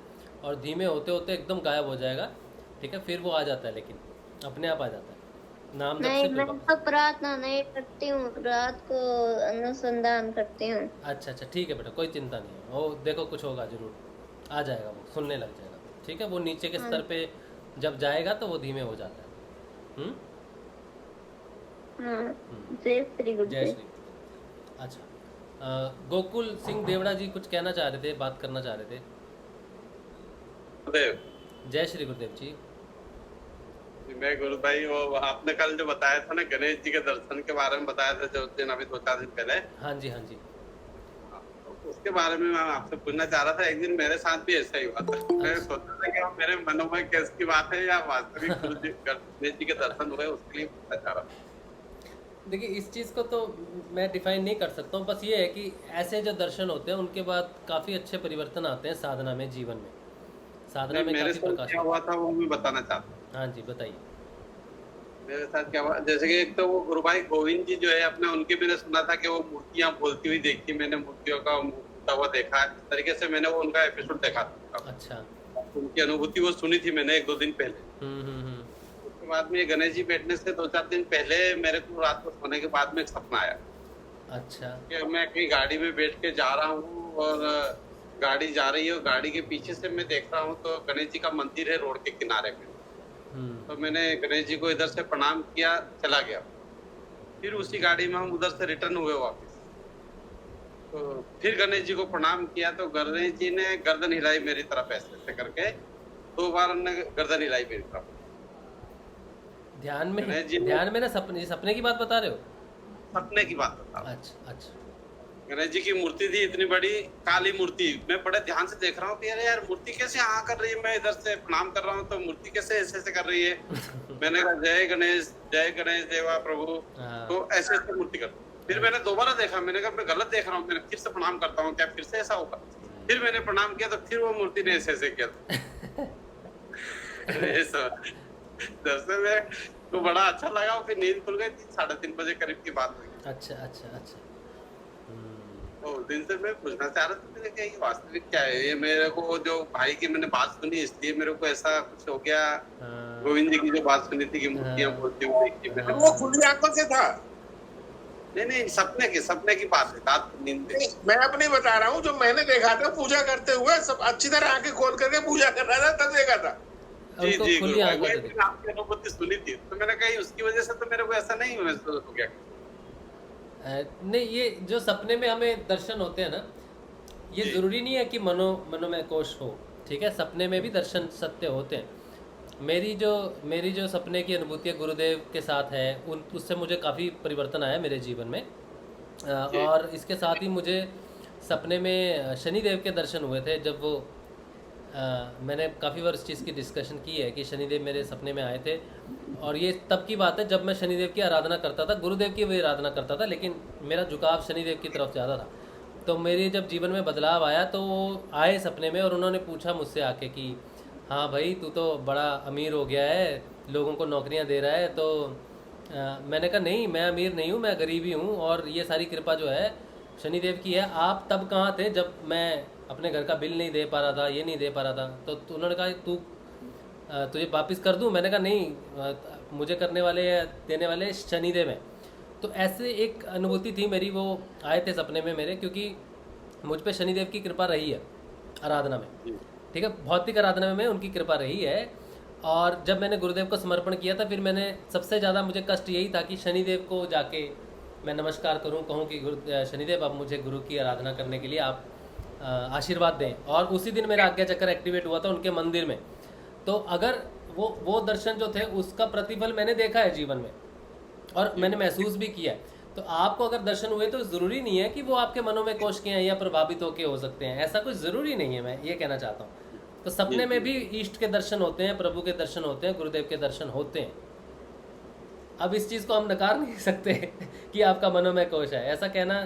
और धीमे होते होते एकदम गायब हो जाएगा, ठीक है। फिर वो आ जाता है, लेकिन अपने आप आ जाता है। नाम जब नहीं, से मैं तो प्रार्थना नहीं करती हूँ, रात को अनुसंधान करती हूँ। अच्छा ठीक है बेटा, कोई चिंता नहीं है, वो देखो कुछ होगा जरूर, आ जाएगा, वो सुनने लग जाएगा, ठीक है। वो नीचे के स्तर पे जब जाएगा तो वो धीमे हो जाता है। हाँ, जय श्री जय गुरुदेव। श्री। अच्छा, गोकुल सिंह देवड़ा जी कुछ कहना चाह रहे थे, बात करना चाह रहे थे। गुरुदेव, जय श्री गुरुदेव जी। मैं गुरु भाई, वो आपने कल जो बताया था ना गणेश जी के दर्शन के बारे में बताया था, जो दिन अभी 2-4 दिन पहले। हाँ जी हाँ जी। उसके बारे में मैं आपसे पूछना चाह रहा था। एक दिन मेरे साथ भी ऐसा ही हुआ था। मैं सोचा था कि मेरे मनोमय केस की बात है या वास्तविक गणेश जी के दर्शन हुए, उसके लिए पूछना चाह रहा था। देखिए, इस चीज़ को तो मैं डिफाइन नहीं कर सकता हूँ, बस ये है कि ऐसे जो दर्शन होते हैं उनके बाद काफ़ी अच्छे परिवर्तन आते हैं साधना में, जीवन में, साधना में मेरे काफ़ी साथ प्रकाश क्या हुआ था वो मैं बताना चाहता हूँ। हाँ जी बताइए। मेरे साथ क्या हुआ, जैसे कि एक तो वो गुरु भाई गोविंद जी जो है अपने, उनके मैंने सुना था कि वो मूर्तियां बोलती हुई देखी, मैंने मूर्तियों का बोलता हुआ देखा, इस तरीके से मैंने वो उनका एपिसोड देखा था। अच्छा। उनकी अनुभूति वो सुनी थी मैंने 1-2 दिन पहले। उसके बाद में गणेश जी बैठने से 2-4 दिन पहले मेरे को रात को सोने के बाद में एक सपना आया। अच्छा। कि मैं कहीं गाड़ी में बैठ के जा रहा हूँ और गाड़ी जा रही है, और गाड़ी के पीछे से मैं देख रहा हूँ तो गणेश जी का मंदिर है रोड के किनारे पे। तो मैंने गणेश जी को इधर से प्रणाम किया, चला गया। फिर उसी गाड़ी में हम उधर से रिटर्न हुए वापस, तो फिर गणेश जी को प्रणाम किया तो गणेश जी ने गर्दन हिलाई मेरी तरफ, ऐसे करके 2 बार उन्होंने गर्दन हिलाई मेरी तरफ। ध्यान में ना सपने की बात बता रहे हो? सपने की बात बता। अच्छा। गणेश जी की मूर्ति थी इतनी बड़ी, काली मूर्ति। मैं बड़े ध्यान से देख रहा हूँ कि अरे यार मूर्ति कैसे हाँ कर रही है, मैं इधर से प्रणाम कर रहा हूँ तो मूर्ति कैसे ऐसे कर रही है। मैंने कहा जय गणेश देवा प्रभु, तो ऐसे मूर्ति कर। फिर मैंने दोबारा देखा, मैंने कहा मैं गलत देख रहा हूँ, मैंने फिर से प्रणाम करता हूँ, क्या फिर से ऐसा होगा? फिर मैंने प्रणाम किया तो फिर वो मूर्ति ने ऐसे किया। दर्शन में तो बड़ा अच्छा लगा। फिर नींद खुल गई, 3-3:30 बजे करीब की बात हुई। अच्छा। तो दिन से मैं पूछना चाह रहा था कि ये वास्तविक क्या है। ये मेरे को जो भाई की मैंने बात सुनी, इसलिए मेरे को ऐसा कुछ हो गया। गोविंद जी की जो बात सुनी थी कि मूर्तियां बोलती हुई देखी मैंने, वो खुली आंखों से था। नहीं, सपने की बात है, रात को नींद में। मैं अपनी बता रहा हूँ, जो मैंने देखा था पूजा करते हुए, सब अच्छी तरह आंखें खोल करके पूजा कर रहा था, तब देखा था। जी गुरु भाई, मैंने आपकी अनुभूति सुनी थी, तो मैंने कहा उसकी वजह से तो मेरे को ऐसा नहीं महसूस हो गया। नहीं, ये जो सपने में हमें दर्शन होते हैं ना, ये जरूरी नहीं है कि मनोमय कोश हो, ठीक है। सपने में भी दर्शन सत्य होते हैं। मेरी जो सपने की अनुभूति गुरुदेव के साथ है, उससे मुझे काफ़ी परिवर्तन आया मेरे जीवन में। और इसके साथ ही मुझे सपने में शनिदेव के दर्शन हुए थे। जब वो मैंने काफ़ी बार इस चीज़ की डिस्कशन की है कि शनिदेव मेरे सपने में आए थे, और ये तब की बात है जब मैं शनिदेव की आराधना करता था, गुरुदेव की भी आराधना करता था, लेकिन मेरा झुकाव शनिदेव की तरफ ज़्यादा था। तो मेरी जब जीवन में बदलाव आया तो वो आए सपने में, और उन्होंने पूछा मुझसे आके कि हाँ भाई, तू तो बड़ा अमीर हो गया है, लोगों को नौकरियां दे रहा है। तो मैंने कहा नहीं, मैं अमीर नहीं हूँ, मैं गरीब ही हूँ, और ये सारी कृपा जो है शनिदेव की है। आप तब कहाँ थे जब मैं अपने घर का बिल नहीं दे पा रहा था, ये नहीं दे पा रहा था? तो उन्होंने कहा तुझे वापस कर दूँ? मैंने कहा नहीं, मुझे करने वाले देने वाले शनिदेव हैं। तो ऐसे एक अनुभूति थी मेरी, वो आए थे सपने में मेरे, क्योंकि मुझ पे शनिदेव की कृपा रही है आराधना में, ठीक है। भौतिक आराधना में उनकी कृपा रही है। और जब मैंने गुरुदेव को समर्पण किया था, फिर मैंने सबसे ज़्यादा मुझे कष्ट यही था कि शनिदेव को जाके मैं नमस्कार करूं, कहूं कि शनिदेव अब मुझे गुरु की आराधना करने के लिए आप आशीर्वाद दें। और उसी दिन मेरा आज्ञा चक्र एक्टिवेट हुआ था उनके मंदिर में। तो अगर वो दर्शन जो थे उसका प्रतिफल मैंने देखा है जीवन में, और मैंने महसूस भी किया है। तो आपको अगर दर्शन हुए तो ज़रूरी नहीं है कि वो आपके मनोमय कोश के हैं या प्रभावित होके हो सकते हैं, ऐसा कुछ ज़रूरी नहीं है, मैं ये कहना चाहता हूँ। तो सपने में भी ईष्ट के दर्शन होते हैं, प्रभु के दर्शन होते हैं, गुरुदेव के दर्शन होते हैं। अब इस चीज़ को हम नकार नहीं सकते कि आपका मनोमय कोश है, ऐसा कहना,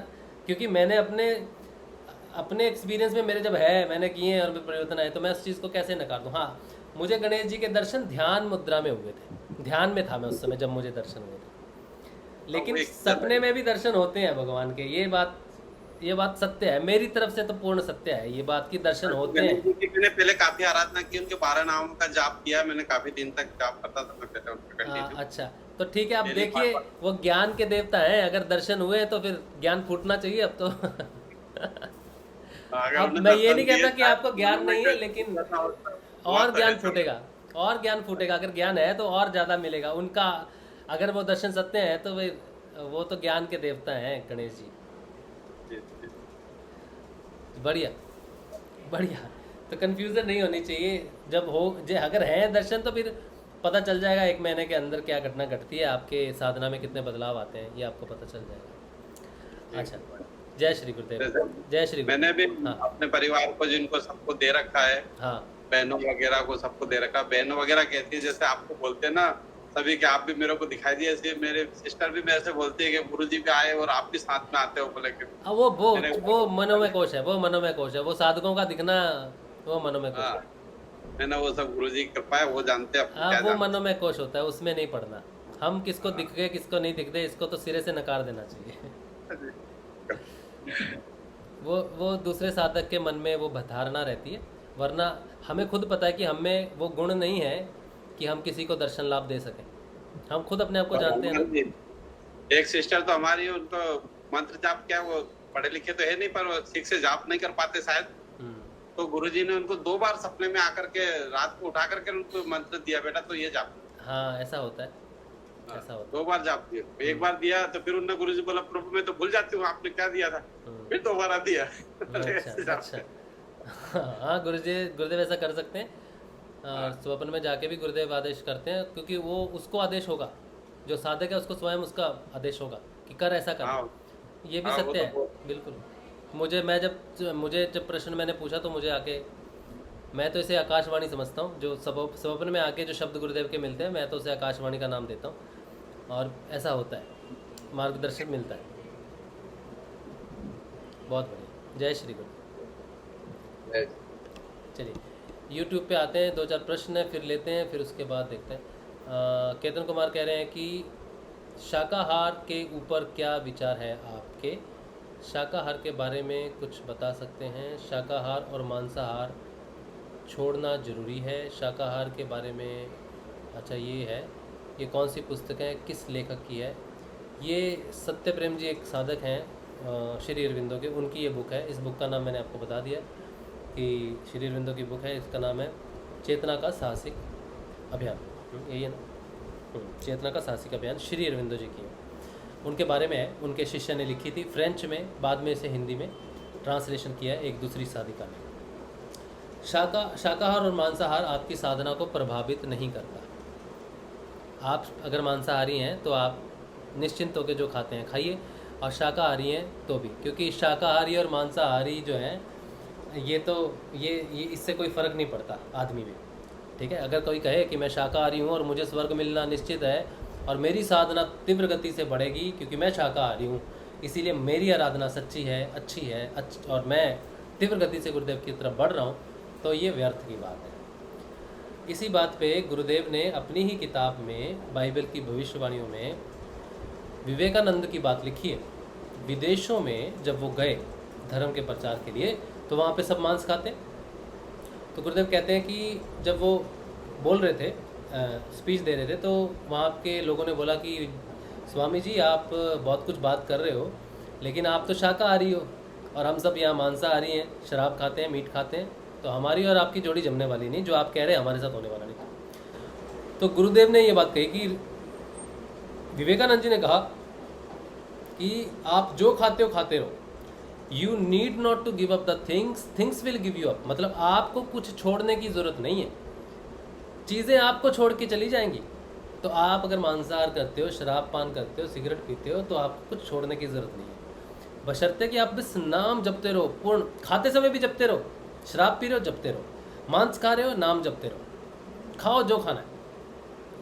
क्योंकि मैंने अपने एक्सपीरियंस में मेरे जब है, मैंने किए हैं और परिवर्तन आए, तो मैं उस चीज़ को कैसे नकार दूँ। हाँ, मुझे गणेश जी के दर्शन ध्यान मुद्रा में हुए थे, ध्यान में था मैं उस समय जब मुझे दर्शन हुए थे, लेकिन सपने में भी दर्शन होते हैं भगवान के, ये बात सत्य है, मेरी तरफ से तो पूर्ण सत्य है ये बात की, दर्शन होते हैं। मैंने पहले काफी आराधना की, उनके 12 नामों का जाप किया मैंने, काफी दिन तक जाप करता था मैं पहले उनका कंटिन्यू। अच्छा, तो ठीक है, आप देखिए वो ज्ञान के देवता हैं, अगर दर्शन हुए तो फिर ज्ञान फूटना चाहिए अब तो। अब मैं ये नहीं कहता कि आपको ज्ञान नहीं है, लेकिन और ज्ञान फूटेगा, और ज्ञान फूटेगा, अगर ज्ञान है तो और ज़्यादा मिलेगा उनका। अगर वो दर्शन सत्य है तो वो तो ज्ञान के देवता हैं गणेश जी। बढ़िया बढ़िया, तो कंफ्यूजन नहीं होनी चाहिए, जब हो अगर है दर्शन तो फिर पता चल जाएगा 1 महीने के अंदर क्या घटना घटती है, आपके साधना में कितने बदलाव आते हैं, ये आपको पता चल जाएगा। अच्छा, जय श्री गुरुदेव, जय श्री। मैंने भी अपने परिवार को, जिनको सबको दे रखा है, हाँ, बहनों वगैरह को सबको दे रखा। बहनों वगैरह कहती है जैसे आपको बोलते हैं ना सभी के, आप भी मेरे को दिखाई दिए, ऐसे मेरे सिस्टर भी मेरे से बोलती है कि गुरुजी भी आए और आप भी साथ में आते हो बोले कि वो मनोमय कोश है, वो मनोमय कोश है, वो साधकों का दिखना वो मनोमय कोश है। मैंने वो सब गुरुजी की कृपा है, वो जानते हैं। हाँ, वो मनोमय कोश होता है, उसमें नहीं पढ़ना। हम किसको दिख गए किसको नहीं दिख गए, इसको तो सिरे से नकार देना चाहिए। वो दूसरे साधक के मन में वो धारणा रहती है, वरना हमें खुद पता है कि हमें वो गुण नहीं है कि हम किसी को दर्शन लाभ दे सकें, हम खुद अपने आप को जानते हैं। एक सिस्टर तो हमारी, उनको मंत्र जाप क्या, वो पढ़े लिखे तो है नहीं पर वो ठीक से जाप नहीं कर पाते शायद, तो गुरुजी ने उनको 2 बार सपने में आकर के रात को उठा करके उनको मंत्र दिया, बेटा तो ये जाप। हाँ, ऐसा होता है, ऐसा होता है। 2 बार जाप दिया, एक बार दिया तो फिर उन्होंने गुरुजी बोला प्रभु मैं तो भूल जाती हूँ आपने क्या दिया था, फिर 2 बार दिया। अच्छा, हाँ, गुरुदेव ऐसा कर सकते हैं। स्वप्न में जाके भी गुरुदेव आदेश करते हैं, क्योंकि वो उसको आदेश होगा, जो साधक है उसको स्वयं उसका आदेश होगा कि कर ऐसा कर। ये भी सत्य है, बिल्कुल। मुझे जब प्रश्न मैंने पूछा तो मुझे आके, मैं तो इसे आकाशवाणी समझता हूँ, जो स्वप्न में आके जो शब्द गुरुदेव के मिलते हैं, मैं तो उसे आकाशवाणी का नाम देता हूँ, और ऐसा होता है, मार्गदर्शन मिलता है। बहुत बढ़िया, जय श्री गुरु। चलिए YouTube पे आते हैं, 2-4 प्रश्न है, फिर लेते हैं, फिर उसके बाद देखते हैं। केतन कुमार कह रहे हैं कि शाकाहार के ऊपर क्या विचार है आपके, शाकाहार के बारे में कुछ बता सकते हैं, शाकाहार और मांसाहार छोड़ना ज़रूरी है, शाकाहार के बारे में। अच्छा, ये कौन सी पुस्तक है, किस लेखक की है? ये सत्य प्रेम जी एक साधक हैं श्री अरविंदो के, उनकी ये बुक है। इस बुक का नाम मैंने आपको बता दिया कि श्री अरविंदो की बुक है, इसका नाम है चेतना का साहसिक अभियान, यही है ना, चेतना का साहसिक अभियान, श्री अरविंदो जी की है। उनके बारे में है, उनके शिष्य ने लिखी थी फ्रेंच में, बाद में इसे हिंदी में ट्रांसलेशन किया है एक दूसरी साधिका ने। शाकाहार और मांसाहार आपकी साधना को प्रभावित नहीं करता। आप अगर मांसाहारी हैं तो आप निश्चिंत होकर जो खाते हैं खाइए, और शाकाहारी हैं तो भी, क्योंकि शाकाहारी और मांसाहारी जो हैं ये इससे कोई फ़र्क नहीं पड़ता आदमी में, ठीक है। अगर कोई कहे कि मैं शाकाहारी हूँ और मुझे स्वर्ग मिलना निश्चित है और मेरी साधना तीव्र गति से बढ़ेगी क्योंकि मैं शाकाहारी हूँ, इसीलिए मेरी आराधना सच्ची है, अच्छी है, और मैं तीव्र गति से गुरुदेव की तरफ बढ़ रहा हूँ, तो ये व्यर्थ की बात है। इसी बात पे गुरुदेव ने अपनी ही किताब में, बाइबल की भविष्यवाणियों में, विवेकानंद की बात लिखी है। विदेशों में जब वो गए धर्म के प्रचार के लिए, तो वहाँ पे सब मांस खाते। तो गुरुदेव कहते हैं कि जब वो बोल रहे थे, स्पीच दे रहे थे, तो वहाँ के लोगों ने बोला कि स्वामी जी आप बहुत कुछ बात कर रहे हो, लेकिन आप तो शाकाहारी हो और हम सब यहाँ मांसाहारी हैं, शराब खाते हैं, मीट खाते हैं, तो हमारी और आपकी जोड़ी जमने वाली नहीं, जो आप कह रहे हैं हमारे साथ होने वाला नहीं। तो गुरुदेव ने ये बात कही कि विवेकानंद जी ने कहा कि आप जो खाते हो खाते रहो, you need not to give up the things will give you up. मतलब आपको कुछ छोड़ने की ज़रूरत नहीं है, चीज़ें आपको छोड़ के चली जाएंगी। तो आप अगर मांसाहार करते हो, शराब पान करते हो, सिगरेट पीते हो, तो आपको कुछ छोड़ने की ज़रूरत नहीं है, बशर्ते कि आप बस नाम जपते रहो। पूर्ण खाते समय भी जपते रहो, शराब पी रहे हो जपते रहो, मांस खा रहे हो नाम जपते रहो, खाओ जो खाना है,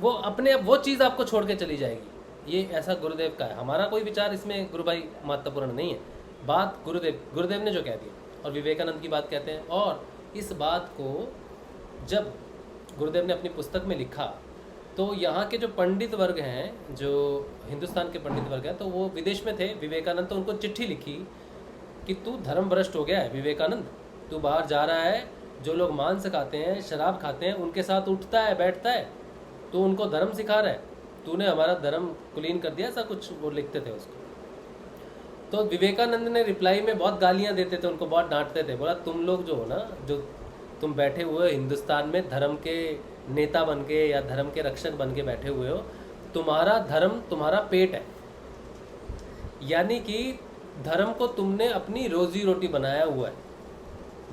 वो अपने आप वो चीज़ आपको छोड़ के चली जाएगी। ये ऐसा गुरुदेव का है। हमारा कोई विचार इसमें गुरु भाई महत्वपूर्ण नहीं है, बात गुरुदेव ने जो कह दिया और विवेकानंद की बात कहते हैं। और इस बात को जब गुरुदेव ने अपनी पुस्तक में लिखा तो यहाँ के जो पंडित वर्ग हैं, जो हिंदुस्तान के पंडित वर्ग हैं, तो वो विदेश में थे। विवेकानंद तो उनको चिट्ठी लिखी कि तू धर्म भ्रष्ट हो गया है विवेकानंद, तू बाहर जा रहा है, जो लोग मांस खाते हैं, शराब खाते हैं, उनके साथ उठता है बैठता है, तू उनको धर्म सिखा रहा है, तूने हमारा धर्म कुलीन कर दिया, ऐसा कुछ वो लिखते थे उसको। तो विवेकानंद ने रिप्लाई में बहुत गालियाँ देते थे उनको, बहुत डांटते थे। बोला तुम लोग जो हो ना, जो तुम बैठे हुए हिंदुस्तान में धर्म के नेता बन के या धर्म के रक्षक बन के बैठे हुए हो, तुम्हारा धर्म तुम्हारा पेट है, यानी कि धर्म को तुमने अपनी रोजी रोटी बनाया हुआ है,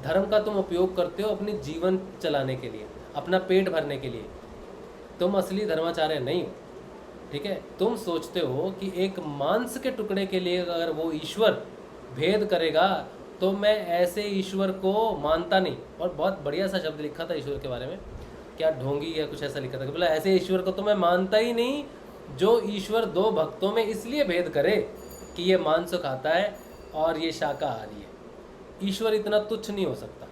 धर्म का तुम उपयोग करते हो अपनी जीवन चलाने के लिए, अपना पेट भरने के लिए। तुम असली धर्माचार्य नहीं हो, ठीक है। तुम सोचते हो कि एक मांस के टुकड़े के लिए अगर वो ईश्वर भेद करेगा तो मैं ऐसे ईश्वर को मानता नहीं। और बहुत बढ़िया सा शब्द लिखा था ईश्वर के बारे में, क्या ढोंगी या कुछ ऐसा लिखा था, बोला ऐसे ईश्वर को तो मैं मानता ही नहीं जो ईश्वर दो भक्तों में इसलिए भेद करे कि ये मांस खाता है और ये शाकाहारी है। ईश्वर इतना तुच्छ नहीं हो सकता,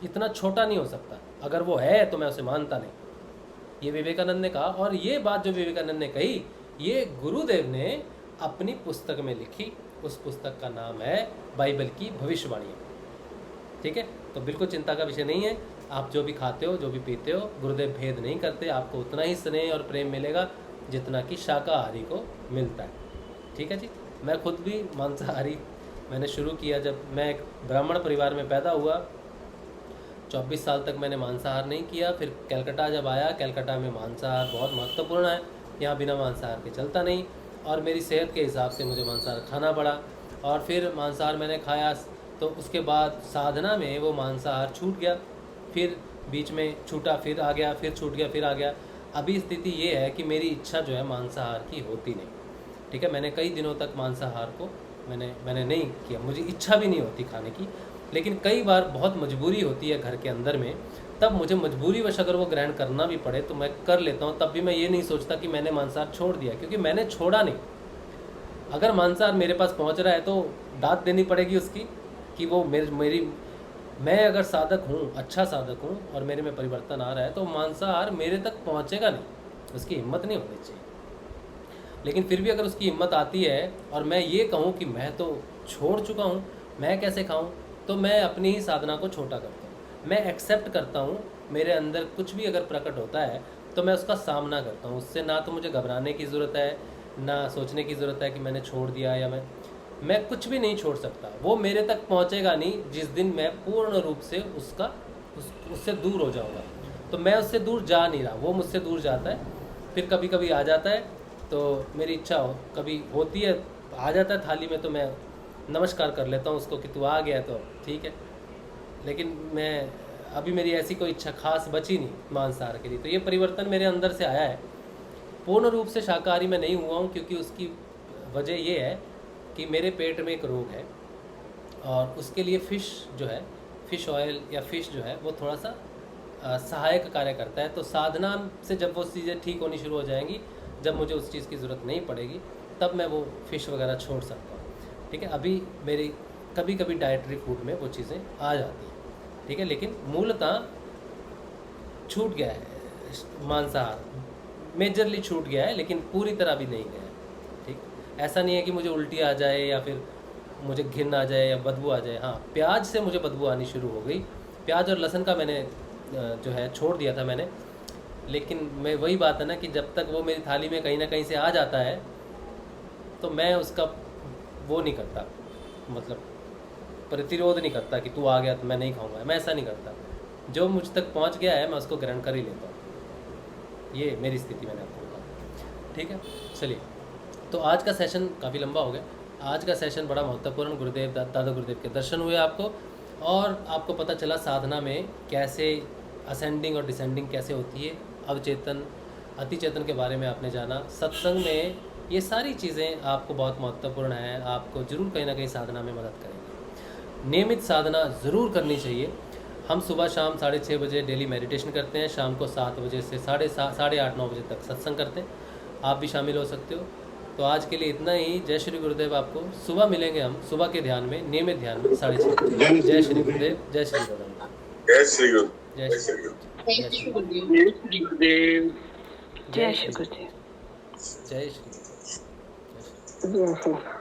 इतना छोटा नहीं हो सकता, अगर वो है तो मैं उसे मानता नहीं। ये विवेकानंद ने कहा। और ये बात जो विवेकानंद ने कही, ये गुरुदेव ने अपनी पुस्तक में लिखी। उस पुस्तक का नाम है बाइबल की भविष्यवाणी, ठीक है। तो बिल्कुल चिंता का विषय नहीं है। आप जो भी खाते हो, जो भी पीते हो, गुरुदेव भेद नहीं करते। आपको उतना ही स्नेह और प्रेम मिलेगा जितना कि शाकाहारी को मिलता है, ठीक है जी। मैं खुद भी मांसाहारी मैंने शुरू किया जब मैं एक ब्राह्मण परिवार में पैदा हुआ। 24 साल तक मैंने मांसाहार नहीं किया। फिर कलकत्ता जब आया, कलकत्ता में मांसाहार बहुत महत्वपूर्ण है, यहाँ बिना मांसाहार के चलता नहीं। और मेरी सेहत के हिसाब से मुझे मांसाहार खाना पड़ा। और फिर मांसाहार मैंने खाया तो उसके बाद साधना में वो मांसाहार छूट गया, फिर बीच में छूटा, फिर आ गया, फिर छूट गया, फिर आ गया। अभी स्थिति ये है कि मेरी इच्छा जो है मांसाहार की होती नहीं, ठीक है। मैंने कई दिनों तक मांसाहार को मैंने नहीं किया, मुझे इच्छा भी नहीं होती खाने की। लेकिन कई बार बहुत मजबूरी होती है घर के अंदर में, तब मुझे मजबूरीवश अगर वो ग्रहण करना भी पड़े तो मैं कर लेता हूँ। तब भी मैं ये नहीं सोचता कि मैंने मांसाहार छोड़ दिया, क्योंकि मैंने छोड़ा नहीं। अगर मांसाहार मेरे पास पहुँच रहा है तो दाद देनी पड़ेगी उसकी कि वो मैं अगर साधक हूँ, अच्छा साधक हूँ और मेरे में परिवर्तन आ रहा है, तो मांसाहार मेरे तक पहुँचेगा नहीं, उसकी हिम्मत नहीं होनी चाहिए। लेकिन फिर भी अगर उसकी हिम्मत आती है और मैं ये कहूँ कि मैं तो छोड़ चुका हूँ, मैं कैसे खाऊँ, तो मैं अपनी ही साधना को छोटा करता हूँ। मैं एक्सेप्ट करता हूँ, मेरे अंदर कुछ भी अगर प्रकट होता है तो मैं उसका सामना करता हूँ। उससे ना तो मुझे घबराने की ज़रूरत है, ना सोचने की ज़रूरत है कि मैंने छोड़ दिया या मैं कुछ भी नहीं छोड़ सकता। वो मेरे तक पहुँचेगा नहीं जिस दिन मैं पूर्ण रूप से उससे दूर हो जाऊँगा। तो मैं उससे दूर जा नहीं रहा, वो मुझसे दूर जाता है। फिर कभी कभी आ जाता है तो मेरी इच्छा कभी होती है, आ जाता है थाली में तो मैं नमस्कार कर लेता हूँ उसको कि तू आ गया तो ठीक है। लेकिन मैं अभी मेरी ऐसी कोई इच्छा खास बची नहीं मांसाहार के लिए। तो ये परिवर्तन मेरे अंदर से आया है। पूर्ण रूप से शाकाहारी मैं नहीं हुआ हूँ, क्योंकि उसकी वजह ये है कि मेरे पेट में एक रोग है और उसके लिए फ़िश जो है, फ़िश ऑयल या फ़िश जो है वो थोड़ा सा सहायक कार्य करता है। तो साधना से जब वो चीज़ें ठीक होनी शुरू हो जाएंगी, जब मुझे उस चीज़ की ज़रूरत नहीं पड़ेगी, तब मैं वो फ़िश वगैरह छोड़ सकता हूँ, ठीक है। अभी मेरी कभी कभी डाइटरी फूड में वो चीज़ें आ जाती हैं, ठीक है। लेकिन मूलतः छूट गया है मांसाहार, मेजरली छूट गया है, लेकिन पूरी तरह भी नहीं गया है, ठीक। ऐसा नहीं है कि मुझे उल्टी आ जाए या फिर मुझे घिन आ जाए या बदबू आ जाए। हाँ, प्याज से मुझे बदबू आनी शुरू हो गई। प्याज और लहसुन का मैंने जो है छोड़ दिया था मैंने, लेकिन मैं वही बात है ना कि जब तक वो मेरी थाली में कहीं ना कहीं से आ जाता है तो मैं उसका वो नहीं करता, मतलब प्रतिरोध नहीं करता कि तू आ गया तो मैं नहीं खाऊंगा। मैं ऐसा नहीं करता, जो मुझ तक पहुंच गया है मैं उसको ग्रहण कर ही लेता हूँ। ये मेरी स्थिति मैंने आपको बताया, ठीक है। चलिए, तो आज का सेशन काफ़ी लंबा हो गया। आज का सेशन बड़ा महत्वपूर्ण, गुरुदेव दादा गुरुदेव के दर्शन हुए आपको, और आपको पता चला साधना में कैसे असेंडिंग और डिसेंडिंग कैसे होती है, अवचेतन अति चेतन के बारे में आपने जाना। सत्संग में ये सारी चीज़ें आपको बहुत महत्वपूर्ण है, आपको ज़रूर कहीं ना कहीं साधना में मदद करेंगी। नियमित साधना ज़रूर करनी चाहिए। हम सुबह शाम 6:30 बजे डेली मेडिटेशन करते हैं, शाम को 7 बजे से 8:30-9 बजे तक सत्संग करते हैं। आप भी शामिल हो सकते हो। तो आज के लिए इतना ही। जय श्री गुरुदेव। आपको सुबह मिलेंगे हम सुबह के ध्यान में, नियमित ध्यान में 6:30 बजे। जय श्री गुरुदेव। जय श्री गुरुदेव। जय श्री गुरु। जय श्री गुरुदेव। जय श्री गुरुदेव। जय श्री गुरुदेव। जय श्री गुरुदेव।